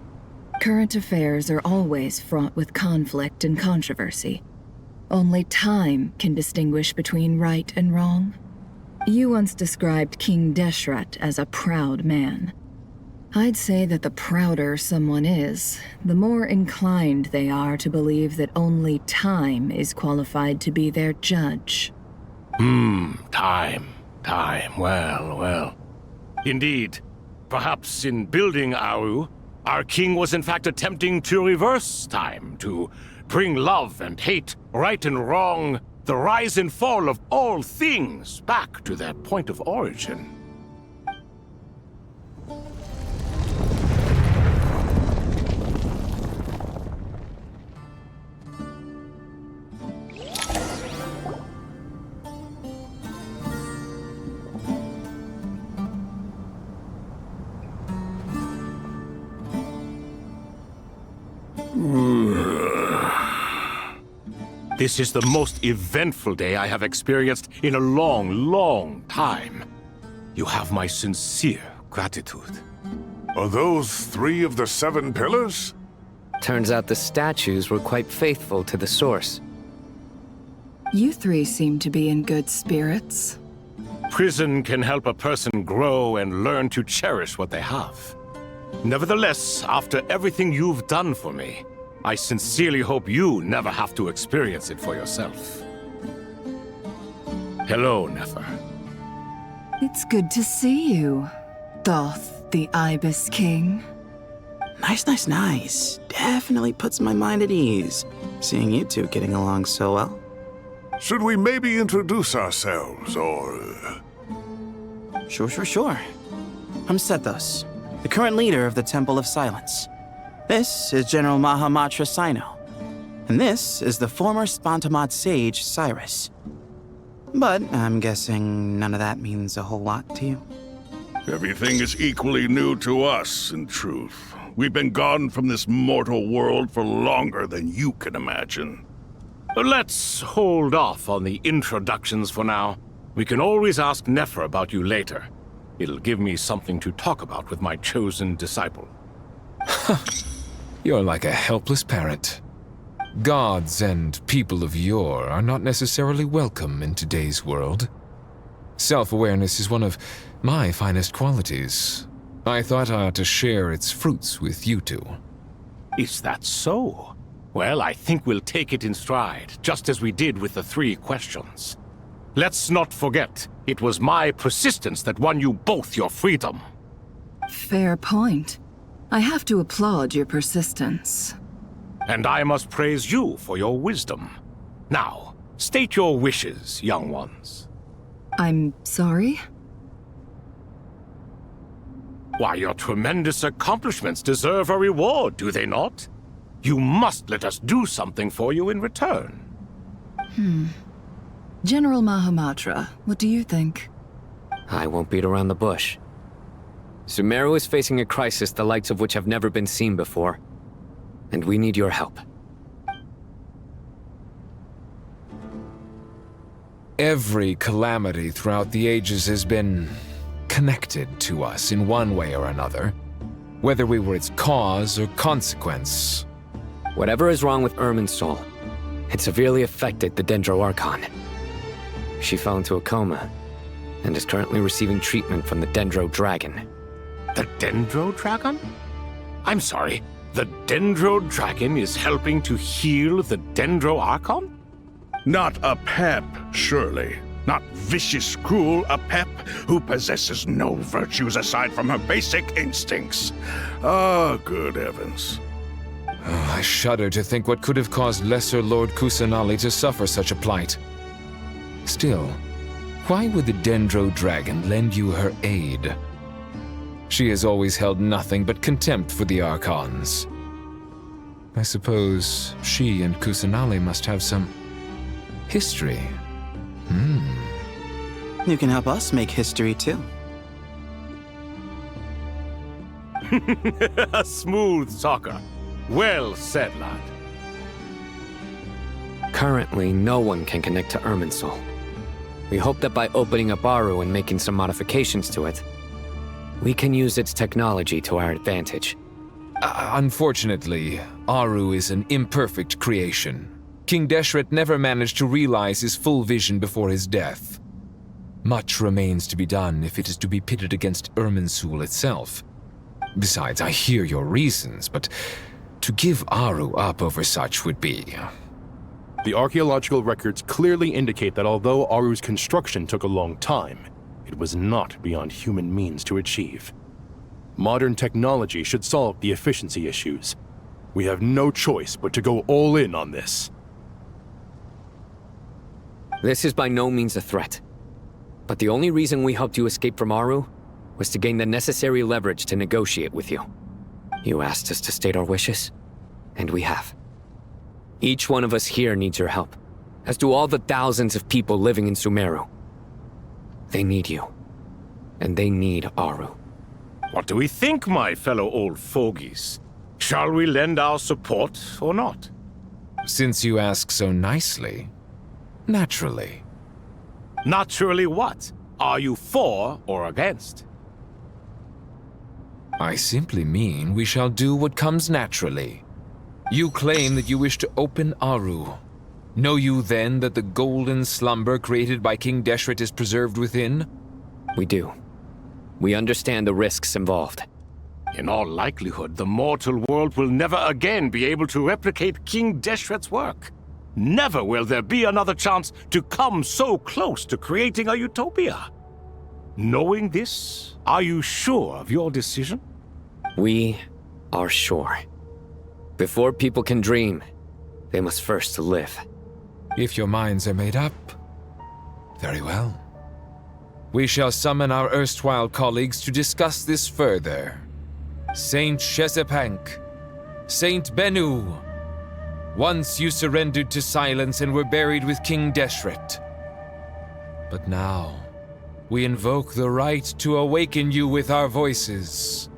Current affairs are always fraught with conflict and controversy. Only time can distinguish between right and wrong. You once described King Deshret as a proud man. I'd say that the prouder someone is, the more inclined they are to believe that only time is qualified to be their judge. Time. Well. Indeed. Perhaps in building Aru, our king was in fact attempting to reverse time, to bring love and hate, right and wrong, the rise and fall of all things back to their point of origin. This is the most eventful day I have experienced in a long time. You have my sincere gratitude. Are those 3 of the 7 pillars? Turns out the statues were quite faithful to the source. You three seem to be in good spirits. Prison can help a person grow and learn to cherish what they have. Nevertheless, after everything you've done for me, I sincerely hope you never have to experience it for yourself. Hello, Nefer. It's good to see you, Thoth the Ibis King. Nice. Definitely puts my mind at ease, seeing you two getting along so well. Should we maybe introduce ourselves, or... Sure. I'm Sethos, the current leader of the Temple of Silence. This is General Mahamatra Sino, and this is the former Spantamad sage, Cyrus. But I'm guessing none of that means a whole lot to you. Everything is equally new to us, in truth. We've been gone from this mortal world for longer than you can imagine. Let's hold off on the introductions for now. We can always ask Nefer about you later. It'll give me something to talk about with my chosen disciple. You're like a helpless parent. Gods and people of yore are not necessarily welcome in today's world. Self-awareness is one of my finest qualities. I thought I ought to share its fruits with you two. Is that so? Well, I think we'll take it in stride, just as we did with the 3 questions. Let's not forget, it was my persistence that won you both your freedom. Fair point. I have to applaud your persistence. And I must praise you for your wisdom. Now, state your wishes, young ones. I'm sorry? Why, your tremendous accomplishments deserve a reward, do they not? You must let us do something for you in return. General Mahamatra, what do you think? I won't beat around the bush. Sumeru is facing a crisis the likes of which have never been seen before, and we need your help. Every calamity throughout the ages has been connected to us in one way or another, whether we were its cause or consequence. Whatever is wrong with Irminsul, it severely affected the Dendro Archon. She fell into a coma and is currently receiving treatment from the Dendro Dragon. The Dendro Dragon? I'm sorry, the Dendro Dragon is helping to heal the Dendro Archon? Not a pep, surely. Not vicious, cruel a pep who possesses no virtues aside from her basic instincts. Ah, good heavens. Oh, I shudder to think what could have caused Lesser Lord Kusanali to suffer such a plight. Still, why would the Dendro Dragon lend you her aid? She has always held nothing but contempt for the Archons. I suppose she and Kusanali must have some history. You can help us make history too. A smooth talker. Well said, lad. Currently, no one can connect to Irminsul. We hope that by opening up Aru and making some modifications to it, we can use its technology to our advantage. Unfortunately, Aru is an imperfect creation. King Deshret never managed to realize his full vision before his death. Much remains to be done if it is to be pitted against Irminsul itself. Besides, I hear your reasons, but to give Aru up over such would be... The archaeological records clearly indicate that although Aru's construction took a long time, it was not beyond human means to achieve. Modern technology should solve the efficiency issues. We have no choice but to go all in on this. This is by no means a threat. But the only reason we helped you escape from Aru was to gain the necessary leverage to negotiate with you. You asked us to state our wishes, and we have. Each one of us here needs your help, as do all the thousands of people living in Sumeru. They need you, and they need Aru. What do we think, my fellow old fogies? Shall we lend our support or not? Since you ask so nicely, naturally. Naturally what? Are you for or against? I simply mean we shall do what comes naturally. You claim that you wish to open Aru. Know you then that the golden slumber created by King Deshret is preserved within? We do. We understand the risks involved. In all likelihood, the mortal world will never again be able to replicate King Deshret's work. Never will there be another chance to come so close to creating a utopia. Knowing this, are you sure of your decision? We our shore. Before people can dream, they must first live. If your minds are made up, very well. We shall summon our erstwhile colleagues to discuss this further. Saint Chesapank, Saint Bennu, once you surrendered to silence and were buried with King Deshret. But now, we invoke the right to awaken you with our voices.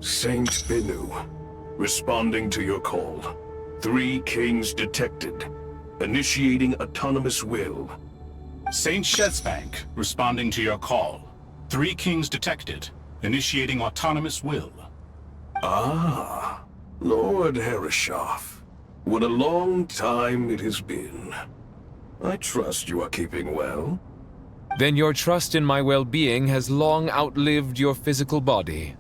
Saint Bennu, responding to your call. 3 kings detected. Initiating autonomous will. Saint Shesbank, responding to your call. 3 kings detected. Initiating autonomous will. Ah, Lord Herreshoff. What a long time it has been. I trust you are keeping well. Then your trust in my well-being has long outlived your physical body.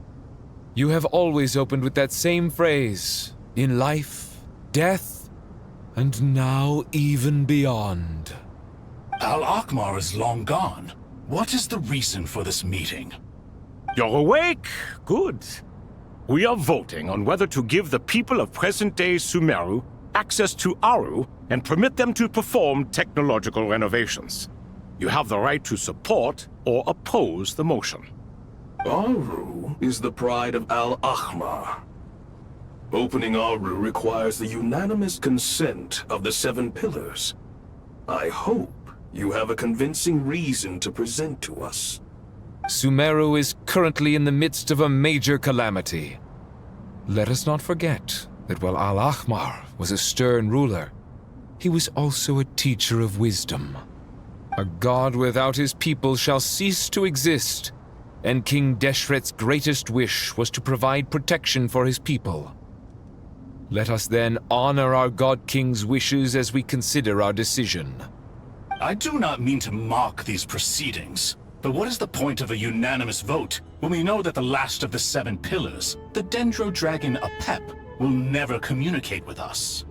You have always opened with that same phrase, in life, death, and now even beyond. Al-Akmar is long gone. What is the reason for this meeting? You're awake? Good. We are voting on whether to give the people of present-day Sumeru access to Aru and permit them to perform technological renovations. You have the right to support or oppose the motion. Aru is the pride of Al-Ahmar. Opening Aru requires the unanimous consent of the 7 pillars. I hope you have a convincing reason to present to us. Sumeru is currently in the midst of a major calamity. Let us not forget that while Al-Ahmar was a stern ruler, he was also a teacher of wisdom. A god without his people shall cease to exist, and King Deshret's greatest wish was to provide protection for his people. Let us then honor our God King's wishes as we consider our decision. I do not mean to mock these proceedings, but what is the point of a unanimous vote when we know that the last of the 7 pillars, the Dendro Dragon Apep, will never communicate with us?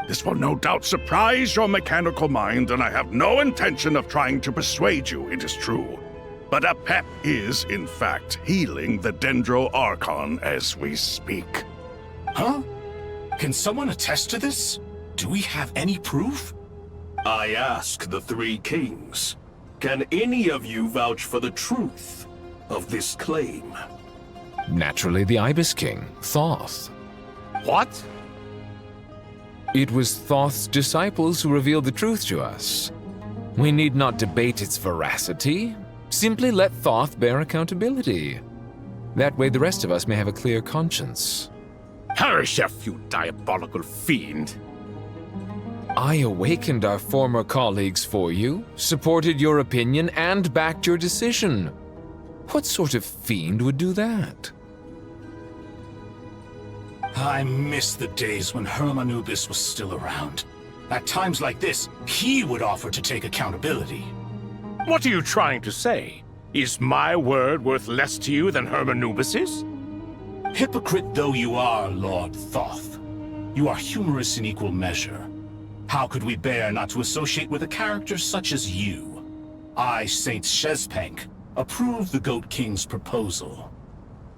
This will no doubt surprise your mechanical mind, and I have no intention of trying to persuade you it is true. But Apep is, in fact, healing the Dendro Archon as we speak. Huh? Can someone attest to this? Do we have any proof? I ask the 3 kings. Can any of you vouch for the truth of this claim? Naturally, the Ibis King, Thoth. What? It was Thoth's disciples who revealed the truth to us. We need not debate its veracity. Simply let Thoth bear accountability. That way the rest of us may have a clear conscience. Herreshoff, you diabolical fiend! I awakened our former colleagues for you, supported your opinion, and backed your decision. What sort of fiend would do that? I miss the days when Hermanubis was still around. At times like this, he would offer to take accountability. What are you trying to say? Is my word worth less to you than Hermanubis's? Hypocrite though you are, Lord Thoth, you are humorous in equal measure. How could we bear not to associate with a character such as you? I, Saint Shespank, approve the Goat King's proposal.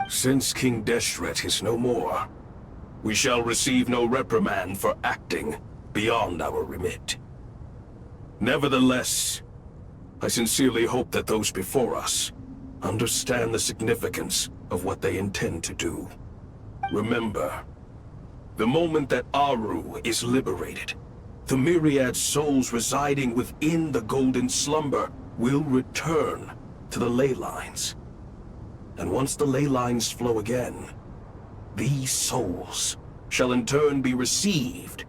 Since King Deshret is no more, we shall receive no reprimand for acting beyond our remit. Nevertheless, I sincerely hope that those before us understand the significance of what they intend to do. Remember, the moment that Aru is liberated, the myriad souls residing within the Golden Slumber will return to the ley lines. And once the ley lines flow again, these souls shall in turn be received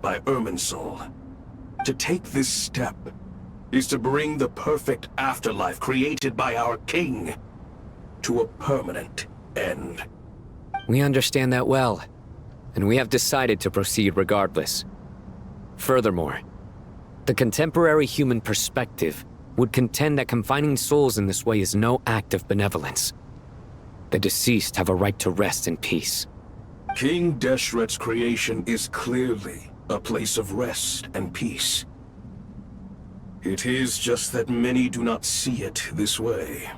by Irminsul. To take this step is to bring the perfect afterlife created by our king to a permanent end. We understand that well, and we have decided to proceed regardless. Furthermore, the contemporary human perspective would contend that confining souls in this way is no act of benevolence. The deceased have a right to rest in peace. King Deshret's creation is clearly a place of rest and peace. It is just that many do not see it this way.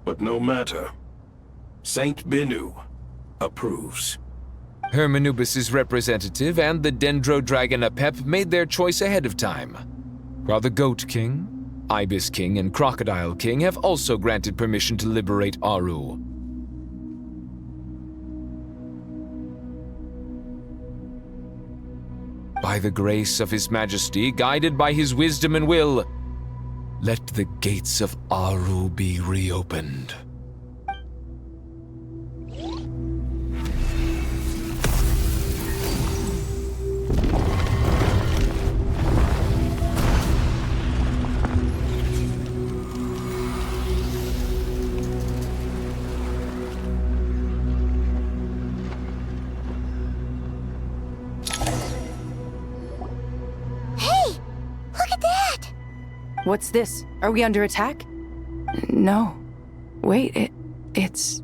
But no matter. Saint Binu approves. Hermanubis' representative and the Dendro Dragon Apep made their choice ahead of time, while the Goat King, Ibis King, and Crocodile King have also granted permission to liberate Aru. By the grace of His Majesty, guided by his wisdom and will, let the gates of Aru be reopened. What's this? Are we under attack? No. Wait, it's...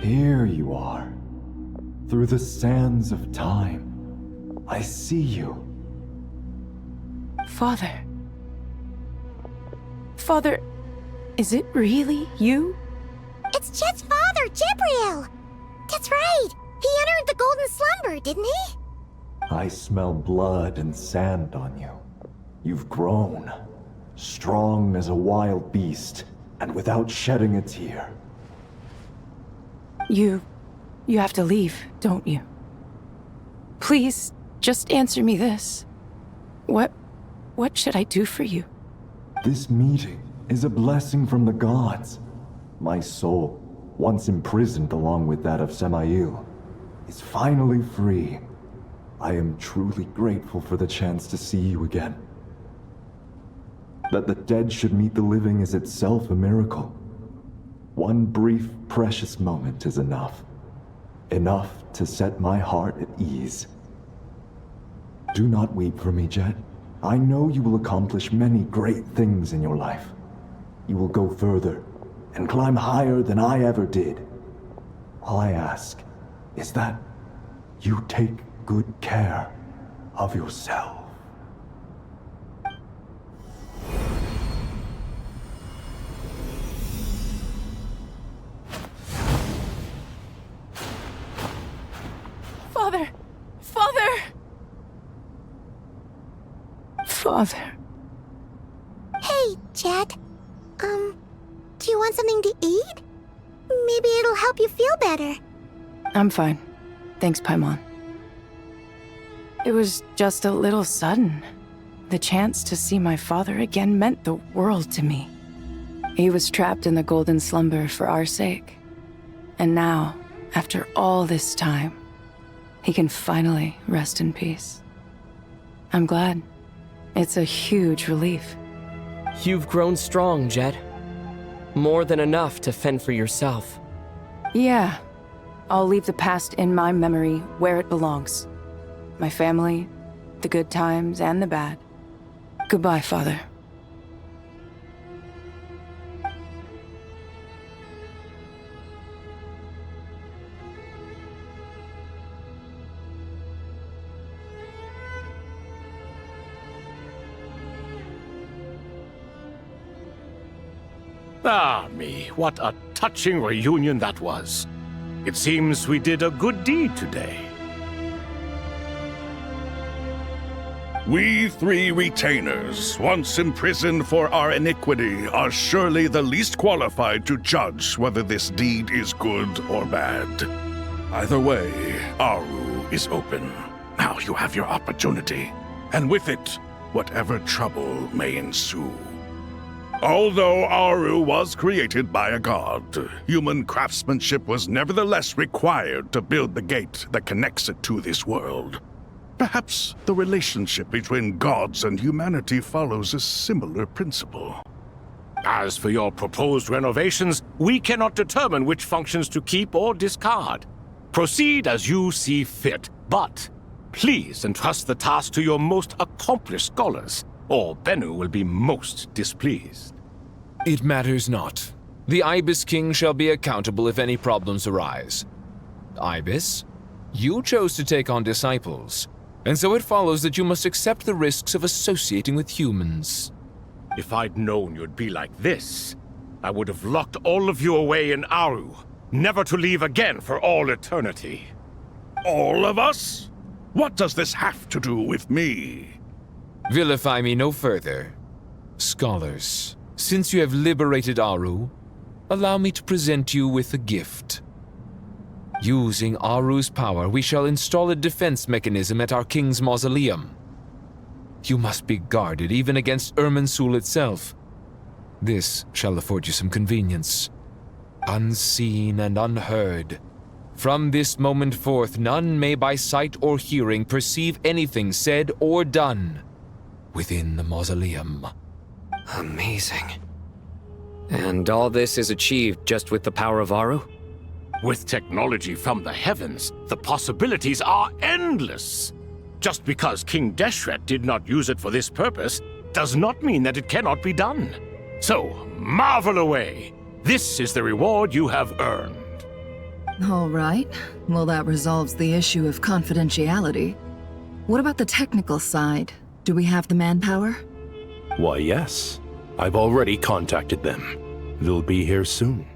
Here you are. Through the sands of time. I see you. Father. Father, is it really you? It's Jet's father, Jibriel! That's right! He entered the golden slumber, didn't he? I smell blood and sand on you. You've grown. Strong as a wild beast, and without shedding a tear. You have to leave, don't you? Please, just answer me this. What should I do for you? This meeting is a blessing from the gods. My soul, once imprisoned along with that of Samael, is finally free. I am truly grateful for the chance to see you again. That the dead should meet the living is itself a miracle. One brief, precious moment is enough. Enough to set my heart at ease. Do not weep for me, Jet. I know you will accomplish many great things in your life. You will go further and climb higher than I ever did. All I ask is that you take good care of yourself. Father! Father! Father. Hey, Jet. Do you want something to eat? Maybe it'll help you feel better. I'm fine. Thanks, Paimon. It was just a little sudden. The chance to see my father again meant the world to me. He was trapped in the golden slumber for our sake. And now, after all this time, he can finally rest in peace. I'm glad. It's a huge relief. You've grown strong, Jet. More than enough to fend for yourself. Yeah. I'll leave the past in my memory where it belongs. My family, the good times and the bad. Goodbye, Father. Ah, me, what a touching reunion that was. It seems we did a good deed today. We three retainers, once imprisoned for our iniquity, are surely the least qualified to judge whether this deed is good or bad. Either way, Aru is open. Now you have your opportunity, and with it, whatever trouble may ensue. Although Aru was created by a god, human craftsmanship was nevertheless required to build the gate that connects it to this world. Perhaps the relationship between gods and humanity follows a similar principle. As for your proposed renovations, we cannot determine which functions to keep or discard. Proceed as you see fit, but please entrust the task to your most accomplished scholars, or Bennu will be most displeased. It matters not. The Ibis King shall be accountable if any problems arise. Ibis, you chose to take on disciples, and so it follows that you must accept the risks of associating with humans. If I'd known you'd be like this, I would have locked all of you away in Aru, never to leave again for all eternity. All of us? What does this have to do with me? Vilify me no further. Scholars, since you have liberated Aru, allow me to present you with a gift. Using Aru's power, we shall install a defense mechanism at our king's mausoleum. You must be guarded even against Irminsul itself. This shall afford you some convenience. Unseen and unheard. From this moment forth, none may by sight or hearing perceive anything said or done within the mausoleum. Amazing. And all this is achieved just with the power of Aru? With technology from the heavens, the possibilities are endless. Just because King Deshret did not use it for this purpose does not mean that it cannot be done. So, marvel away. This is the reward you have earned. All right. Well, that resolves the issue of confidentiality. What about the technical side? Do we have the manpower? Why, yes. I've already contacted them. They'll be here soon.